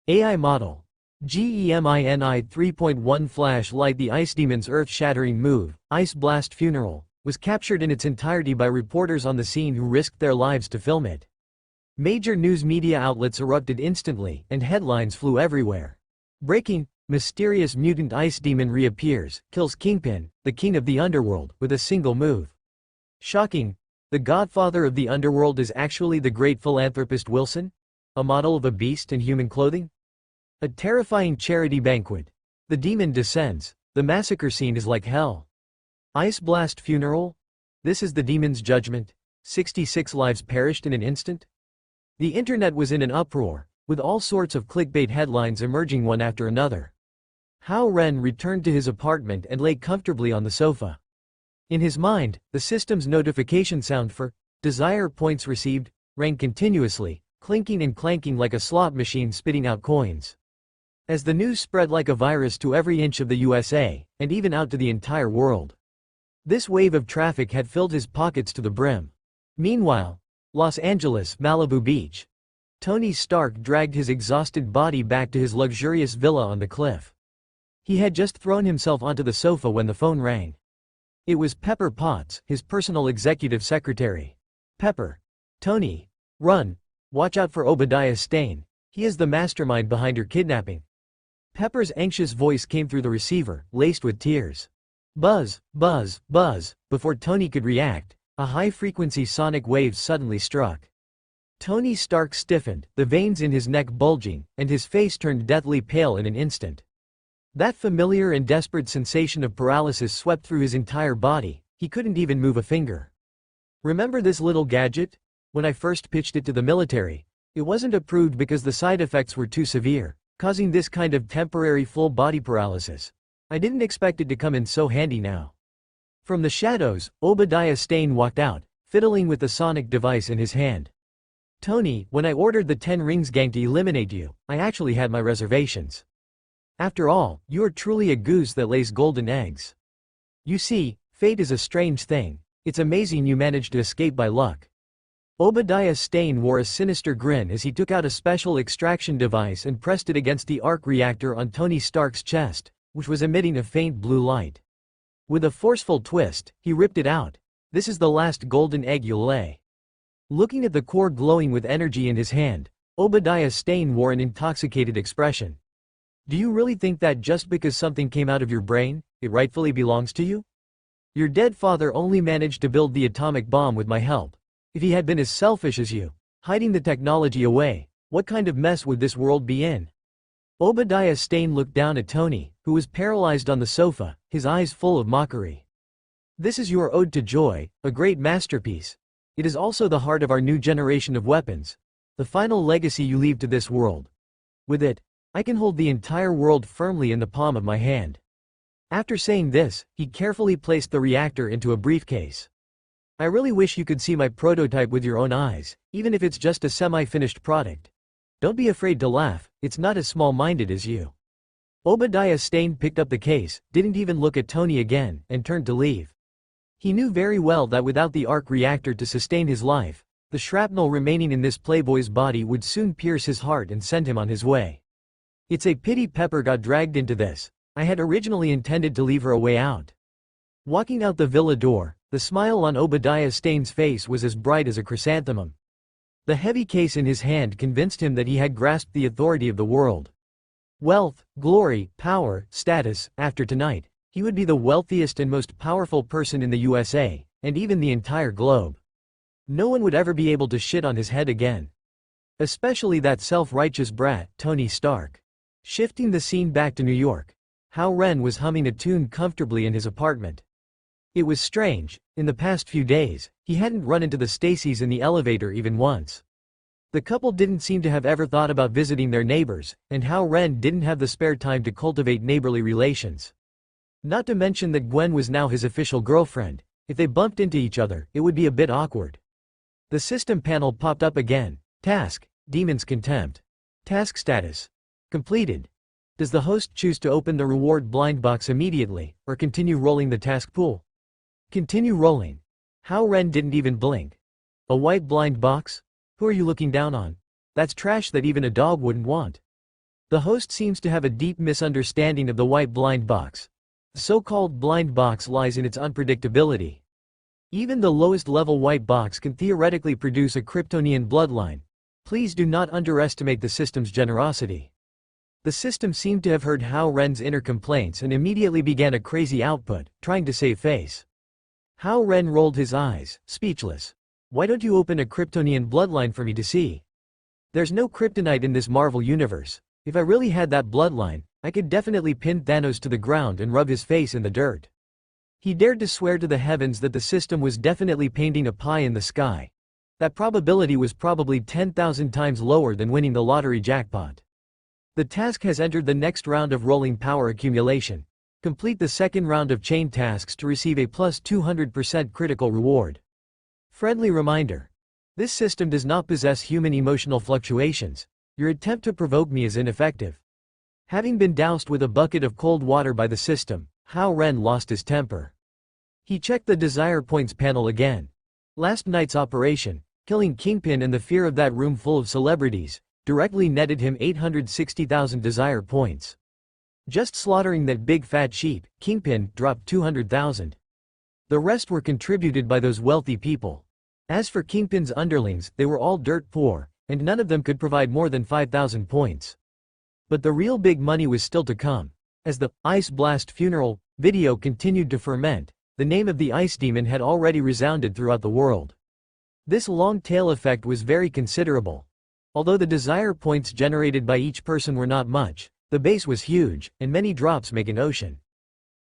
S2: AI model. GEMINI 3.1 Flashlight. The Ice Demon's earth-shattering move, Ice Blast Funeral, was captured in its entirety by reporters on the scene who risked their lives to film it. Major news media outlets erupted instantly, and headlines flew everywhere. Breaking: mysterious mutant ice demon reappears, kills Kingpin, the king of the underworld, with a single move. Shocking: the godfather of the underworld is actually the great philanthropist Wilson? A model of a beast in human clothing? A terrifying charity banquet. The demon descends. The massacre scene is like hell. Ice Blast Funeral? This is the demon's judgment. 66 lives perished in an instant? The internet was in an uproar, with all sorts of clickbait headlines emerging one after another. Hao Ren returned to his apartment and lay comfortably on the sofa. In his mind, the system's notification sound for desire points received rang continuously, clinking and clanking like a slot machine spitting out coins. As the news spread like a virus to every inch of the USA, and even out to the entire world. This wave of traffic had filled his pockets to the brim. Meanwhile, Los Angeles, Malibu Beach. Tony Stark dragged his exhausted body back to his luxurious villa on the cliff. He had just thrown himself onto the sofa when the phone rang. It was Pepper Potts, his personal executive secretary. Pepper. Tony. Run. Watch out for Obadiah Stane. He is the mastermind behind your kidnapping. Pepper's anxious voice came through the receiver, laced with tears. Buzz, buzz, buzz. Before Tony could react, a high-frequency sonic wave suddenly struck. Tony Stark stiffened, the veins in his neck bulging, and his face turned deathly pale in an instant. That familiar and desperate sensation of paralysis swept through his entire body. He couldn't even move a finger. Remember this little gadget? When I first pitched it to the military, it wasn't approved because the side effects were too severe, causing this kind of temporary full-body paralysis. I didn't expect it to come in so handy now. From the shadows, Obadiah Stane walked out, fiddling with the sonic device in his hand. Tony, when I ordered the 10 Rings gang to eliminate you, I actually had my reservations. After all, you are truly a goose that lays golden eggs. You see, fate is a strange thing. It's amazing you managed to escape by luck. Obadiah Stane wore a sinister grin as he took out a special extraction device and pressed it against the arc reactor on Tony Stark's chest, which was emitting a faint blue light. With a forceful twist, he ripped it out. This is the last golden egg you'll lay. Looking at the core glowing with energy in his hand, Obadiah Stane wore an intoxicated expression. Do you really think that just because something came out of your brain, it rightfully belongs to you? Your dead father only managed to build the atomic bomb with my help. If he had been as selfish as you, hiding the technology away, what kind of mess would this world be in? Obadiah Stane looked down at Tony, who was paralyzed on the sofa, his eyes full of mockery. This is your ode to joy, a great masterpiece. It is also the heart of our new generation of weapons, the final legacy you leave to this world. With it, I can hold the entire world firmly in the palm of my hand. After saying this, he carefully placed the reactor into a briefcase. I really wish you could see my prototype with your own eyes, even if it's just a semi-finished product. Don't be afraid to laugh, it's not as small-minded as you. Obadiah Stane picked up the case, didn't even look at Tony again, and turned to leave. He knew very well that without the arc reactor to sustain his life, the shrapnel remaining in this playboy's body would soon pierce his heart and send him on his way. It's a pity Pepper got dragged into this. I had originally intended to leave her a way out. Walking out the villa door, the smile on Obadiah Stane's face was as bright as a chrysanthemum. The heavy case in his hand convinced him that he had grasped the authority of the world. Wealth, glory, power, status. After tonight, he would be the wealthiest and most powerful person in the USA, and even the entire globe. No one would ever be able to shit on his head again. Especially that self-righteous brat, Tony Stark. Shifting the scene back to New York, Hao Ren was humming a tune comfortably in his apartment. It was strange, in the past few days, he hadn't run into the Stacys in the elevator even once. The couple didn't seem to have ever thought about visiting their neighbors, and Hao Ren didn't have the spare time to cultivate neighborly relations. Not to mention that Gwen was now his official girlfriend. If they bumped into each other, it would be a bit awkward. The system panel popped up again. Task, Demon's Contempt. Task status. Completed. Does the host choose to open the reward blind box immediately, or continue rolling the task pool? Continue rolling. Hao Ren didn't even blink. A white blind box? Who are you looking down on? That's trash that even a dog wouldn't want. The host seems to have a deep misunderstanding of the white blind box. The so-called blind box lies in its unpredictability. Even the lowest level white box can theoretically produce a Kryptonian bloodline. Please do not underestimate the system's generosity. The system seemed to have heard Hao Ren's inner complaints and immediately began a crazy output, trying to save face. Hao Ren rolled his eyes, speechless. Why don't you open a Kryptonian bloodline for me to see? There's no kryptonite in this Marvel universe. If I really had that bloodline, I could definitely pin Thanos to the ground and rub his face in the dirt. He dared to swear to the heavens that the system was definitely painting a pie in the sky. That probability was probably 10,000 times lower than winning the lottery jackpot. The task has entered the next round of rolling power accumulation. Complete the second round of chain tasks to receive a plus 200% critical reward. Friendly reminder. This system does not possess human emotional fluctuations. Your attempt to provoke me is ineffective. Having been doused with a bucket of cold water by the system, Hao Ren lost his temper. He checked the desire points panel again. Last night's operation, Killing Kingpin and the fear of that room full of celebrities directly netted him 860,000 desire points. Just slaughtering that big fat sheep, Kingpin dropped 200,000. The rest were contributed by those wealthy people. As for Kingpin's underlings, they were all dirt poor, and none of them could provide more than 5,000 points. But the real big money was still to come. As the Ice Blast funeral video continued to ferment, the name of the Ice Demon had already resounded throughout the world. This long tail effect was very considerable. Although the desire points generated by each person were not much, the base was huge, and many drops make an ocean.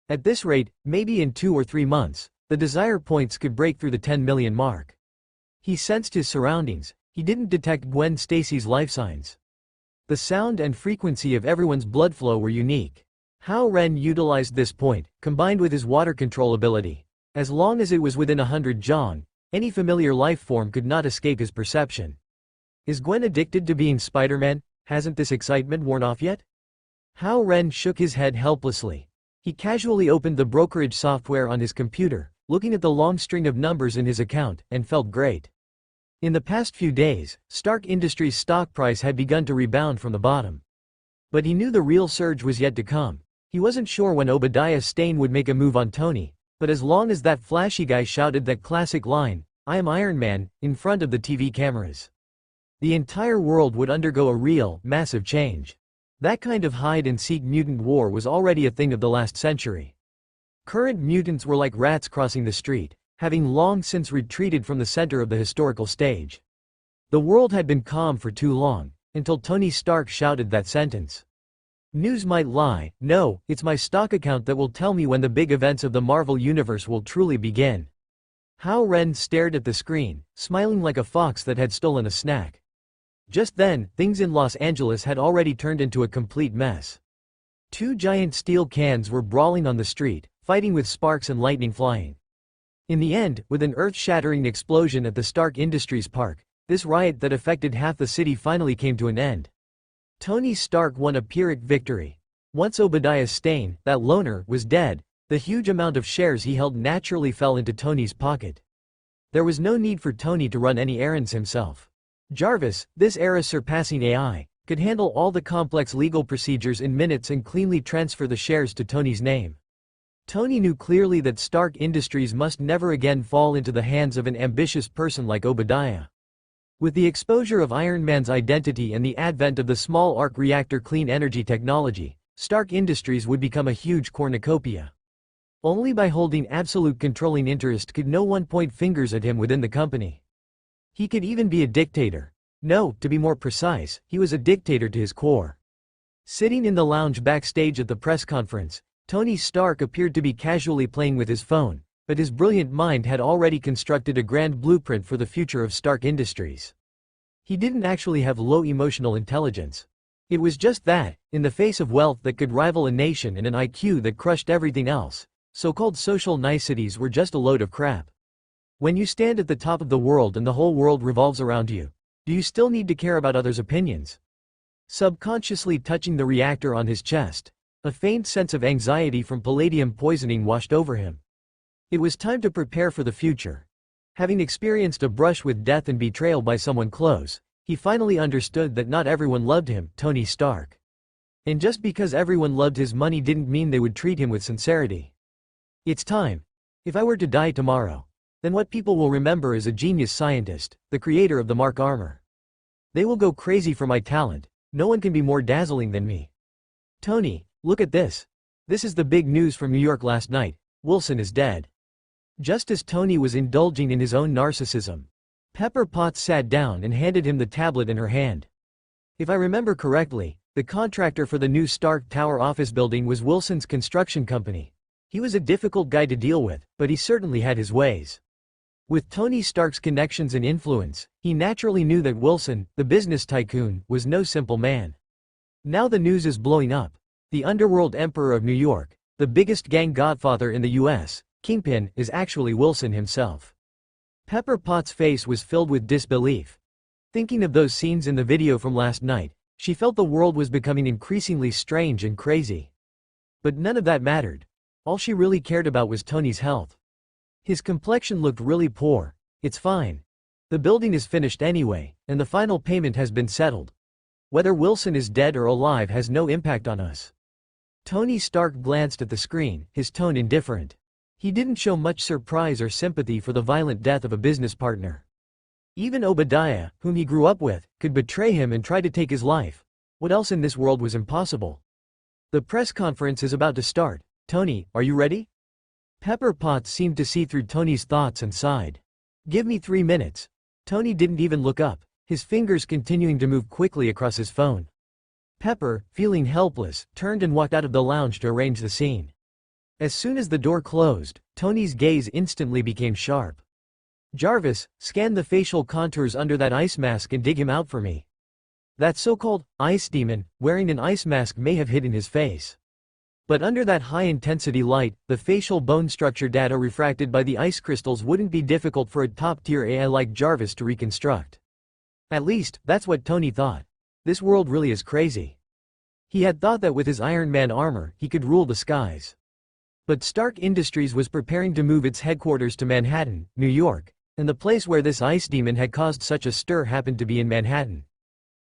S2: At this rate, maybe in 2 or 3 months, the desire points could break through the 10 million mark. He sensed his surroundings. He didn't detect Gwen Stacy's life signs. The sound and frequency of everyone's blood flow were unique. How Ren utilized this point, combined with his water control ability. As long as it was within 100 jong, any familiar life form could not escape his perception. Is Gwen addicted to being Spider-Man? Hasn't this excitement worn off yet? How Ren shook his head helplessly. He casually opened the brokerage software on his computer, looking at the long string of numbers in his account, and felt great. In the past few days, Stark Industries' stock price had begun to rebound from the bottom. But he knew the real surge was yet to come. He wasn't sure when Obadiah Stane would make a move on Tony, but as long as that flashy guy shouted that classic line, "I am Iron Man," in front of the TV cameras, the entire world would undergo a real, massive change. That kind of hide-and-seek mutant war was already a thing of the last century. Current mutants were like rats crossing the street, having long since retreated from the center of the historical stage. The world had been calm for too long, until Tony Stark shouted that sentence. News might lie, no, it's my stock account that will tell me when the big events of the Marvel Universe will truly begin. How Ren stared at the screen, smiling like a fox that had stolen a snack. Just then, things in Los Angeles had already turned into a complete mess. 2 giant steel cans were brawling on the street, fighting with sparks and lightning flying. In the end, with an earth-shattering explosion at the Stark Industries park, this riot that affected half the city finally came to an end. Tony Stark won a Pyrrhic victory. Once Obadiah Stane, that loner, was dead, the huge amount of shares he held naturally fell into Tony's pocket. There was no need for Tony to run any errands himself. Jarvis, this era-surpassing AI, could handle all the complex legal procedures in minutes and cleanly transfer the shares to Tony's name. Tony knew clearly that Stark Industries must never again fall into the hands of an ambitious person like Obadiah. With the exposure of Iron Man's identity and the advent of the small arc reactor clean energy technology, Stark Industries would become a huge cornucopia. Only by holding absolute controlling interest could no one point fingers at him within the company. He could even be a dictator. No, to be more precise, he was a dictator to his core. Sitting in the lounge backstage at the press conference, Tony Stark appeared to be casually playing with his phone, but his brilliant mind had already constructed a grand blueprint for the future of Stark Industries. He didn't actually have low emotional intelligence. It was just that, in the face of wealth that could rival a nation and an IQ that crushed everything else, so-called social niceties were just a load of crap. When you stand at the top of the world and the whole world revolves around you, do you still need to care about others' opinions? Subconsciously touching the reactor on his chest, a faint sense of anxiety from palladium poisoning washed over him. It was time to prepare for the future. Having experienced a brush with death and betrayal by someone close, he finally understood that not everyone loved him, Tony Stark. And just because everyone loved his money didn't mean they would treat him with sincerity. It's time. If I were to die tomorrow, then what people will remember is a genius scientist, the creator of the Mark armor. They will go crazy for my talent. No one can be more dazzling than me. Tony, look at this. This is the big news from New York last night. Wilson is dead. Just as Tony was indulging in his own narcissism, Pepper Potts sat down and handed him the tablet in her hand. If I remember correctly, the contractor for the new Stark Tower office building was Wilson's construction company. He was a difficult guy to deal with, but he certainly had his ways. With Tony Stark's connections and influence, he naturally knew that Wilson, the business tycoon, was no simple man. Now the news is blowing up. The underworld emperor of New York, the biggest gang godfather in the US, Kingpin, is actually Wilson himself. Pepper Potts' face was filled with disbelief. Thinking of those scenes in the video from last night, she felt the world was becoming increasingly strange and crazy. But none of that mattered. All she really cared about was Tony's health. His complexion looked really poor. It's fine. The building is finished anyway, and the final payment has been settled. Whether Wilson is dead or alive has no impact on us." Tony Stark glanced at the screen, his tone indifferent. He didn't show much surprise or sympathy for the violent death of a business partner. Even Obadiah, whom he grew up with, could betray him and try to take his life. What else in this world was impossible? "The press conference is about to start. Tony, are you ready?" Pepper Potts seemed to see through Tony's thoughts and sighed. "Give me 3 minutes." Tony didn't even look up, his fingers continuing to move quickly across his phone. Pepper, feeling helpless, turned and walked out of the lounge to arrange the scene. As soon as the door closed, Tony's gaze instantly became sharp. "Jarvis, scan the facial contours under that ice mask and dig him out for me." That so-called ice demon, wearing an ice mask, may have hidden his face. But under that high-intensity light, the facial bone structure data refracted by the ice crystals wouldn't be difficult for a top-tier AI like Jarvis to reconstruct. At least, that's what Tony thought. This world really is crazy. He had thought that with his Iron Man armor, he could rule the skies. But Stark Industries was preparing to move its headquarters to Manhattan, New York, and the place where this ice demon had caused such a stir happened to be in Manhattan.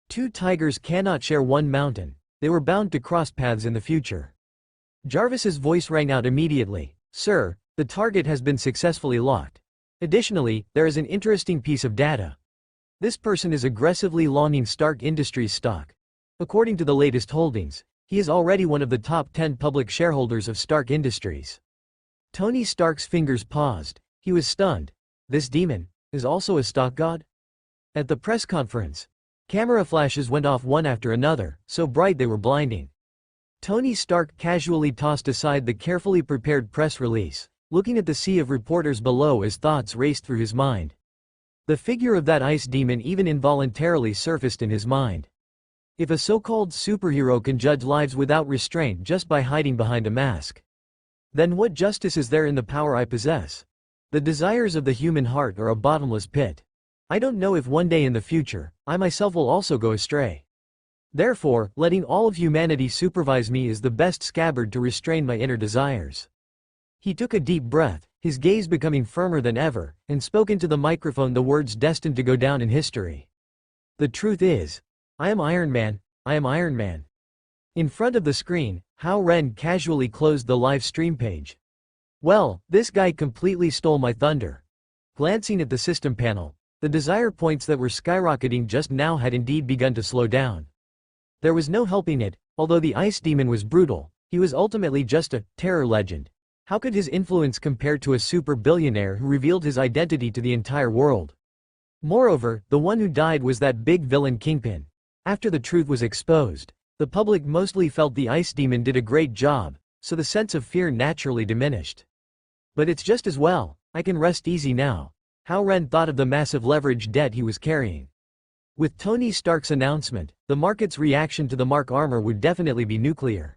S2: Two tigers cannot share one mountain. They were bound to cross paths in the future. Jarvis's voice rang out immediately. "Sir, the target has been successfully locked. Additionally, there is an interesting piece of data. This person is aggressively longing Stark Industries stock. According to the latest holdings, he is already one of the top 10 public shareholders of Stark Industries." Tony Stark's fingers paused. He was stunned. This demon is also a stock god? At the press conference, camera flashes went off one after another, so bright they were blinding. Tony Stark casually tossed aside the carefully prepared press release, looking at the sea of reporters below as thoughts raced through his mind. The figure of that ice demon even involuntarily surfaced in his mind. If a so-called superhero can judge lives without restraint just by hiding behind a mask, then what justice is there in the power I possess? The desires of the human heart are a bottomless pit. I don't know if one day in the future, I myself will also go astray. Therefore, letting all of humanity supervise me is the best scabbard to restrain my inner desires. He took a deep breath, his gaze becoming firmer than ever, and spoke into the microphone the words destined to go down in history. "The truth is, I am Iron Man, I am Iron Man." In front of the screen, Hao Ren casually closed the live stream page. "Well, this guy completely stole my thunder." Glancing at the system panel, the desire points that were skyrocketing just now had indeed begun to slow down. There was no helping it. Although the ice demon was brutal, he was ultimately just a terror legend. How could his influence compare to a super billionaire who revealed his identity to the entire world? Moreover, the one who died was that big villain Kingpin. After the truth was exposed, the public mostly felt the ice demon did a great job, so the sense of fear naturally diminished. But it's just as well, I can rest easy now. Hao Ren thought of the massive leverage debt he was carrying. With Tony Stark's announcement, the market's reaction to the Mark armor would definitely be nuclear.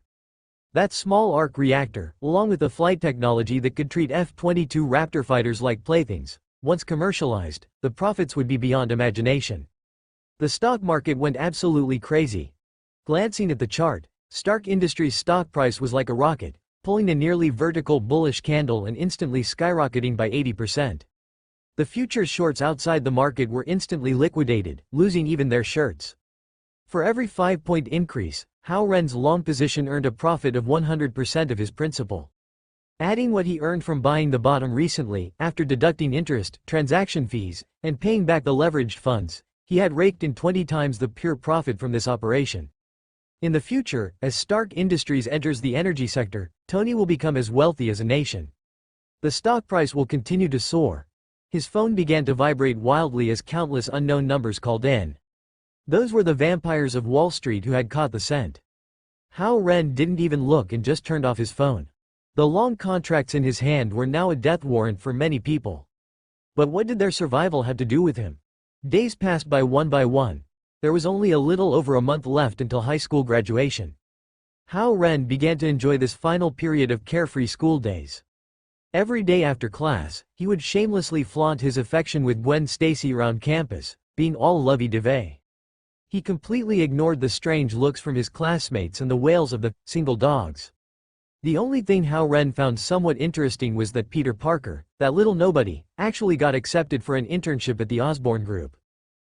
S2: That small arc reactor, along with the flight technology that could treat F-22 Raptor fighters like playthings, once commercialized, the profits would be beyond imagination. The stock market went absolutely crazy. Glancing at the chart, Stark Industries' stock price was like a rocket, pulling a nearly vertical bullish candle and instantly skyrocketing by 80%. The futures shorts outside the market were instantly liquidated, losing even their shirts. For every 5-point increase, Hao Ren's long position earned a profit of 100% of his principal. Adding what he earned from buying the bottom recently, after deducting interest, transaction fees, and paying back the leveraged funds, he had raked in 20 times the pure profit from this operation. In the future, as Stark Industries enters the energy sector, Tony will become as wealthy as a nation. The stock price will continue to soar. His phone began to vibrate wildly as countless unknown numbers called in. Those were the vampires of Wall Street who had caught the scent. Hao Ren didn't even look and just turned off his phone. The long contracts in his hand were now a death warrant for many people. But what did their survival have to do with him? Days passed by one. There was only a little over a month left until high school graduation. Hao Ren began to enjoy this final period of carefree school days. Every day after class, he would shamelessly flaunt his affection with Gwen Stacy around campus, being all lovey-dovey. He completely ignored the strange looks from his classmates and the wails of the single dogs. The only thing Hao Ren found somewhat interesting was that Peter Parker, that little nobody, actually got accepted for an internship at the Osborn Group.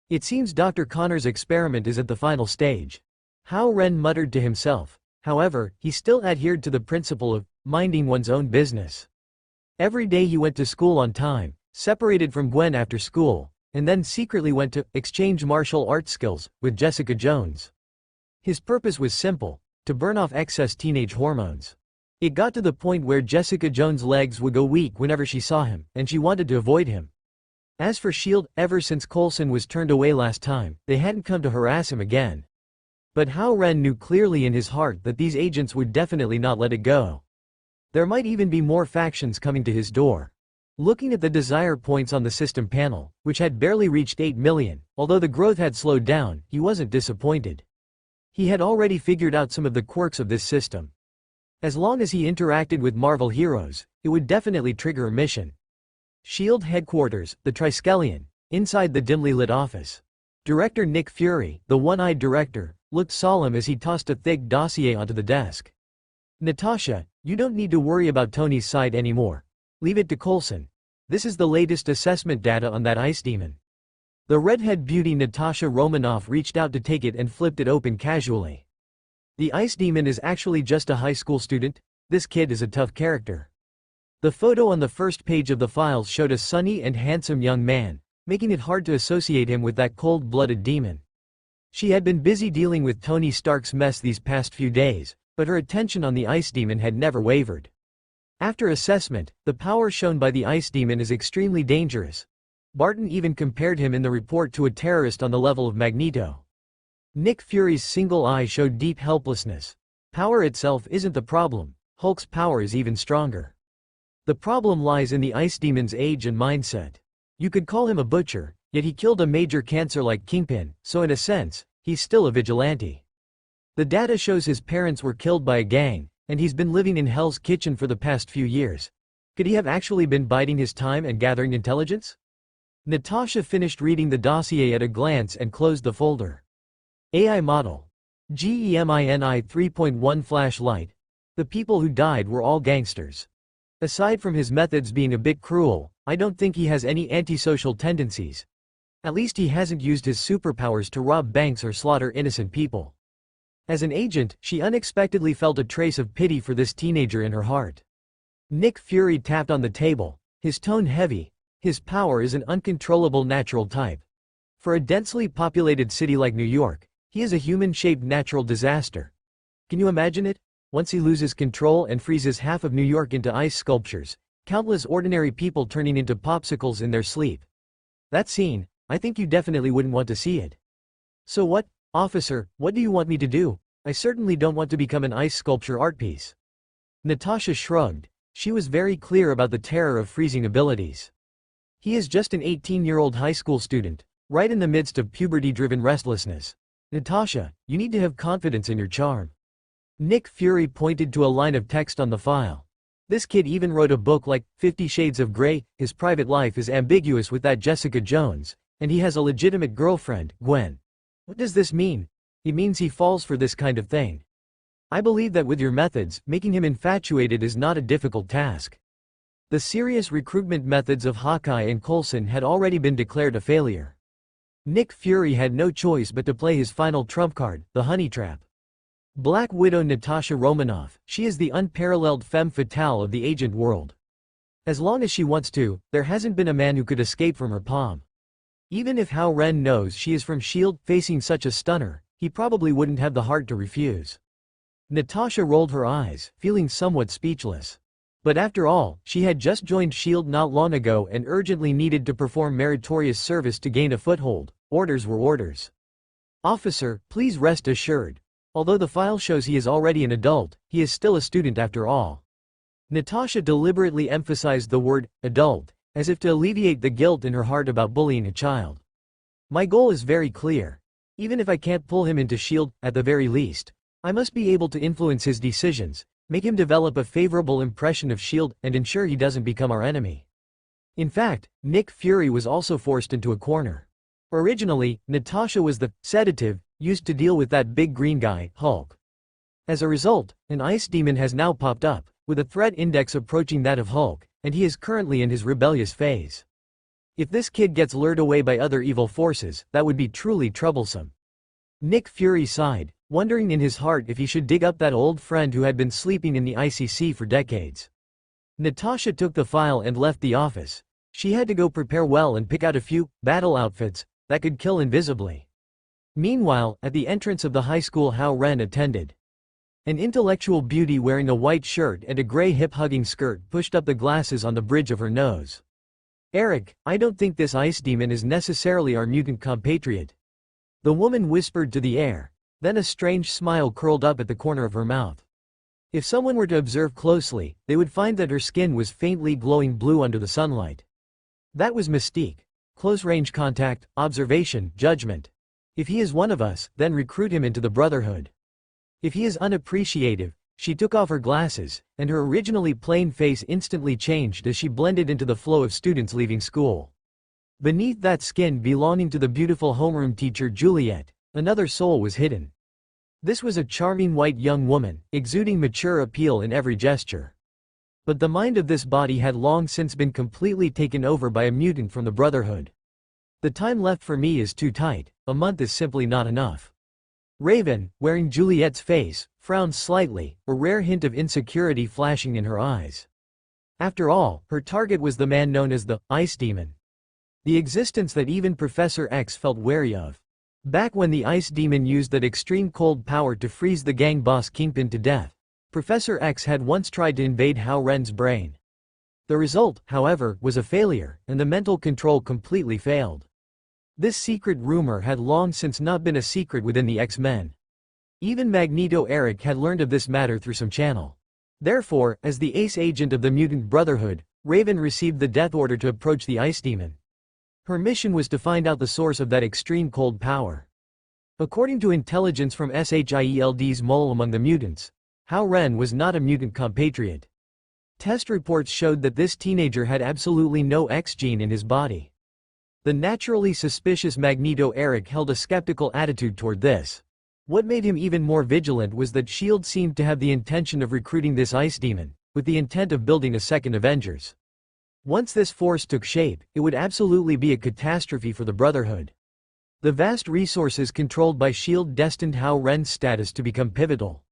S2: It seems Dr. Connor's experiment is at the final stage. Hao Ren muttered to himself. However, he still adhered to the principle of minding one's own business. Every day he went to school on time, separated from Gwen after school, and then secretly went to exchange martial arts skills with Jessica Jones. His purpose was simple: to burn off excess teenage hormones. It got to the point where Jessica Jones' legs would go weak whenever she saw him, and she wanted to avoid him. As for S.H.I.E.L.D., ever since Coulson was turned away last time, they hadn't come to harass him again. But Hao Ren knew clearly in his heart that these agents would definitely not let it go. There might even be more factions coming to his door. Looking at the desire points on the system panel, which had barely reached 8 million, although the growth had slowed down, he wasn't disappointed. He had already figured out some of the quirks of this system. As long as he interacted with Marvel heroes, it would definitely trigger a mission. S.H.I.E.L.D. headquarters, the Triskelion, inside the dimly lit office. Director Nick Fury, the one-eyed director, looked solemn as he tossed a thick dossier onto the desk. Natasha, you don't need to worry about Tony's side anymore. Leave it to Coulson. This is the latest assessment data on that ice demon. The redhead beauty Natasha Romanoff reached out to take it and flipped it open casually. The ice demon is actually just a high school student. This kid is a tough character. The photo on the first page of the files showed a sunny and handsome young man, making it hard to associate him with that cold-blooded demon. She had been busy dealing with Tony Stark's mess these past few days, but her attention on the ice demon had never wavered. After assessment, the power shown by the ice demon is extremely dangerous. Barton even compared him in the report to a terrorist on the level of Magneto. Nick Fury's single eye showed deep helplessness. Power itself isn't the problem. Hulk's power is even stronger. The problem lies in the ice demon's age and mindset. You could call him a butcher, yet he killed a major cancer like Kingpin, so in a sense, he's still a vigilante. The data shows his parents were killed by a gang, and he's been living in Hell's Kitchen for the past few years. Could he have actually been biding his time and gathering intelligence? Natasha finished reading the dossier at a glance and closed the folder. AI model. GEMINI 3.1 flashlight. The people who died were all gangsters. Aside from his methods being a bit cruel, I don't think he has any antisocial tendencies. At least he hasn't used his superpowers to rob banks or slaughter innocent people. As an agent, she unexpectedly felt a trace of pity for this teenager in her heart. Nick Fury tapped on the table, his tone heavy. His power is an uncontrollable natural type. For a densely populated city like New York, he is a human-shaped natural disaster. Can you imagine it? Once he loses control and freezes half of New York into ice sculptures, countless ordinary people turning into popsicles in their sleep. That scene, I think you definitely wouldn't want to see it. So what, officer, what do you want me to do? I certainly don't want to become an ice sculpture art piece. Natasha shrugged. She was very clear about the terror of freezing abilities. He is just an 18-year-old high school student, right in the midst of puberty-driven restlessness. Natasha, you need to have confidence in your charm. Nick Fury pointed to a line of text on the file. This kid even wrote a book like 50 Shades of Grey. His private life is ambiguous with that Jessica Jones, and he has a legitimate girlfriend, Gwen. What does this mean? It means he falls for this kind of thing. I believe that with your methods, making him infatuated is not a difficult task. The serious recruitment methods of Hawkeye and Coulson had already been declared a failure. Nick Fury had no choice but to play his final trump card, the honey trap. Black Widow Natasha Romanoff, she is the unparalleled femme fatale of the agent world. As long as she wants to, there hasn't been a man who could escape from her palm. Even if Hao Ren knows she is from S.H.I.E.L.D., facing such a stunner, he probably wouldn't have the heart to refuse. Natasha rolled her eyes, feeling somewhat speechless. But after all, she had just joined S.H.I.E.L.D. not long ago and urgently needed to perform meritorious service to gain a foothold. Orders were orders. Officer, please rest assured. Although the file shows he is already an adult, he is still a student after all. Natasha deliberately emphasized the word, adult, as if to alleviate the guilt in her heart about bullying a child. My goal is very clear. Even if I can't pull him into S.H.I.E.L.D., at the very least, I must be able to influence his decisions, make him develop a favorable impression of S.H.I.E.L.D., and ensure he doesn't become our enemy. In fact, Nick Fury was also forced into a corner. Originally, Natasha was the sedative used to deal with that big green guy, Hulk. As a result, an ice demon has now popped up, with a threat index approaching that of Hulk, and he is currently in his rebellious phase. If this kid gets lured away by other evil forces, that would be truly troublesome. Nick Fury sighed, wondering in his heart if he should dig up that old friend who had been sleeping in the icy sea for decades. Natasha took the file and left the office. She had to go prepare well and pick out a few battle outfits that could kill invisibly. Meanwhile, at the entrance of the high school Hao Ren attended. An intellectual beauty wearing a white shirt and a gray hip-hugging skirt pushed up the glasses on the bridge of her nose. "Eric, I don't think this ice demon is necessarily our mutant compatriot," the woman whispered to the air. Then a strange smile curled up at the corner of her mouth. If someone were to observe closely, they would find that her skin was faintly glowing blue under the sunlight. That was mystique. Close-range contact, observation, judgment. If he is one of us, then recruit him into the Brotherhood. If he is unappreciative, she took off her glasses, and her originally plain face instantly changed as she blended into the flow of students leaving school. Beneath that skin belonging to the beautiful homeroom teacher Juliet, another soul was hidden. This was a charming white young woman, exuding mature appeal in every gesture. But the mind of this body had long since been completely taken over by a mutant from the Brotherhood. The time left for me is too tight, a month is simply not enough. Raven, wearing Juliet's face, frowned slightly, a rare hint of insecurity flashing in her eyes. After all, her target was the man known as the Ice Demon. The existence that even Professor X felt wary of. Back when the Ice Demon used that extreme cold power to freeze the gang boss Kingpin to death, Professor X had once tried to invade Hao Ren's brain. The result, however, was a failure, and the mental control completely failed. This secret rumor had long since not been a secret within the X-Men. Even Magneto Eric had learned of this matter through some channel. Therefore, as the ace agent of the Mutant Brotherhood, Raven received the death order to approach the Ice Demon. Her mission was to find out the source of that extreme cold power. According to intelligence from SHIELD's mole among the mutants, Hao Ren was not a mutant compatriot. Test reports showed that this teenager had absolutely no X gene in his body. The naturally suspicious Magneto Eric held a skeptical attitude toward this. What made him even more vigilant was that S.H.I.E.L.D. seemed to have the intention of recruiting this Ice Demon, with the intent of building a second Avengers. Once this force took shape, it would absolutely be a catastrophe for the Brotherhood. The vast resources controlled by S.H.I.E.L.D. destined Hao Ren's status to become pivotal.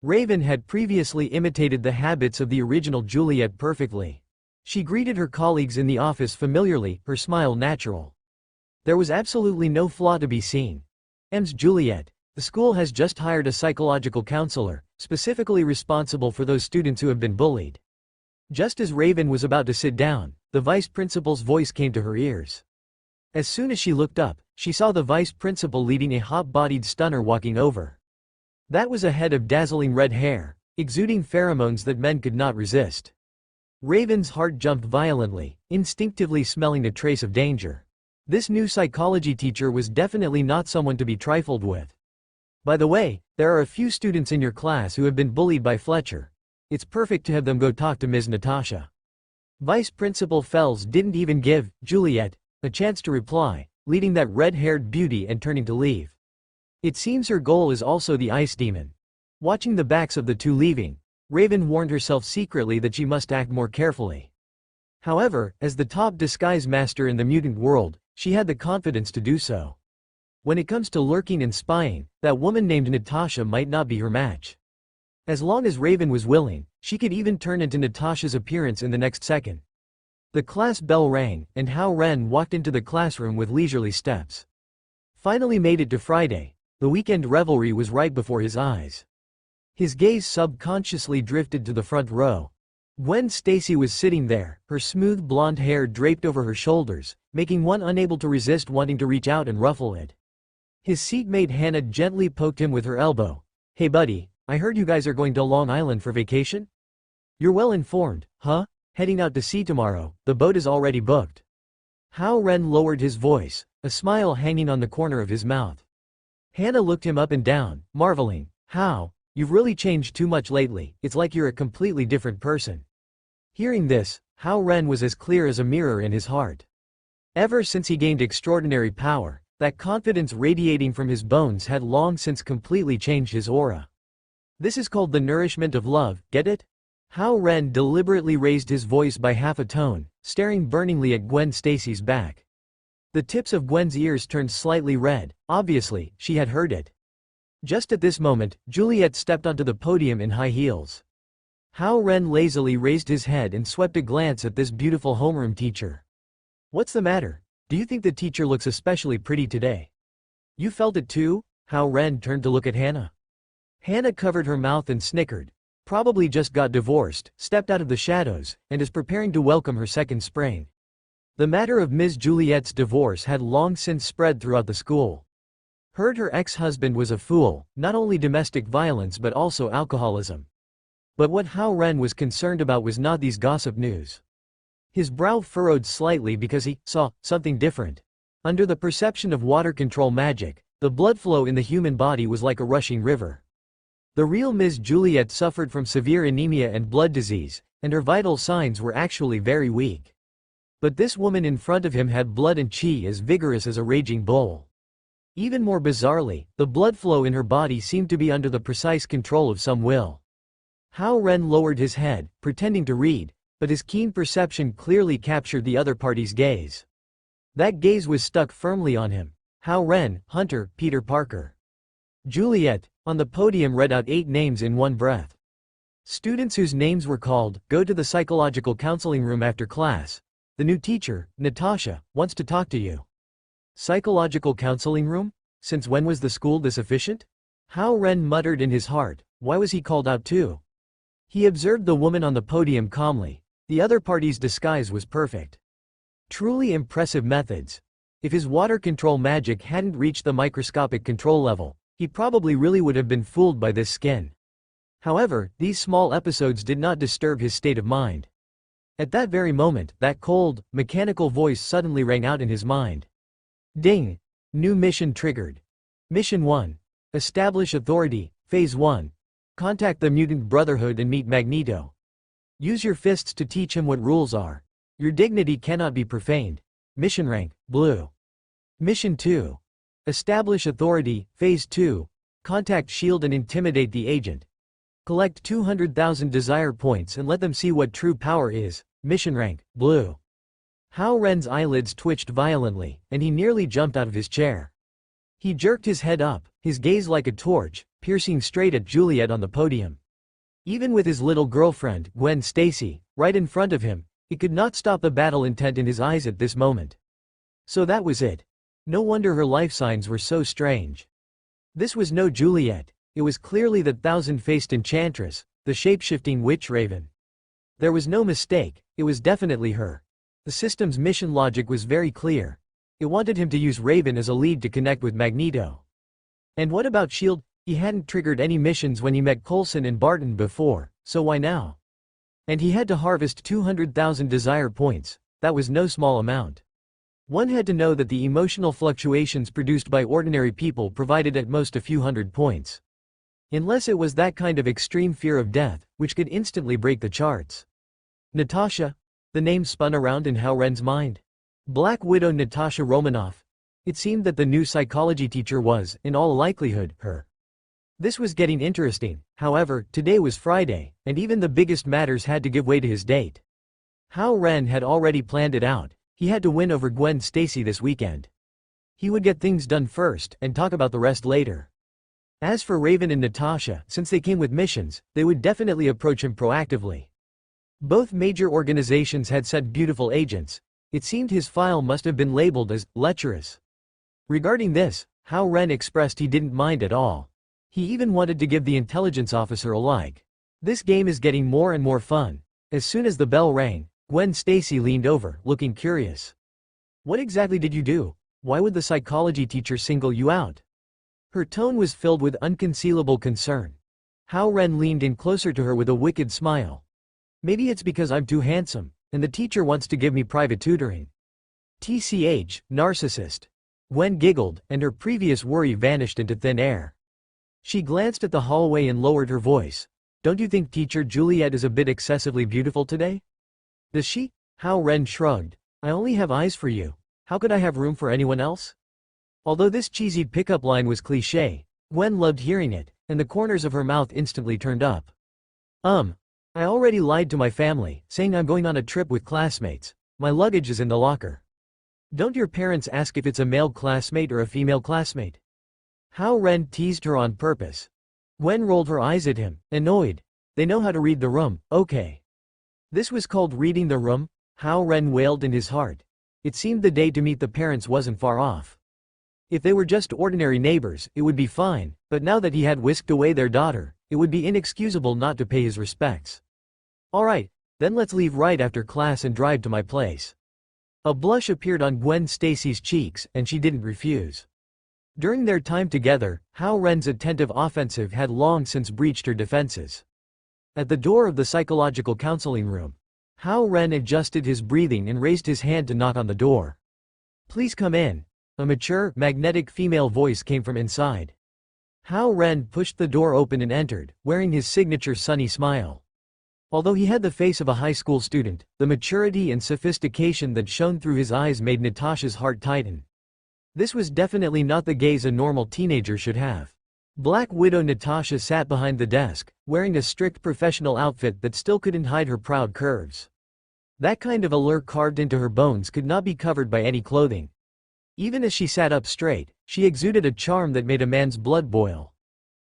S2: Raven had previously imitated the habits of the original Juliet perfectly. She greeted her colleagues in the office familiarly, her smile natural. There was absolutely no flaw to be seen. "Ms. Juliet, the school has just hired a psychological counselor, specifically responsible for those students who have been bullied." Just as Raven was about to sit down, the vice principal's voice came to her ears. As soon as she looked up, she saw the vice principal leading a hot-bodied stunner walking over. That was a head of dazzling red hair, exuding pheromones that men could not resist. Raven's heart jumped violently, instinctively smelling a trace of danger. This new psychology teacher was definitely not someone to be trifled with. "By the way, there are a few students in your class who have been bullied by Fletcher. It's perfect to have them go talk to Ms. Natasha." Vice Principal Fells didn't even give Juliet a chance to reply, leading that red-haired beauty and turning to leave. It seems her goal is also the Ice Demon. Watching the backs of the two leaving, Raven warned herself secretly that she must act more carefully. However, as the top disguise master in the mutant world, she had the confidence to do so. When it comes to lurking and spying, that woman named Natasha might not be her match. As long as Raven was willing, she could even turn into Natasha's appearance in the next second. The class bell rang, and Hao Ren walked into the classroom with leisurely steps. Finally made it to Friday, the weekend revelry was right before his eyes. His gaze subconsciously drifted to the front row. Gwen Stacy was sitting there, her smooth blonde hair draped over her shoulders, making one unable to resist wanting to reach out and ruffle it. His seatmate Hannah gently poked him with her elbow. "Hey buddy, I heard you guys are going to Long Island for vacation? You're well informed, huh? Heading out to sea tomorrow, the boat is already booked." Hao Ren lowered his voice, a smile hanging on the corner of his mouth. Hannah looked him up and down, marveling. "How? You've really changed too much lately, it's like you're a completely different person." Hearing this, Hao Ren was as clear as a mirror in his heart. Ever since he gained extraordinary power, that confidence radiating from his bones had long since completely changed his aura. This is called the nourishment of love, get it? Hao Ren deliberately raised his voice by half a tone, staring burningly at Gwen Stacy's back. The tips of Gwen's ears turned slightly red, obviously, she had heard it. Just at this moment, Juliet stepped onto the podium in high heels. Hao Ren lazily raised his head and swept a glance at this beautiful homeroom teacher. What's the matter? Do you think the teacher looks especially pretty today? You felt it too? Hao Ren turned to look at Hannah. Hannah covered her mouth and snickered. Probably just got divorced, stepped out of the shadows, and is preparing to welcome her second spring. The matter of Ms. Juliet's divorce had long since spread throughout the school. Heard her ex-husband was a fool, not only domestic violence but also alcoholism. But what Hao Ren was concerned about was not these gossip news. His brow furrowed slightly because he saw something different. Under the perception of water control magic, the blood flow in the human body was like a rushing river. The real Ms. Juliet suffered from severe anemia and blood disease, and her vital signs were actually very weak. But this woman in front of him had blood and chi as vigorous as a raging bull. Even more bizarrely, the blood flow in her body seemed to be under the precise control of some will. Hao Ren lowered his head, pretending to read, but his keen perception clearly captured the other party's gaze. That gaze was stuck firmly on him. Hao Ren, Hunter, Peter Parker. Juliet, on the podium, read out 8 names in one breath. Students whose names were called, go to the psychological counseling room after class. The new teacher, Natasha, wants to talk to you. Psychological counseling room? Since when was the school this efficient? Hao Ren muttered in his heart, why was he called out too? He observed the woman on the podium calmly. The other party's disguise was perfect. Truly impressive methods. If his water control magic hadn't reached the microscopic control level, he probably really would have been fooled by this skin. However, these small episodes did not disturb his state of mind. At that very moment, that cold, mechanical voice suddenly rang out in his mind. Ding! New mission triggered. Mission 1. Establish authority, Phase 1. Contact the Mutant Brotherhood and meet Magneto. Use your fists to teach him what rules are. Your dignity cannot be profaned. Mission rank, Blue. Mission 2. Establish authority, Phase 2. Contact S.H.I.E.L.D. and intimidate the agent. Collect 200,000 desire points and let them see what true power is. Mission rank, Blue. Hao Ren's eyelids twitched violently, and he nearly jumped out of his chair. He jerked his head up, his gaze like a torch, piercing straight at Juliet on the podium. Even with his little girlfriend, Gwen Stacy, right in front of him, he could not stop the battle intent in his eyes at this moment. So that was it. No wonder her life signs were so strange. This was no Juliet, it was clearly the thousand-faced enchantress, the shape-shifting witch Raven. There was no mistake, it was definitely her. The system's mission logic was very clear. It wanted him to use Raven as a lead to connect with Magneto. And what about S.H.I.E.L.D.? He hadn't triggered any missions when he met Coulson and Barton before, so why now? And he had to harvest 200,000 desire points, that was no small amount. One had to know that the emotional fluctuations produced by ordinary people provided at most a few hundred points. Unless it was that kind of extreme fear of death, which could instantly break the charts. Natasha? The name spun around in Hao Ren's mind. Black Widow Natasha Romanoff. It seemed that the new psychology teacher was, in all likelihood, her. This was getting interesting. However, today was Friday, and even the biggest matters had to give way to his date. Hao Ren had already planned it out. He had to win over Gwen Stacy this weekend. He would get things done first, and talk about the rest later. As for Raven and Natasha, since they came with missions, they would definitely approach him proactively. Both major organizations had sent beautiful agents. It seemed his file must have been labeled as lecherous. Regarding this, Hao Ren expressed he didn't mind at all. He even wanted to give the intelligence officer a like. This game is getting more and more fun. As soon as the bell rang, Gwen Stacy leaned over, looking curious. What exactly did you do? Why would the psychology teacher single you out? Her tone was filled with unconcealable concern. Hao Ren leaned in closer to her with a wicked smile. Maybe it's because I'm too handsome, and the teacher wants to give me private tutoring. TCH, narcissist. Gwen giggled, and her previous worry vanished into thin air. She glanced at the hallway and lowered her voice. Don't you think Teacher Juliet is a bit excessively beautiful today? Does she? Hao Ren shrugged. I only have eyes for you. How could I have room for anyone else? Although this cheesy pickup line was cliché, Gwen loved hearing it, and the corners of her mouth instantly turned up. I already lied to my family, saying I'm going on a trip with classmates. My luggage is in the locker. Don't your parents ask if it's a male classmate or a female classmate? Hao Ren teased her on purpose. Gwen rolled her eyes at him, annoyed. They know how to read the room, okay. This was called reading the room? Hao Ren wailed in his heart. It seemed the day to meet the parents wasn't far off. If they were just ordinary neighbors, it would be fine, but now that he had whisked away their daughter, it would be inexcusable not to pay his respects. Alright, then let's leave right after class and drive to my place. A blush appeared on Gwen Stacy's cheeks, and she didn't refuse. During their time together, Hao Ren's attentive offensive had long since breached her defenses. At the door of the psychological counseling room, Hao Ren adjusted his breathing and raised his hand to knock on the door. Please come in. A mature, magnetic female voice came from inside. Hao Ren pushed the door open and entered, wearing his signature sunny smile. Although he had the face of a high school student, the maturity and sophistication that shone through his eyes made Natasha's heart tighten. This was definitely not the gaze a normal teenager should have. Black Widow Natasha sat behind the desk, wearing a strict professional outfit that still couldn't hide her proud curves. That kind of allure carved into her bones could not be covered by any clothing. Even as she sat up straight, she exuded a charm that made a man's blood boil.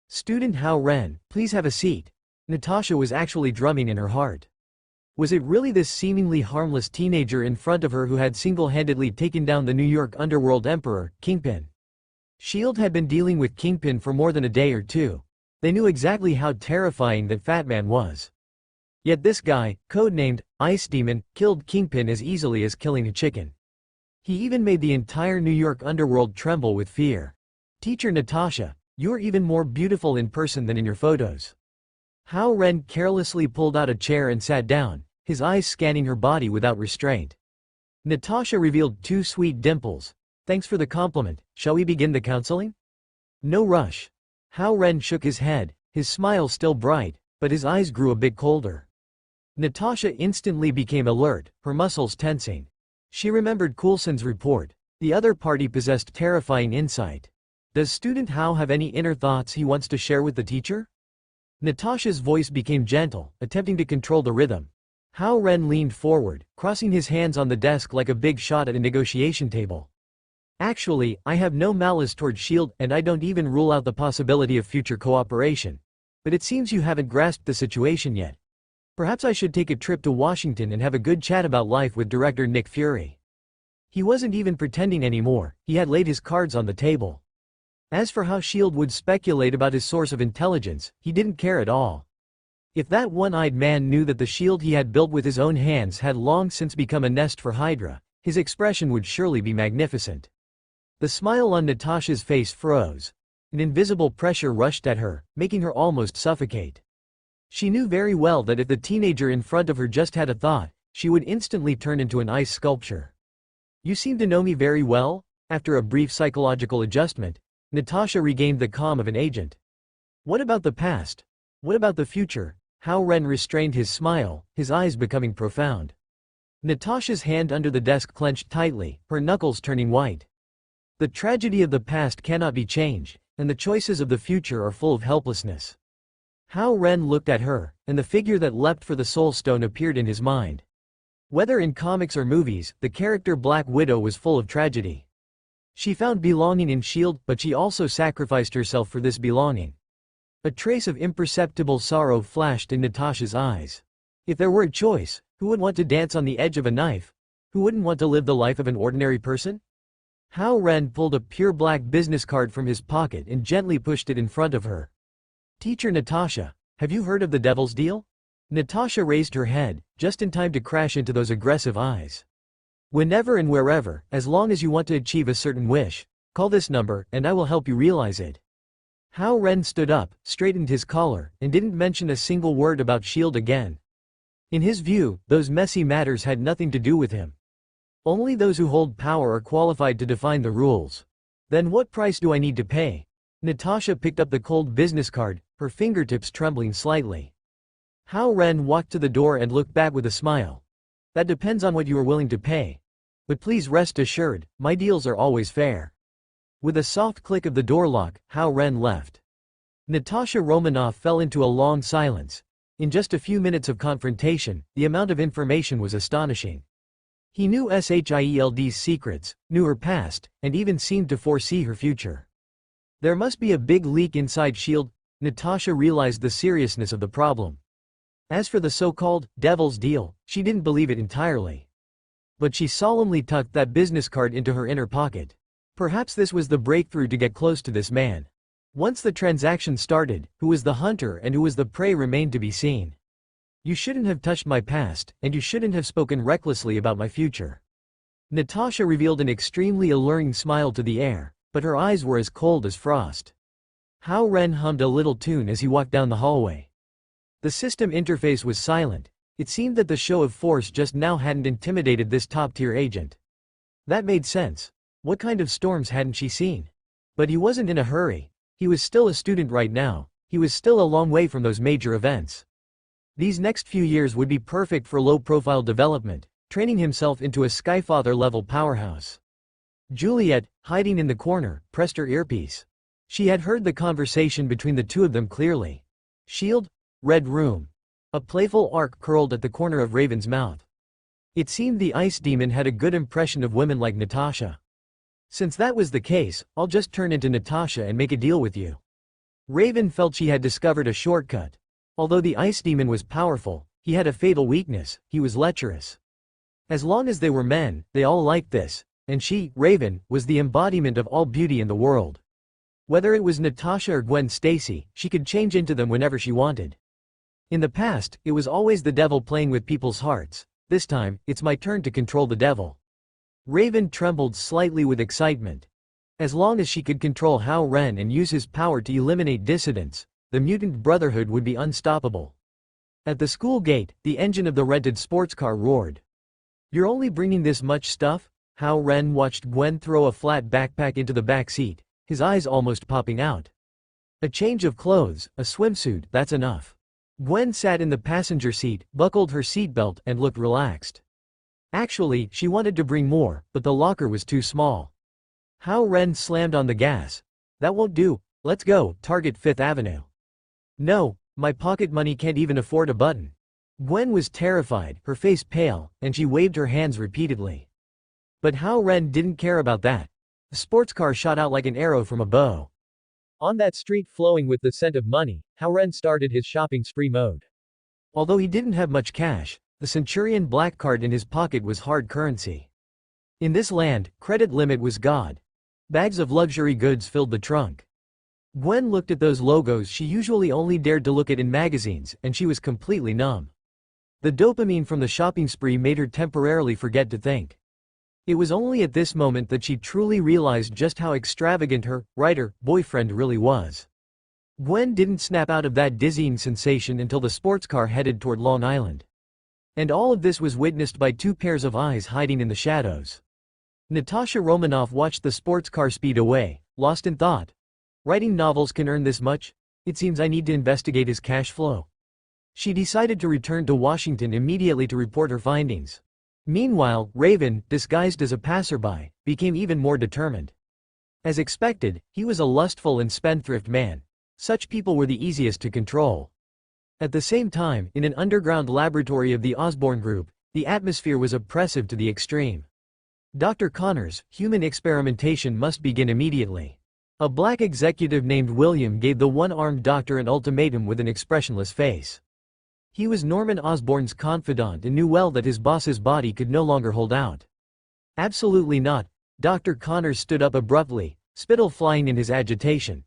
S2: Student Hao Ren, please have a seat. Natasha was actually drumming in her heart. Was it really this seemingly harmless teenager in front of her who had single-handedly taken down the New York underworld emperor, Kingpin? S.H.I.E.L.D. had been dealing with Kingpin for more than a day or two. They knew exactly how terrifying that fat man was. Yet this guy, codenamed Ice Demon, killed Kingpin as easily as killing a chicken. He even made the entire New York underworld tremble with fear. Teacher Natasha, you're even more beautiful in person than in your photos. Hao Ren carelessly pulled out a chair and sat down, his eyes scanning her body without restraint. Natasha revealed two sweet dimples. Thanks for the compliment, shall we begin the counseling? No rush. Hao Ren shook his head, his smile still bright, but his eyes grew a bit colder. Natasha instantly became alert, her muscles tensing. She remembered Coulson's report. The other party possessed terrifying insight. Does student Hao have any inner thoughts he wants to share with the teacher? Natasha's voice became gentle, attempting to control the rhythm. Hao Ren leaned forward, crossing his hands on the desk like a big shot at a negotiation table. Actually, I have no malice toward S.H.I.E.L.D. and I don't even rule out the possibility of future cooperation. But it seems you haven't grasped the situation yet. Perhaps I should take a trip to Washington and have a good chat about life with director Nick Fury. He wasn't even pretending anymore, he had laid his cards on the table. As for how S.H.I.E.L.D. would speculate about his source of intelligence, he didn't care at all. If that one-eyed man knew that the shield he had built with his own hands had long since become a nest for Hydra, his expression would surely be magnificent. The smile on Natasha's face froze. An invisible pressure rushed at her, making her almost suffocate. She knew very well that if the teenager in front of her just had a thought, she would instantly turn into an ice sculpture. You seem to know me very well? After a brief psychological adjustment, Natasha regained the calm of an agent. What about the past? What about the future? Hao Ren restrained his smile, his eyes becoming profound. Natasha's hand under the desk clenched tightly, her knuckles turning white. The tragedy of the past cannot be changed, and the choices of the future are full of helplessness. Hao Ren looked at her, and the figure that leapt for the Soul Stone appeared in his mind. Whether in comics or movies, the character Black Widow was full of tragedy. She found belonging in S.H.I.E.L.D., but she also sacrificed herself for this belonging. A trace of imperceptible sorrow flashed in Natasha's eyes. If there were a choice, who would want to dance on the edge of a knife? Who wouldn't want to live the life of an ordinary person? Hao Ren pulled a pure black business card from his pocket and gently pushed it in front of her. Teacher Natasha, have you heard of the Devil's Deal? Natasha raised her head, just in time to crash into those aggressive eyes. Whenever and wherever, as long as you want to achieve a certain wish, call this number, and I will help you realize it. Hao Ren stood up, straightened his collar, and didn't mention a single word about S.H.I.E.L.D. again. In his view, those messy matters had nothing to do with him. Only those who hold power are qualified to define the rules. Then what price do I need to pay? Natasha picked up the cold business card, her fingertips trembling slightly. Hao Ren walked to the door and looked back with a smile. That depends on what you are willing to pay. But please rest assured, my deals are always fair. With a soft click of the door lock, Hao Ren left. Natasha Romanoff fell into a long silence. In just a few minutes of confrontation, the amount of information was astonishing. He knew Shield's secrets, knew her past, and even seemed to foresee her future. There must be a big leak inside S.H.I.E.L.D. Natasha realized the seriousness of the problem. As for the so-called devil's deal, she didn't believe it entirely. But she solemnly tucked that business card into her inner pocket. Perhaps this was the breakthrough to get close to this man. Once the transaction started, who was the hunter and who was the prey remained to be seen. You shouldn't have touched my past, and you shouldn't have spoken recklessly about my future. Natasha revealed an extremely alluring smile to the air, but her eyes were as cold as frost. Hao Ren hummed a little tune as he walked down the hallway. The system interface was silent. It seemed that the show of force just now hadn't intimidated this top-tier agent. That made sense. What kind of storms hadn't she seen? But he wasn't in a hurry. He was still a student right now. He was still a long way from those major events. These next few years would be perfect for low-profile development, training himself into a Skyfather-level powerhouse. Juliet, hiding in the corner, pressed her earpiece. She had heard the conversation between the two of them clearly. S.H.I.E.L.D. Red Room. A playful arc curled at the corner of Raven's mouth. It seemed the ice demon had a good impression of women like Natasha. Since that was the case, I'll just turn into Natasha and make a deal with you. Raven felt she had discovered a shortcut. Although the ice demon was powerful, he had a fatal weakness: he was lecherous. As long as they were men, they all liked this, and she, Raven, was the embodiment of all beauty in the world. Whether it was Natasha or Gwen Stacy, she could change into them whenever she wanted. In the past, it was always the devil playing with people's hearts. This time, it's my turn to control the devil. Raven trembled slightly with excitement. As long as she could control Hao Ren and use his power to eliminate dissidents, the mutant brotherhood would be unstoppable. At the school gate, the engine of the rented sports car roared. You're only bringing this much stuff? Hao Ren watched Gwen throw a flat backpack into the back seat, his eyes almost popping out. A change of clothes, a swimsuit, that's enough. Gwen sat in the passenger seat, buckled her seatbelt, and looked relaxed. Actually, she wanted to bring more, but the locker was too small. Hao Ren slammed on the gas. That won't do, let's go, target 5th Avenue. No, my pocket money can't even afford a button. Gwen was terrified, her face pale, and she waved her hands repeatedly. But Hao Ren didn't care about that. The sports car shot out like an arrow from a bow. On that street flowing with the scent of money, Hao Ren started his shopping spree mode. Although he didn't have much cash, the Centurion black card in his pocket was hard currency. In this land, credit limit was God. Bags of luxury goods filled the trunk. Gwen looked at those logos she usually only dared to look at in magazines, and she was completely numb. The dopamine from the shopping spree made her temporarily forget to think. It was only at this moment that she truly realized just how extravagant her boyfriend really was. Gwen didn't snap out of that dizzying sensation until the sports car headed toward Long Island. And all of this was witnessed by two pairs of eyes hiding in the shadows. Natasha Romanoff watched the sports car speed away, lost in thought. Writing novels can earn this much? It seems I need to investigate his cash flow. She decided to return to Washington immediately to report her findings. Meanwhile, Raven, disguised as a passerby, became even more determined. As expected, he was a lustful and spendthrift man. Such people were the easiest to control. At the same time, in an underground laboratory of the Osborne Group, the atmosphere was oppressive to the extreme. Dr. Connors, human experimentation must begin immediately. A black executive named William gave the one-armed doctor an ultimatum with an expressionless face. He was Norman Osborn's confidant and knew well that his boss's body could no longer hold out. Absolutely not. Dr. Connors stood up abruptly, spittle flying in his agitation.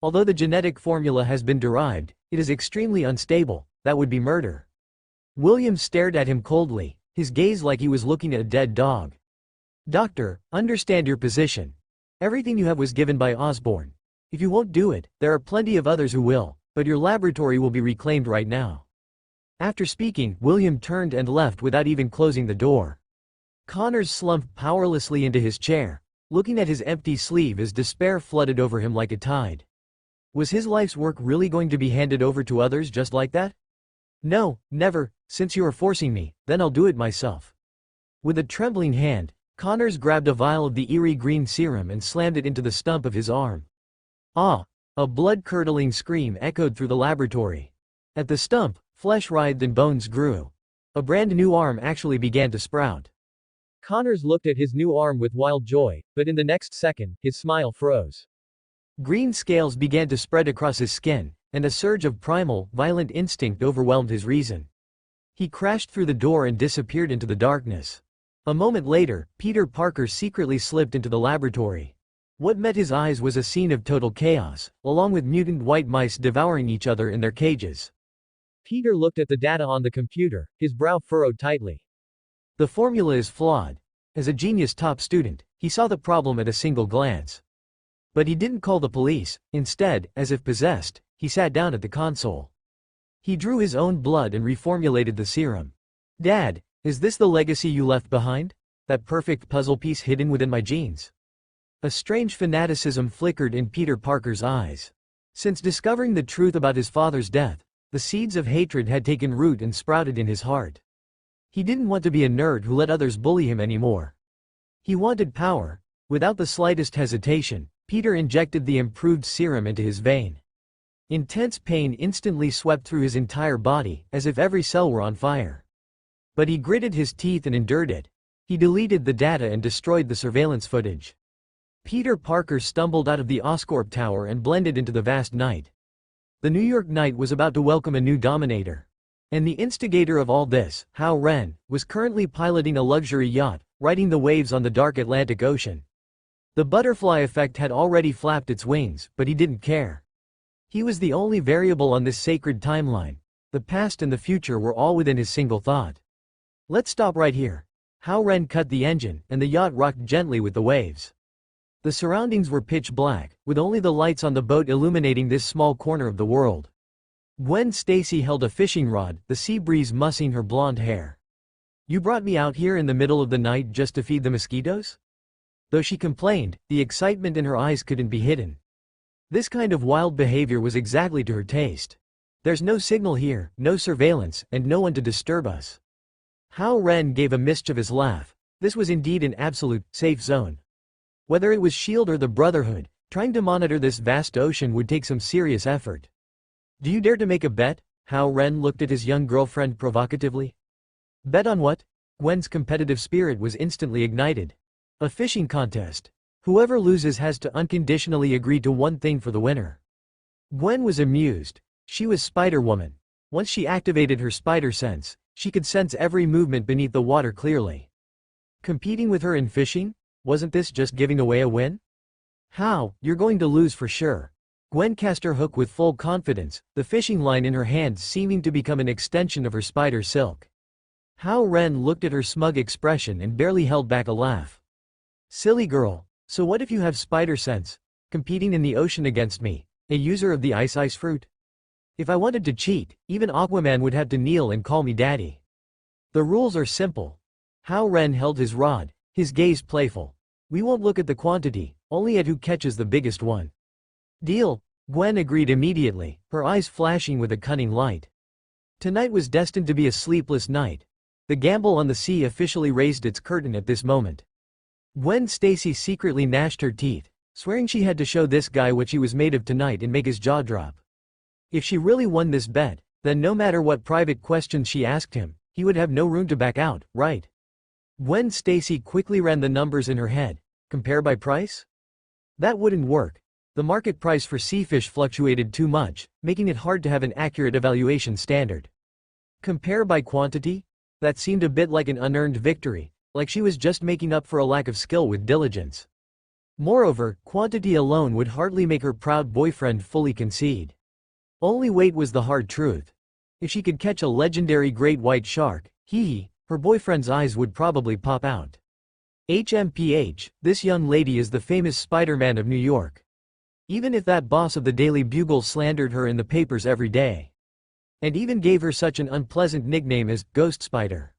S2: Although the genetic formula has been derived, it is extremely unstable. That would be murder. William stared at him coldly, his gaze like he was looking at a dead dog. Doctor, understand your position. Everything you have was given by Osborne. If you won't do it, there are plenty of others who will, but your laboratory will be reclaimed right now. After speaking, William turned and left without even closing the door. Connors slumped powerlessly into his chair, looking at his empty sleeve as despair flooded over him like a tide. Was his life's work really going to be handed over to others just like that? No, never. Since you are forcing me, then I'll do it myself. With a trembling hand, Connors grabbed a vial of the eerie green serum and slammed it into the stump of his arm. Ah! A blood-curdling scream echoed through the laboratory. At the stump, flesh writhed and bones grew. A brand new arm actually began to sprout. Connors looked at his new arm with wild joy, but in the next second, his smile froze. Green scales began to spread across his skin, and a surge of primal, violent instinct overwhelmed his reason. He crashed through the door and disappeared into the darkness. A moment later, Peter Parker secretly slipped into the laboratory. What met his eyes was a scene of total chaos, along with mutant white mice devouring each other in their cages. Peter looked at the data on the computer, his brow furrowed tightly. The formula is flawed. As a genius top student, he saw the problem at a single glance. But he didn't call the police. Instead, as if possessed, he sat down at the console. He drew his own blood and reformulated the serum. Dad, is this the legacy you left behind? That perfect puzzle piece hidden within my genes? A strange fanaticism flickered in Peter Parker's eyes. Since discovering the truth about his father's death, the seeds of hatred had taken root and sprouted in his heart. He didn't want to be a nerd who let others bully him anymore. He wanted power. Without the slightest hesitation, Peter injected the improved serum into his vein. Intense pain instantly swept through his entire body, as if every cell were on fire. But he gritted his teeth and endured it. He deleted the data and destroyed the surveillance footage. Peter Parker stumbled out of the Oscorp Tower and blended into the vast night. The New York night was about to welcome a new dominator. And the instigator of all this, Hao Ren, was currently piloting a luxury yacht, riding the waves on the dark Atlantic Ocean. The butterfly effect had already flapped its wings, but he didn't care. He was the only variable on this sacred timeline. The past and the future were all within his single thought. Let's stop right here. Hao Ren cut the engine, and the yacht rocked gently with the waves. The surroundings were pitch black, with only the lights on the boat illuminating this small corner of the world. Gwen Stacy held a fishing rod, the sea breeze mussing her blonde hair. You brought me out here in the middle of the night just to feed the mosquitoes? Though she complained, the excitement in her eyes couldn't be hidden. This kind of wild behavior was exactly to her taste. There's no signal here, no surveillance, and no one to disturb us. Hao Ren gave a mischievous laugh. This was indeed an absolute, safe zone. Whether it was S.H.I.E.L.D. or the Brotherhood, trying to monitor this vast ocean would take some serious effort. Do you dare to make a bet? Hao Ren looked at his young girlfriend provocatively. Bet on what? Gwen's competitive spirit was instantly ignited. A fishing contest. Whoever loses has to unconditionally agree to one thing for the winner. Gwen was amused. She was Spider-Woman. Once she activated her spider sense, she could sense every movement beneath the water clearly. Competing with her in fishing? Wasn't this just giving away a win? How, you're going to lose for sure. Gwen cast her hook with full confidence, the fishing line in her hands seeming to become an extension of her spider silk. Hao Ren looked at her smug expression and barely held back a laugh. Silly girl, so what if you have spider sense, competing in the ocean against me, a user of the ice fruit? If I wanted to cheat, even Aquaman would have to kneel and call me daddy. The rules are simple. Hao Ren held his rod, his gaze playful. We won't look at the quantity, only at who catches the biggest one. Deal. Gwen agreed immediately, her eyes flashing with a cunning light. Tonight was destined to be a sleepless night. The gamble on the sea officially raised its curtain at this moment. Gwen Stacy secretly gnashed her teeth, swearing she had to show this guy what she was made of tonight and make his jaw drop. If she really won this bet, then no matter what private questions she asked him, he would have no room to back out, right? Gwen Stacy quickly ran the numbers in her head. Compare by price? That wouldn't work. The market price for seafish fluctuated too much, making it hard to have an accurate evaluation standard. Compare by quantity? That seemed a bit like an unearned victory, like she was just making up for a lack of skill with diligence. Moreover, quantity alone would hardly make her proud boyfriend fully concede. Only weight was the hard truth. If she could catch a legendary great white shark, her boyfriend's eyes would probably pop out. HMPH, this young lady is the famous Spider-Man of New York. Even if that boss of the Daily Bugle slandered her in the papers every day. And even gave her such an unpleasant nickname as Ghost Spider.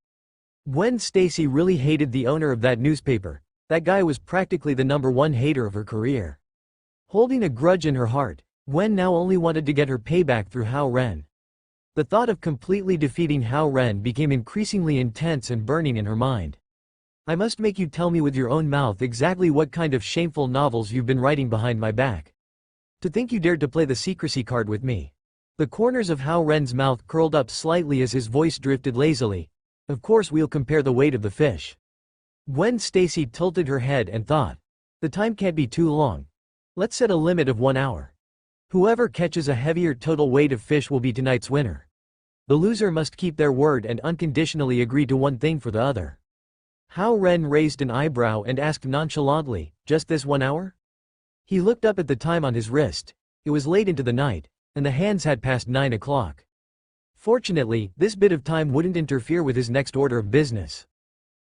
S2: Gwen Stacy really hated the owner of that newspaper. That guy was practically the #1 hater of her career. Holding a grudge in her heart, Gwen now only wanted to get her payback through Hao Ren. The thought of completely defeating Hao Ren became increasingly intense and burning in her mind. I must make you tell me with your own mouth exactly what kind of shameful novels you've been writing behind my back. To think you dared to play the secrecy card with me. The corners of Hao Ren's mouth curled up slightly as his voice drifted lazily. Of course we'll compare the weight of the fish. Gwen Stacy tilted her head and thought. The time can't be too long. Let's set a limit of 1 hour. Whoever catches a heavier total weight of fish will be tonight's winner. The loser must keep their word and unconditionally agree to one thing for the other. Hao Ren raised an eyebrow and asked nonchalantly, just this 1 hour? He looked up at the time on his wrist. It was late into the night, and the hands had passed 9 o'clock. Fortunately, this bit of time wouldn't interfere with his next order of business.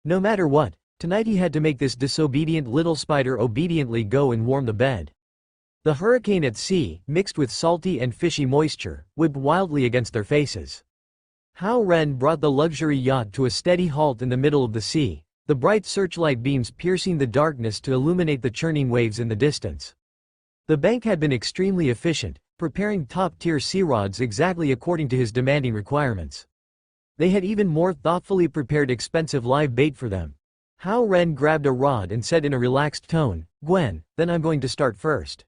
S2: No matter what, tonight he had to make this disobedient little spider obediently go and warm the bed. The hurricane at sea, mixed with salty and fishy moisture, whipped wildly against their faces. Hao Ren brought the luxury yacht to a steady halt in the middle of the sea, the bright searchlight beams piercing the darkness to illuminate the churning waves in the distance. The bank had been extremely efficient, preparing top-tier sea rods exactly according to his demanding requirements. They had even more thoughtfully prepared expensive live bait for them. Hao Ren grabbed a rod and said in a relaxed tone, "Gwen, then I'm going to start first."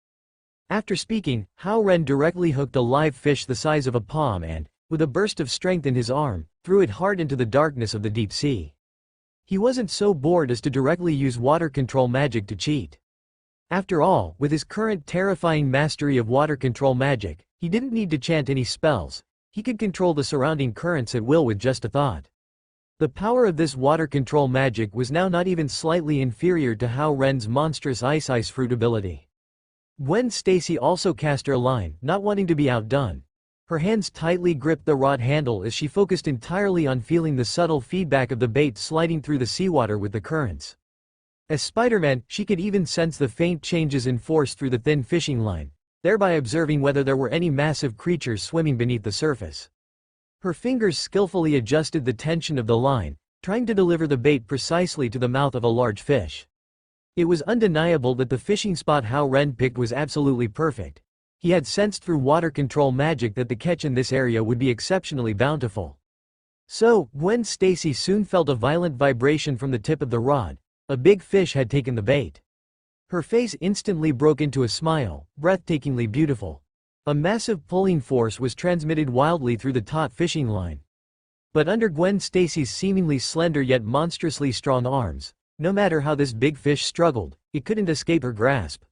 S2: After speaking, Hao Ren directly hooked a live fish the size of a palm and, with a burst of strength in his arm, threw it hard into the darkness of the deep sea. He wasn't so bored as to directly use water control magic to cheat. After all, with his current terrifying mastery of water control magic, he didn't need to chant any spells. He could control the surrounding currents at will with just a thought. The power of this water control magic was now not even slightly inferior to Hao Ren's monstrous ice fruit ability. Gwen Stacy also cast her line, not wanting to be outdone. Her hands tightly gripped the rod handle as she focused entirely on feeling the subtle feedback of the bait sliding through the seawater with the currents. As Spider-Man, she could even sense the faint changes in force through the thin fishing line, thereby observing whether there were any massive creatures swimming beneath the surface. Her fingers skillfully adjusted the tension of the line, trying to deliver the bait precisely to the mouth of a large fish. It was undeniable that the fishing spot Hao Ren picked was absolutely perfect. He had sensed through water control magic that the catch in this area would be exceptionally bountiful. So, Gwen Stacy soon felt a violent vibration from the tip of the rod. A big fish had taken the bait. Her face instantly broke into a smile, breathtakingly beautiful. A massive pulling force was transmitted wildly through the taut fishing line. But under Gwen Stacy's seemingly slender yet monstrously strong arms, no matter how this big fish struggled, it couldn't escape her grasp.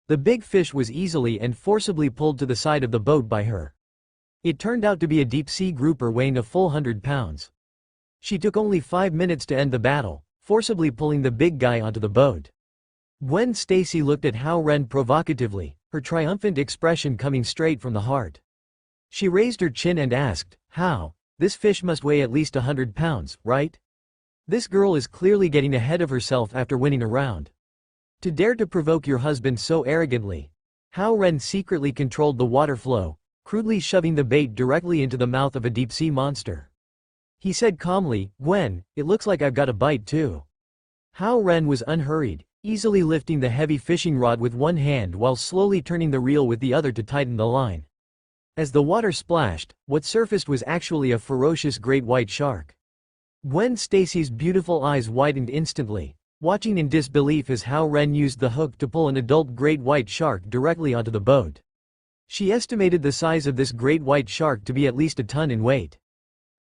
S2: The big fish was easily and forcibly pulled to the side of the boat by her. It turned out to be a deep-sea grouper weighing a full 100 pounds. She took only 5 minutes to end the battle, forcibly pulling the big guy onto the boat. Gwen Stacy looked at Hao Ren provocatively, her triumphant expression coming straight from the heart. She raised her chin and asked, "How? This fish must weigh at least 100 pounds, right? This girl is clearly getting ahead of herself after winning a round. To dare to provoke your husband so arrogantly." Hao Ren secretly controlled the water flow, crudely shoving the bait directly into the mouth of a deep-sea monster. He said calmly, "Gwen, it looks like I've got a bite too." Hao Ren was unhurried, easily lifting the heavy fishing rod with one hand while slowly turning the reel with the other to tighten the line. As the water splashed, what surfaced was actually a ferocious great white shark. Gwen Stacy's beautiful eyes widened instantly, watching in disbelief as Hao Ren used the hook to pull an adult great white shark directly onto the boat. She estimated the size of this great white shark to be at least a ton in weight.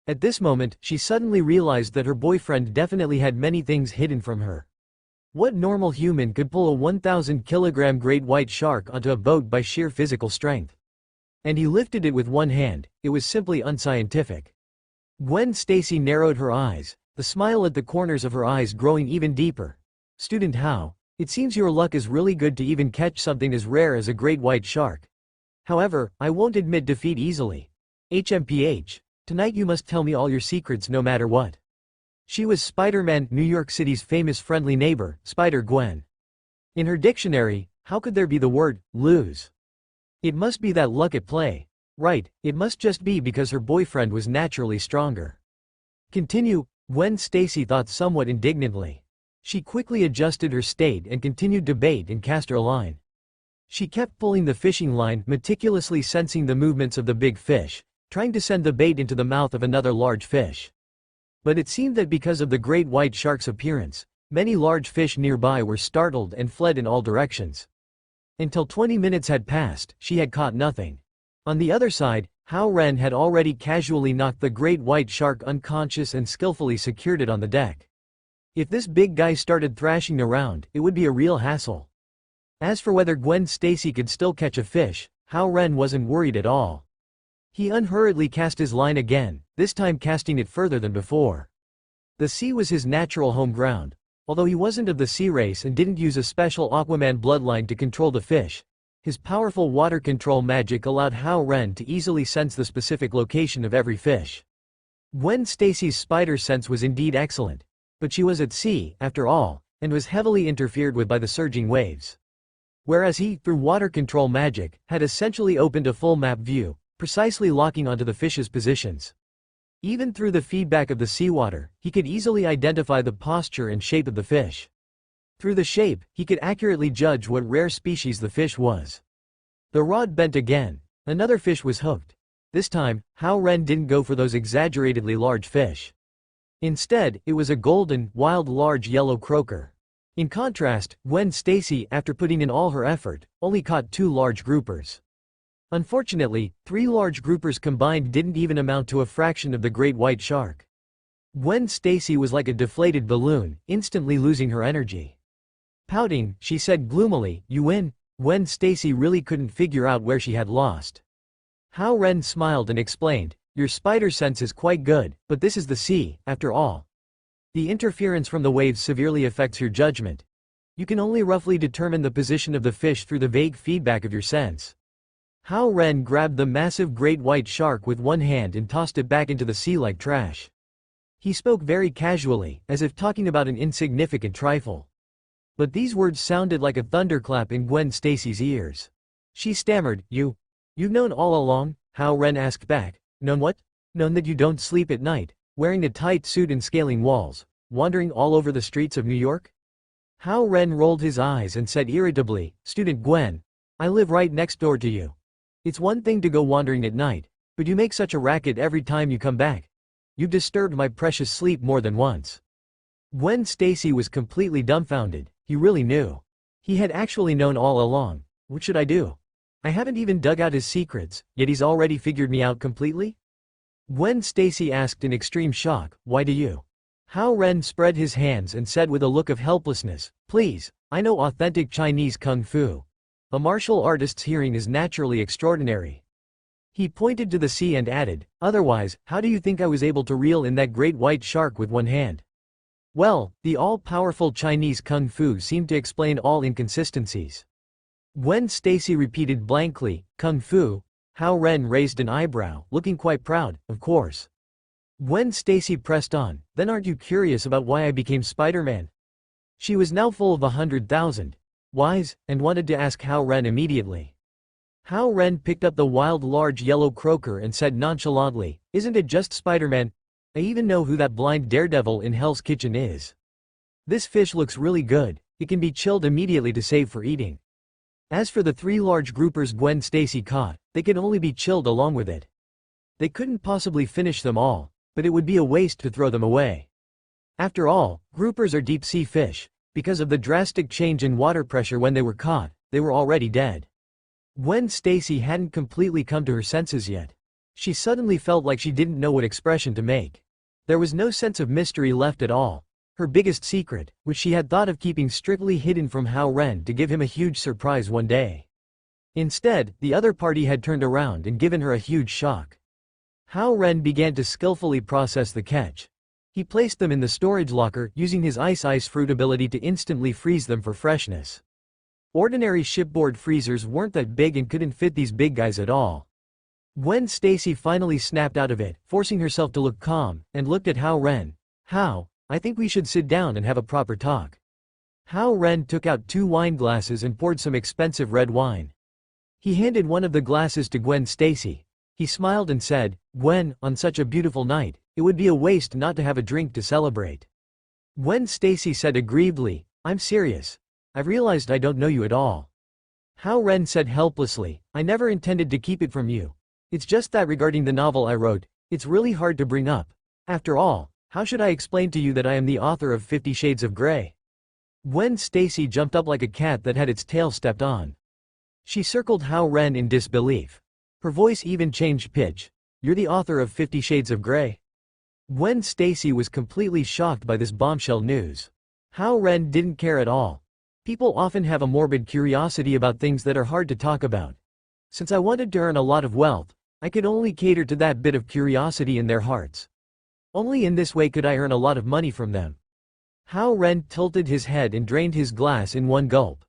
S2: At this moment, she suddenly realized that her boyfriend definitely had many things hidden from her. What normal human could pull a 1,000-kilogram great white shark onto a boat by sheer physical strength? And he lifted it with one hand. It was simply unscientific. Gwen Stacy narrowed her eyes, the smile at the corners of her eyes growing even deeper. "Student Hao, it seems your luck is really good to even catch something as rare as a great white shark. However, I won't admit defeat easily. HMPH, tonight you must tell me all your secrets no matter what." She was Spider-Man, New York City's famous friendly neighbor, Spider-Gwen. In her dictionary, how could there be the word lose? It must be that luck at play. Right, it must just be because her boyfriend was naturally stronger. Continue, Gwen Stacy thought somewhat indignantly. She quickly adjusted her state and continued to bait and cast her line. She kept pulling the fishing line, meticulously sensing the movements of the big fish, trying to send the bait into the mouth of another large fish. But it seemed that because of the great white shark's appearance, many large fish nearby were startled and fled in all directions. Until 20 minutes had passed, she had caught nothing. On the other side, Hao Ren had already casually knocked the great white shark unconscious and skillfully secured it on the deck. If this big guy started thrashing around, it would be a real hassle. As for whether Gwen Stacy could still catch a fish, Hao Ren wasn't worried at all. He unhurriedly cast his line again, this time casting it further than before. The sea was his natural home ground. Although he wasn't of the sea race and didn't use a special Aquaman bloodline to control the fish, his powerful water control magic allowed Hao Ren to easily sense the specific location of every fish. Gwen Stacy's spider sense was indeed excellent, but she was at sea, after all, and was heavily interfered with by the surging waves. Whereas he, through water control magic, had essentially opened a full map view, precisely locking onto the fish's positions. Even through the feedback of the seawater, he could easily identify the posture and shape of the fish. Through the shape, he could accurately judge what rare species the fish was. The rod bent again. Another fish was hooked. This time, Hao Ren didn't go for those exaggeratedly large fish. Instead, it was a golden, wild large yellow croaker. In contrast, Gwen Stacy, after putting in all her effort, only caught 2 large groupers. Unfortunately, 3 large groupers combined didn't even amount to a fraction of the great white shark. Gwen Stacy was like a deflated balloon, instantly losing her energy. Pouting, she said gloomily, "You win." Gwen Stacy really couldn't figure out where she had lost. Hao Ren smiled and explained, "Your spider sense is quite good, but this is the sea, after all. The interference from the waves severely affects your judgment. You can only roughly determine the position of the fish through the vague feedback of your sense." Hao Ren grabbed the massive great white shark with one hand and tossed it back into the sea like trash. He spoke very casually, as if talking about an insignificant trifle. But these words sounded like a thunderclap in Gwen Stacy's ears. She stammered, You've known all along?" Hao Ren asked back. "Known what?" "Known that you don't sleep at night, wearing a tight suit and scaling walls, wandering all over the streets of New York?" Hao Ren rolled his eyes and said irritably, "Student Gwen, I live right next door to you. It's one thing to go wandering at night, but you make such a racket every time you come back. You've disturbed my precious sleep more than once." Gwen Stacy was completely dumbfounded. He really knew. He had actually known all along. What should I do? I haven't even dug out his secrets, yet he's already figured me out completely? Gwen Stacy asked in extreme shock, "Why do you?" Hao Ren spread his hands and said with a look of helplessness, "Please, I know authentic Chinese kung fu. A martial artist's hearing is naturally extraordinary." He pointed to the sea and added, "Otherwise, how do you think I was able to reel in that great white shark with one hand?" Well, the all-powerful Chinese kung fu seemed to explain all inconsistencies. Gwen Stacy repeated blankly, "Kung fu?" Hao Ren raised an eyebrow, looking quite proud, of course. Gwen Stacy pressed on, "Then aren't you curious about why I became Spider-Man?" She was now full of 100,000 whys, and wanted to ask Hao Ren immediately. Hao Ren picked up the wild large yellow croaker and said nonchalantly, "Isn't it just Spider-Man? I even know who that blind daredevil in Hell's Kitchen is. This fish looks really good, it can be chilled immediately to save for eating." As for the 3 large groupers Gwen Stacy caught, they could only be chilled along with it. They couldn't possibly finish them all, but it would be a waste to throw them away. After all, groupers are deep-sea fish. Because of the drastic change in water pressure when they were caught, they were already dead. Gwen Stacy hadn't completely come to her senses yet. She suddenly felt like she didn't know what expression to make. There was no sense of mystery left at all. Her biggest secret, which she had thought of keeping strictly hidden from Hao Ren to give him a huge surprise one day. Instead, the other party had turned around and given her a huge shock. Hao Ren began to skillfully process the catch. He placed them in the storage locker, using his ice fruit ability to instantly freeze them for freshness. Ordinary shipboard freezers weren't that big and couldn't fit these big guys at all. Gwen Stacy finally snapped out of it, forcing herself to look calm, and looked at Hao Ren. "Hao, I think we should sit down and have a proper talk." Hao Ren took out 2 wine glasses and poured some expensive red wine. He handed one of the glasses to Gwen Stacy. He smiled and said, "Gwen, on such a beautiful night, it would be a waste not to have a drink to celebrate." Gwen Stacy said aggrievedly, "I'm serious. I've realized I don't know you at all." Hao Ren said helplessly, "I never intended to keep it from you. It's just that regarding the novel I wrote, it's really hard to bring up. After all, how should I explain to you that I am the author of 50 Shades of Grey?" Gwen Stacy jumped up like a cat that had its tail stepped on. She circled Hao Ren in disbelief. Her voice even changed pitch. You're the author of 50 Shades of Grey? Gwen Stacy was completely shocked by this bombshell news. Hao Ren didn't care at all. People often have a morbid curiosity about things that are hard to talk about. Since I wanted to earn a lot of wealth, I could only cater to that bit of curiosity in their hearts. Only in this way could I earn a lot of money from them. Hao Ren tilted his head and drained his glass in one gulp.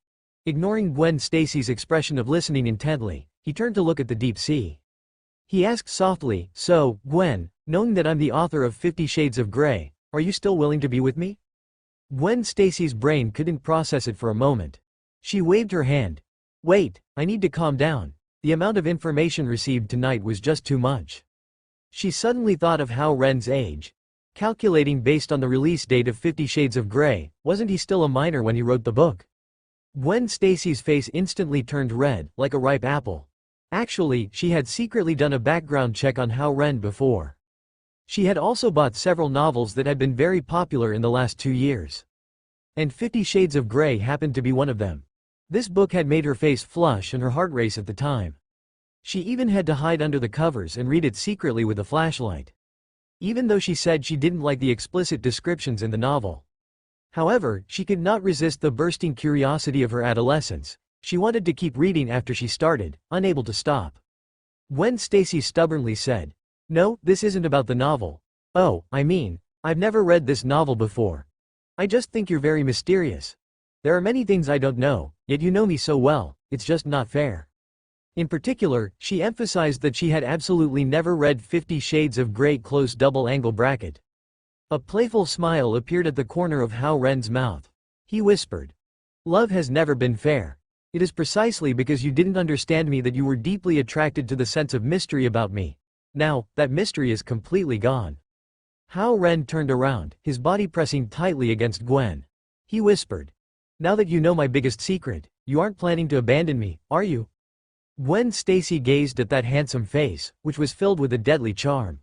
S2: Ignoring Gwen Stacy's expression of listening intently, he turned to look at the deep sea. He asked softly, so, Gwen, knowing that I'm the author of 50 Shades of Grey, are you still willing to be with me? Gwen Stacy's brain couldn't process it for a moment. She waved her hand. Wait, I need to calm down. The amount of information received tonight was just too much. She suddenly thought of Hao Ren's age. Calculating based on the release date of 50 Shades of Grey, wasn't he still a minor when he wrote the book? Gwen Stacy's face instantly turned red, like a ripe apple. Actually, she had secretly done a background check on Hao Ren before. She had also bought several novels that had been very popular in the last 2 years. And 50 Shades of Grey happened to be one of them. This book had made her face flush and her heart race at the time. She even had to hide under the covers and read it secretly with a flashlight. Even though she said she didn't like the explicit descriptions in the novel. However, she could not resist the bursting curiosity of her adolescence. She wanted to keep reading after she started, unable to stop. Gwen Stacy stubbornly said, "No, this isn't about the novel. Oh, I mean, I've never read this novel before. I just think you're very mysterious. There are many things I don't know, yet you know me so well, it's just not fair." In particular, she emphasized that she had absolutely never read 50 Shades of Grey close double-angle bracket. A playful smile appeared at the corner of Hao Ren's mouth. He whispered, "Love has never been fair. It is precisely because you didn't understand me that you were deeply attracted to the sense of mystery about me. Now, that mystery is completely gone." Hao Ren turned around, his body pressing tightly against Gwen. He whispered, "Now that you know my biggest secret, you aren't planning to abandon me, are you?" Gwen Stacy gazed at that handsome face, which was filled with a deadly charm.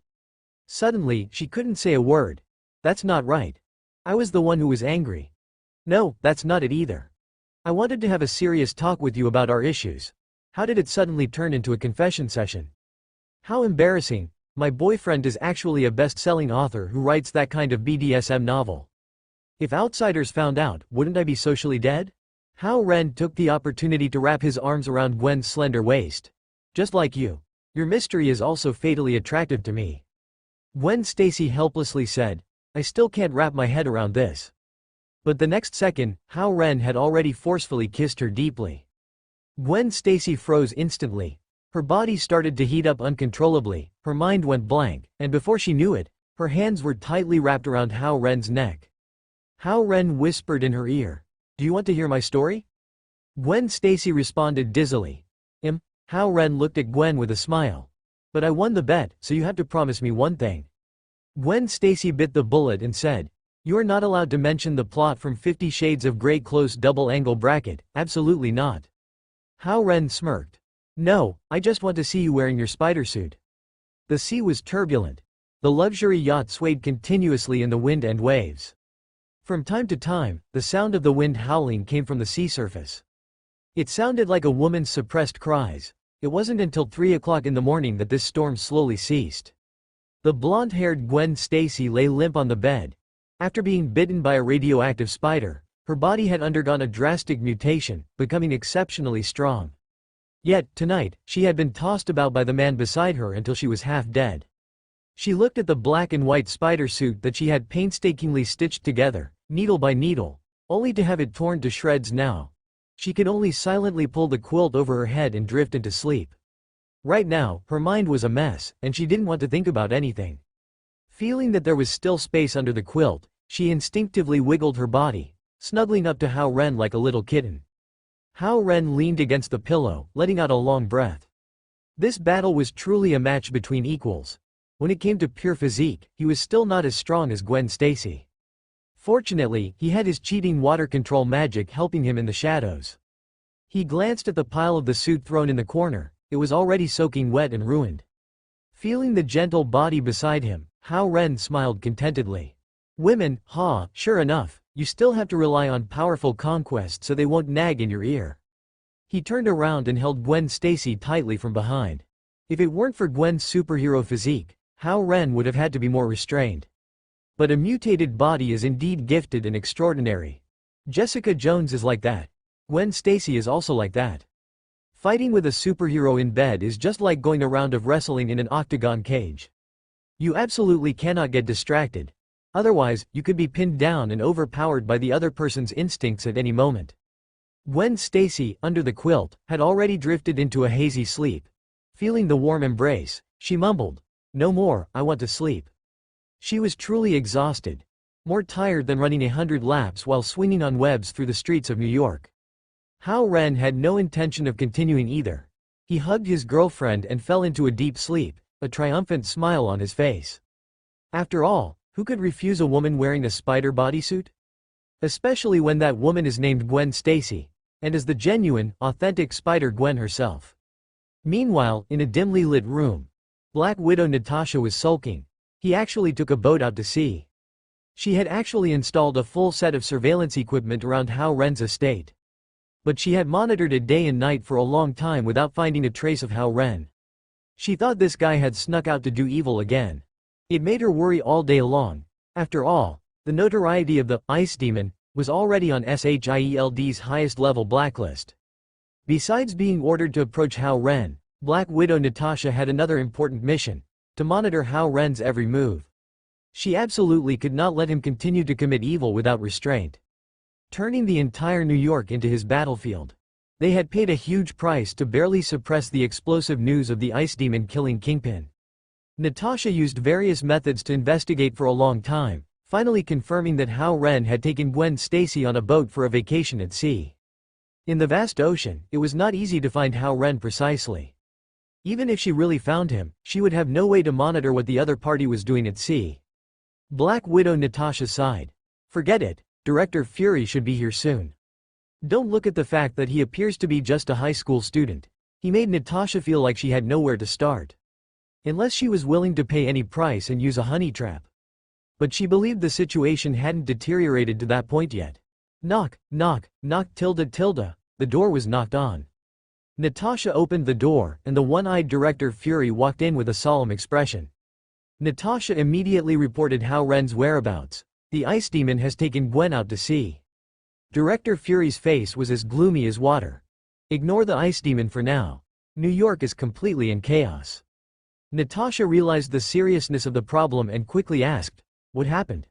S2: Suddenly, she couldn't say a word. "That's not right. I was the one who was angry. No, that's not it either. I wanted to have a serious talk with you about our issues. How did it suddenly turn into a confession session? How embarrassing. My boyfriend is actually a best-selling author who writes that kind of BDSM novel. If outsiders found out, wouldn't I be socially dead?" Hao Ren took the opportunity to wrap his arms around Gwen's slender waist. "Just like you. Your mystery is also fatally attractive to me." Gwen Stacy helplessly said, "I still can't wrap my head around this." But the next second, Hao Ren had already forcefully kissed her deeply. Gwen Stacy froze instantly. Her body started to heat up uncontrollably, her mind went blank, and before she knew it, her hands were tightly wrapped around Hao Ren's neck. Hao Ren whispered in her ear, "Do you want to hear my story?" Gwen Stacy responded dizzily. Hao Ren looked at Gwen with a smile. "But I won the bet, so you have to promise me one thing." Gwen Stacy bit the bullet and said, "You are not allowed to mention the plot from 50 Shades of Grey close double-angle bracket, absolutely not." Hao Ren smirked. "No, I just want to see you wearing your spider suit." The sea was turbulent. The luxury yacht swayed continuously in the wind and waves. From time to time, the sound of the wind howling came from the sea surface. It sounded like a woman's suppressed cries. It wasn't until 3 o'clock in the morning that this storm slowly ceased. The blonde-haired Gwen Stacy lay limp on the bed. After being bitten by a radioactive spider, her body had undergone a drastic mutation, becoming exceptionally strong. Yet, tonight, she had been tossed about by the man beside her until she was half dead. She looked at the black and white spider suit that she had painstakingly stitched together, needle by needle, only to have it torn to shreds now. She could only silently pull the quilt over her head and drift into sleep. Right now, her mind was a mess, and she didn't want to think about anything. Feeling that there was still space under the quilt, she instinctively wiggled her body, snuggling up to Hao Ren like a little kitten. Hao Ren leaned against the pillow, letting out a long breath. This battle was truly a match between equals. When it came to pure physique, he was still not as strong as Gwen Stacy. Fortunately, he had his cheating water control magic helping him in the shadows. He glanced at the pile of the suit thrown in the corner. It was already soaking wet and ruined. Feeling the gentle body beside him, Hao Ren smiled contentedly. "Women, sure enough, you still have to rely on powerful conquest so they won't nag in your ear." He turned around and held Gwen Stacy tightly from behind. If it weren't for Gwen's superhero physique, Hao Ren would have had to be more restrained. But a mutated body is indeed gifted and extraordinary. Jessica Jones is like that. Gwen Stacy is also like that. Fighting with a superhero in bed is just like going a round of wrestling in an octagon cage. You absolutely cannot get distracted. Otherwise, you could be pinned down and overpowered by the other person's instincts at any moment. Gwen Stacy, under the quilt, had already drifted into a hazy sleep. Feeling the warm embrace, she mumbled, "No more, I want to sleep." She was truly exhausted. More tired than running 100 laps while swinging on webs through the streets of New York. Hao Ren had no intention of continuing either. He hugged his girlfriend and fell into a deep sleep, a triumphant smile on his face. After all, who could refuse a woman wearing a spider bodysuit? Especially when that woman is named Gwen Stacy, and is the genuine, authentic Spider-Gwen herself. Meanwhile, in a dimly lit room, Black Widow Natasha was sulking. He actually took a boat out to sea. She had actually installed a full set of surveillance equipment around Hao Ren's estate. But she had monitored it day and night for a long time without finding a trace of Hao Ren. She thought this guy had snuck out to do evil again. It made her worry all day long. After all, the notoriety of the Ice Demon was already on SHIELD's highest level blacklist. Besides being ordered to approach Hao Ren, Black Widow Natasha had another important mission: to monitor Hao Ren's every move. She absolutely could not let him continue to commit evil without restraint, turning the entire New York into his battlefield. They had paid a huge price to barely suppress the explosive news of the Ice Demon killing Kingpin. Natasha used various methods to investigate for a long time, finally confirming that Hao Ren had taken Gwen Stacy on a boat for a vacation at sea. In the vast ocean, it was not easy to find Hao Ren precisely. Even if she really found him, she would have no way to monitor what the other party was doing at sea. Black Widow Natasha sighed. "Forget it, Director Fury should be here soon. Don't look at the fact that he appears to be just a high school student." He made Natasha feel like she had nowhere to start. Unless she was willing to pay any price and use a honey trap. But she believed the situation hadn't deteriorated to that point yet. Knock, knock, knock tilde tilde. The door was knocked on. Natasha opened the door, and the one-eyed Director Fury walked in with a solemn expression. Natasha immediately reported Hao Ren's whereabouts. "The Ice Demon has taken Gwen out to sea." Director Fury's face was as gloomy as water. "Ignore the Ice Demon for now. New York is completely in chaos." Natasha realized the seriousness of the problem and quickly asked, "What happened?"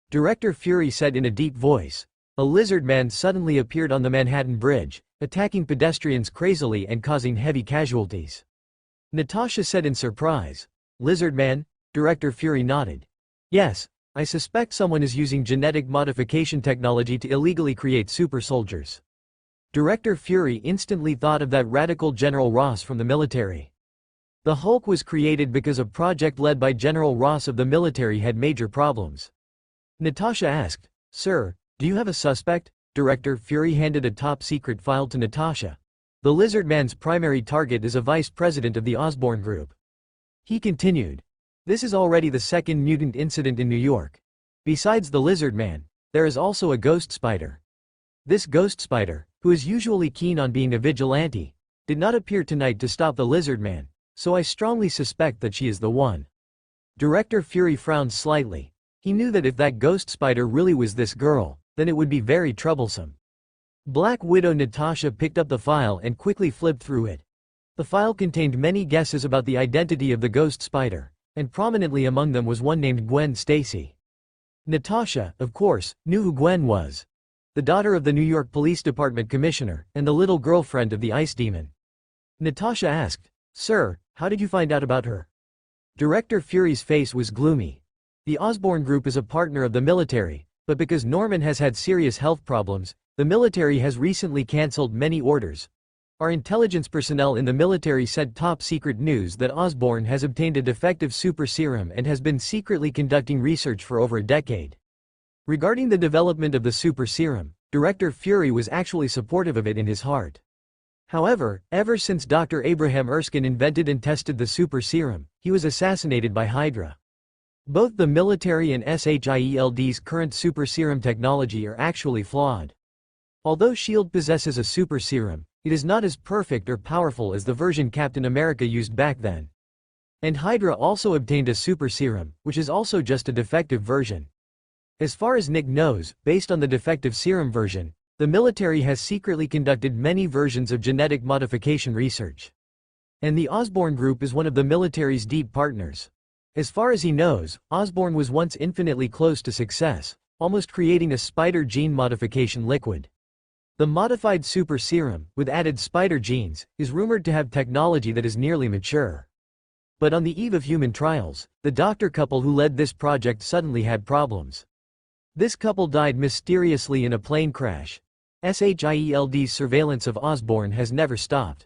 S2: Director Fury said in a deep voice, "A lizard man suddenly appeared on the Manhattan Bridge, attacking pedestrians crazily and causing heavy casualties." Natasha said in surprise, "Lizard man?" Director Fury nodded. "Yes, I suspect someone is using genetic modification technology to illegally create super soldiers." Director Fury instantly thought of that radical General Ross from the military. The Hulk was created because a project led by General Ross of the military had major problems. Natasha asked, "Sir, do you have a suspect?" Director Fury handed a top-secret file to Natasha. "The Lizard Man's primary target is a vice president of the Osborn Group." He continued, "This is already the second mutant incident in New York. Besides the Lizard Man, there is also a ghost spider. This ghost spider, who is usually keen on being a vigilante, did not appear tonight to stop the Lizard Man, so I strongly suspect that she is the one." Director Fury frowned slightly. He knew that if that ghost spider really was this girl, then it would be very troublesome. Black Widow Natasha picked up the file and quickly flipped through it. The file contained many guesses about the identity of the ghost spider, and prominently among them was one named Gwen Stacy. Natasha, of course, knew who Gwen was. The daughter of the New York Police Department commissioner, and the little girlfriend of the Ice Demon. Natasha asked, "Sir, how did you find out about her?" Director Fury's face was gloomy. "The Osborn Group is a partner of the military, but because Norman has had serious health problems, the military has recently cancelled many orders. Our intelligence personnel in the military sent top-secret news that Osborn has obtained a defective super serum and has been secretly conducting research for over a decade." Regarding the development of the super serum, Director Fury was actually supportive of it in his heart. However, ever since Dr. Abraham Erskine invented and tested the super serum, he was assassinated by Hydra. Both the military and SHIELD's current super serum technology are actually flawed. Although S.H.I.E.L.D. possesses a super serum, It is not as perfect or powerful as the version Captain America used back then. And Hydra also obtained a super serum, which is also just a defective version. As far as Nick knows, based on the defective serum version, the military has secretly conducted many versions of genetic modification research. And the Osborn Group is one of the military's deep partners. As far as he knows, Osborn was once infinitely close to success, almost creating a spider gene modification liquid. The modified super serum, with added spider genes, is rumored to have technology that is nearly mature. But on the eve of human trials, the doctor couple who led this project suddenly had problems. This couple died mysteriously in a plane crash. SHIELD's surveillance of Osborn has never stopped.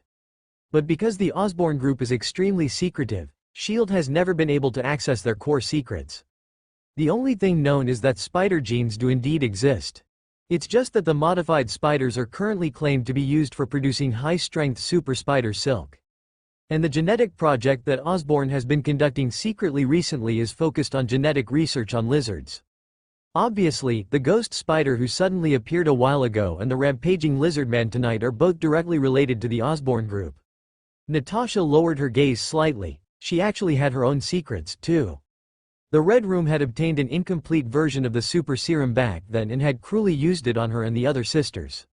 S2: But because the Osborn Group is extremely secretive, SHIELD has never been able to access their core secrets. The only thing known is that spider genes do indeed exist. It's just that the modified spiders are currently claimed to be used for producing high-strength super spider silk. And the genetic project that Osborn has been conducting secretly recently is focused on genetic research on lizards. Obviously, the ghost spider who suddenly appeared a while ago and the rampaging lizard man tonight are both directly related to the Osborn Group. Natasha lowered her gaze slightly. She actually had her own secrets, too. The Red Room had obtained an incomplete version of the super serum back then and had cruelly used it on her and the other sisters.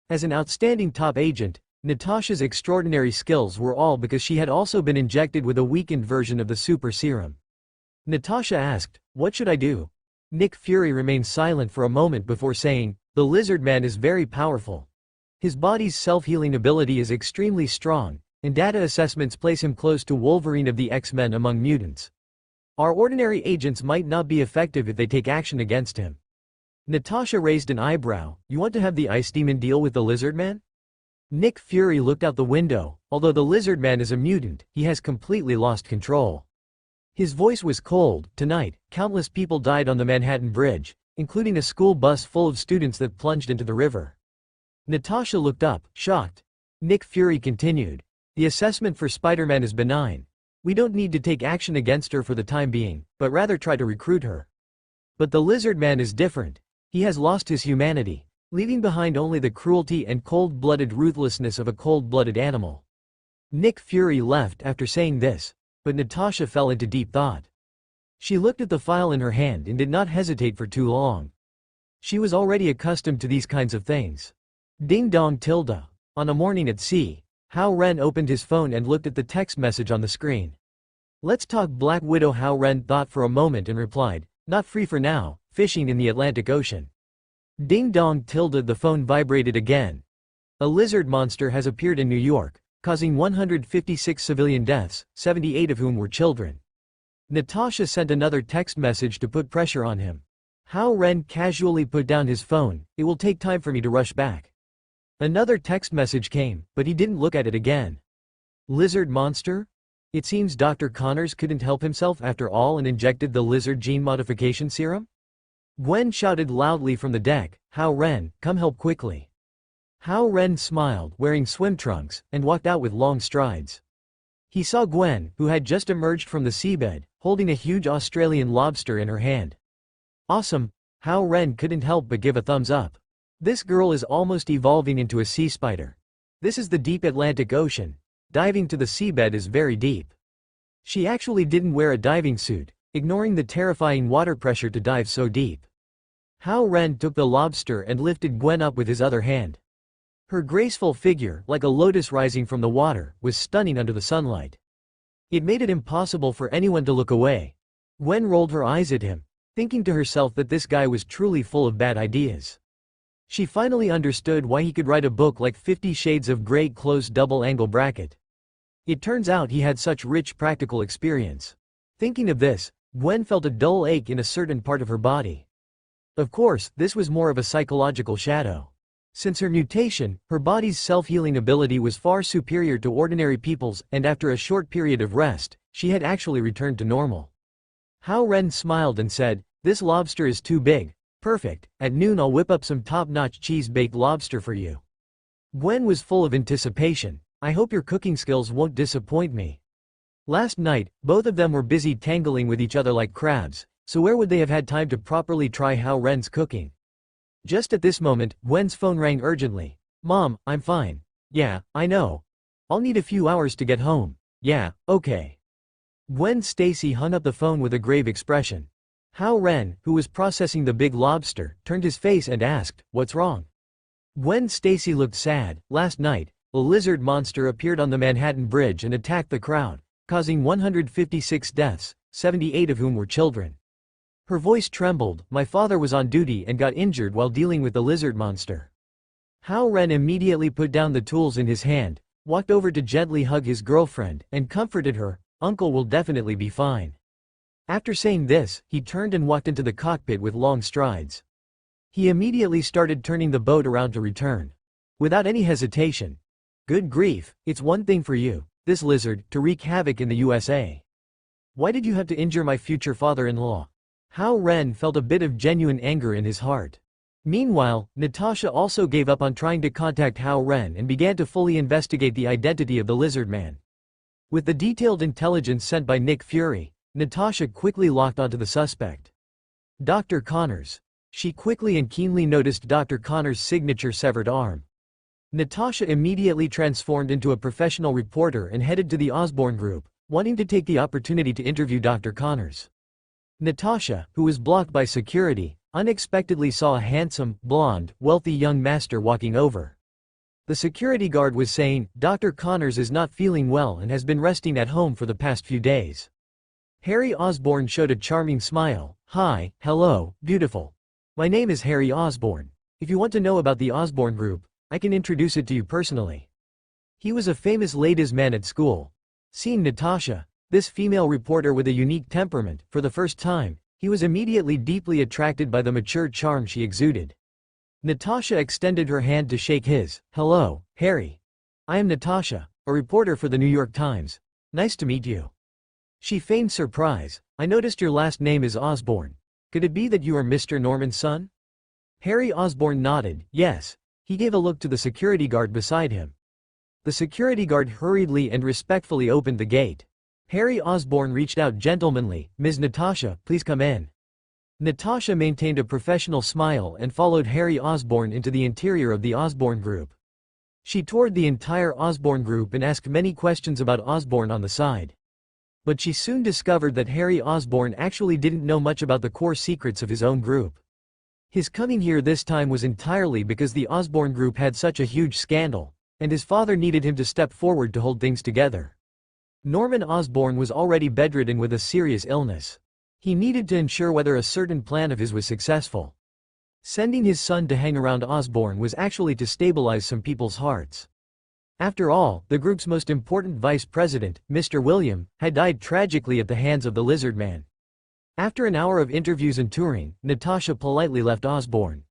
S2: As an outstanding top agent, Natasha's extraordinary skills were all because she had also been injected with a weakened version of the super serum. Natasha asked, "What should I do?" Nick Fury remained silent for a moment before saying, "The Lizard Man is very powerful. His body's self-healing ability is extremely strong, and data assessments place him close to Wolverine of the X-Men among mutants. Our ordinary agents might not be effective if they take action against him." Natasha raised an eyebrow. "You want to have the Ice Demon deal with the Lizard Man?" Nick Fury looked out the window. Although the Lizard Man is a mutant, he has completely lost control. His voice was cold. "Tonight, countless people died on the Manhattan Bridge, including a school bus full of students that plunged into the river." Natasha looked up, shocked. Nick Fury continued, "The assessment for Spider-Man is benign. We don't need to take action against her for the time being, but rather try to recruit her. But the Lizard Man is different. He has lost his humanity, leaving behind only the cruelty and cold-blooded ruthlessness of a cold-blooded animal." Nick Fury left after saying this, but Natasha fell into deep thought. She looked at the file in her hand and did not hesitate for too long. She was already accustomed to these kinds of things. Ding dong tilde. On a morning at sea, Hao Ren opened his phone and looked at the text message on the screen. "Let's talk Black Widow." Hao Ren thought for a moment and replied, "Not free for now, fishing in the Atlantic Ocean." Ding dong tilde. The phone vibrated again. "A lizard monster has appeared in New York, causing 156 civilian deaths, 78 of whom were children." Natasha sent another text message to put pressure on him. Hao Ren casually put down his phone. "It will take time for me to rush back." Another text message came, but he didn't look at it again. Lizard monster? It seems Dr. Connors couldn't help himself after all and injected the lizard gene modification serum? Gwen shouted loudly from the deck, "Hao Ren, come help quickly." Hao Ren smiled, wearing swim trunks, and walked out with long strides. He saw Gwen, who had just emerged from the seabed, holding a huge Australian lobster in her hand. "Awesome." Hao Ren couldn't help but give a thumbs up. This girl is almost evolving into a sea spider. This is the deep Atlantic Ocean. Diving to the seabed is very deep. She actually didn't wear a diving suit, ignoring the terrifying water pressure to dive so deep. Hao Ren took the lobster and lifted Gwen up with his other hand. Her graceful figure, like a lotus rising from the water, was stunning under the sunlight. It made it impossible for anyone to look away. Gwen rolled her eyes at him, thinking to herself that this guy was truly full of bad ideas. She finally understood why he could write a book like 50 Shades of Grey close double-angle bracket. It turns out he had such rich practical experience. Thinking of this, Gwen felt a dull ache in a certain part of her body. Of course, this was more of a psychological shadow. Since her mutation, her body's self-healing ability was far superior to ordinary people's, and after a short period of rest, she had actually returned to normal. Hao Ren smiled and said, "This lobster is too big. Perfect, at noon I'll whip up some top-notch cheese-baked lobster for you." Gwen was full of anticipation. "I hope your cooking skills won't disappoint me." Last night, both of them were busy tangling with each other like crabs, so where would they have had time to properly try Hao Ren's cooking? Just at this moment, Gwen's phone rang urgently. "Mom, I'm fine. Yeah, I know. I'll need a few hours to get home. Yeah, okay. Gwen Stacy hung up the phone with a grave expression. Hao Ren, who was processing the big lobster, turned his face and asked, "What's wrong?" Gwen Stacy looked sad. Last night, a lizard monster appeared on the Manhattan Bridge and attacked the crowd, causing 156 deaths, 78 of whom were children. Her voice trembled. My father was on duty and got injured while dealing with the lizard monster. Hao Ren immediately put down the tools in his hand, walked over to gently hug his girlfriend, and comforted her. Uncle will definitely be fine. After saying this, he turned and walked into the cockpit with long strides. He immediately started turning the boat around to return. Without any hesitation. Good grief, it's one thing for you, this lizard, to wreak havoc in the USA. Why did you have to injure my future father-in-law? Hao Ren felt a bit of genuine anger in his heart. Meanwhile, Natasha also gave up on trying to contact Hao Ren and began to fully investigate the identity of the lizard man. With the detailed intelligence sent by Nick Fury, Natasha quickly locked onto the suspect. Dr. Connors. She quickly and keenly noticed Dr. Connors' signature severed arm. Natasha immediately transformed into a professional reporter and headed to the Osborne Group, wanting to take the opportunity to interview Dr. Connors. Natasha, who was blocked by security, unexpectedly saw a handsome, blonde, wealthy young master walking over. The security guard was saying, "Dr. Connors is not feeling well and has been resting at home for the past few days." Harry Osborne showed a charming smile. "Hi, hello, beautiful. My name is Harry Osborne. If you want to know about the Osborne Group, I can introduce it to you personally." He was a famous ladies' man at school. Seeing Natasha, this female reporter with a unique temperament, for the first time, he was immediately deeply attracted by the mature charm she exuded. Natasha extended her hand to shake his. "Hello, Harry. I am Natasha, a reporter for the New York Times. Nice to meet you." She feigned surprise. "I noticed your last name is Osborne. Could it be that you are Mr. Norman's son?" Harry Osborne nodded. "Yes." He gave a look to the security guard beside him. The security guard hurriedly and respectfully opened the gate. Harry Osborne reached out gentlemanly. "Ms. Natasha, please come in." Natasha maintained a professional smile and followed Harry Osborne into the interior of the Osborne Group. She toured the entire Osborne Group and asked many questions about Osborne on the side. But she soon discovered that Harry Osborne actually didn't know much about the core secrets of his own group. His coming here this time was entirely because the Osborne Group had such a huge scandal, and his father needed him to step forward to hold things together. Norman Osborne was already bedridden with a serious illness. He needed to ensure whether a certain plan of his was successful. Sending his son to hang around Osborne was actually to stabilize some people's hearts. After all, the group's most important vice president, Mr. William, had died tragically at the hands of the lizard man. After an hour of interviews and touring, Natasha politely left Osborne.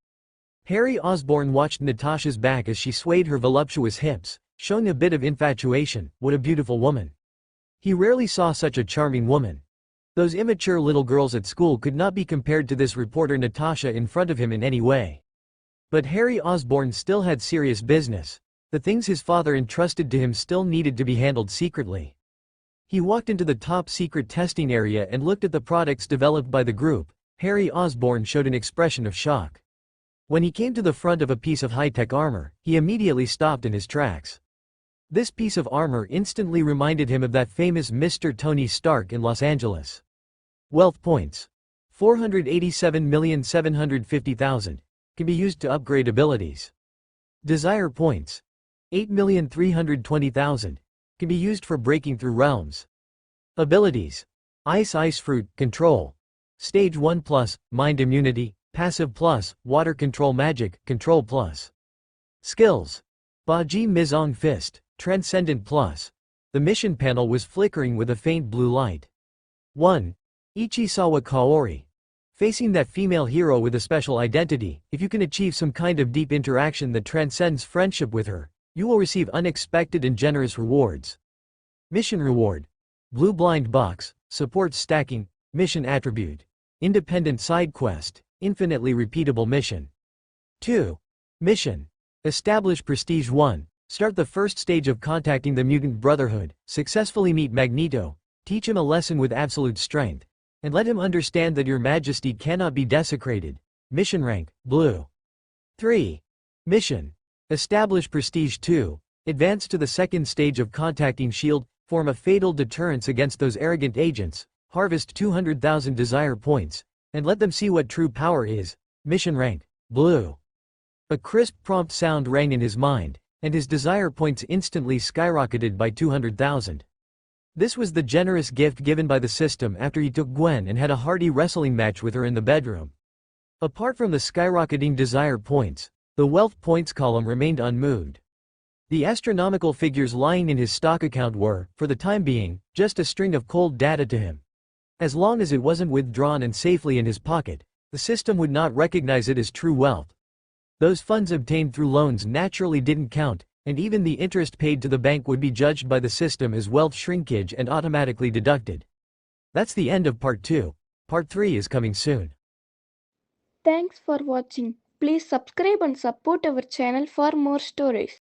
S2: Harry Osborne watched Natasha's back as she swayed her voluptuous hips, showing a bit of infatuation. What a beautiful woman. He rarely saw such a charming woman. Those immature little girls at school could not be compared to this reporter Natasha in front of him in any way. But Harry Osborne still had serious business. The things his father entrusted to him still needed to be handled secretly. He walked into the top-secret testing area and looked at the products developed by the group. Harry Osborne showed an expression of shock. When he came to the front of a piece of high-tech armor, he immediately stopped in his tracks. This piece of armor instantly reminded him of that famous Mr. Tony Stark in Los Angeles. Wealth points. 487,750,000. Can be used to upgrade abilities. Desire points. 8,320,000. Can be used for breaking through realms. Abilities. Ice Fruit, Control. Stage 1 plus, Mind Immunity, Passive plus, Water Control Magic, Control plus. Skills. Baji Mizong Fist, Transcendent plus. The mission panel was flickering with a faint blue light. 1. Ichisawa Kaori. Facing that female hero with a special identity, if you can achieve some kind of deep interaction that transcends friendship with her, you will receive unexpected and generous rewards. Mission Reward. Blue Blind Box, Support Stacking, Mission Attribute. Independent Side Quest, Infinitely Repeatable Mission. 2. Mission. Establish Prestige 1. Start the first stage of contacting the Mutant Brotherhood, successfully meet Magneto, teach him a lesson with absolute strength, and let him understand that your majesty cannot be desecrated. Mission rank, Blue. 3. Mission. Establish Prestige 2. Advance to the second stage of contacting SHIELD, form a fatal deterrence against those arrogant agents, harvest 200,000 desire points, and let them see what true power is. Mission rank, blue. A crisp prompt sound rang in his mind, and his desire points instantly skyrocketed by 200,000. This was the generous gift given by the system after he took Gwen and had a hearty wrestling match with her in the bedroom. Apart from the skyrocketing desire points, the wealth points column remained unmoved. The astronomical figures lying in his stock account were, for the time being, just a string of cold data to him. As long as it wasn't withdrawn and safely in his pocket, the system would not recognize it as true wealth. Those funds obtained through loans naturally didn't count, and even the interest paid to the bank would be judged by the system as wealth shrinkage and automatically deducted. That's the end of part 2. Part 3 is coming soon.
S1: Thanks for watching. Please subscribe and support our channel for more stories.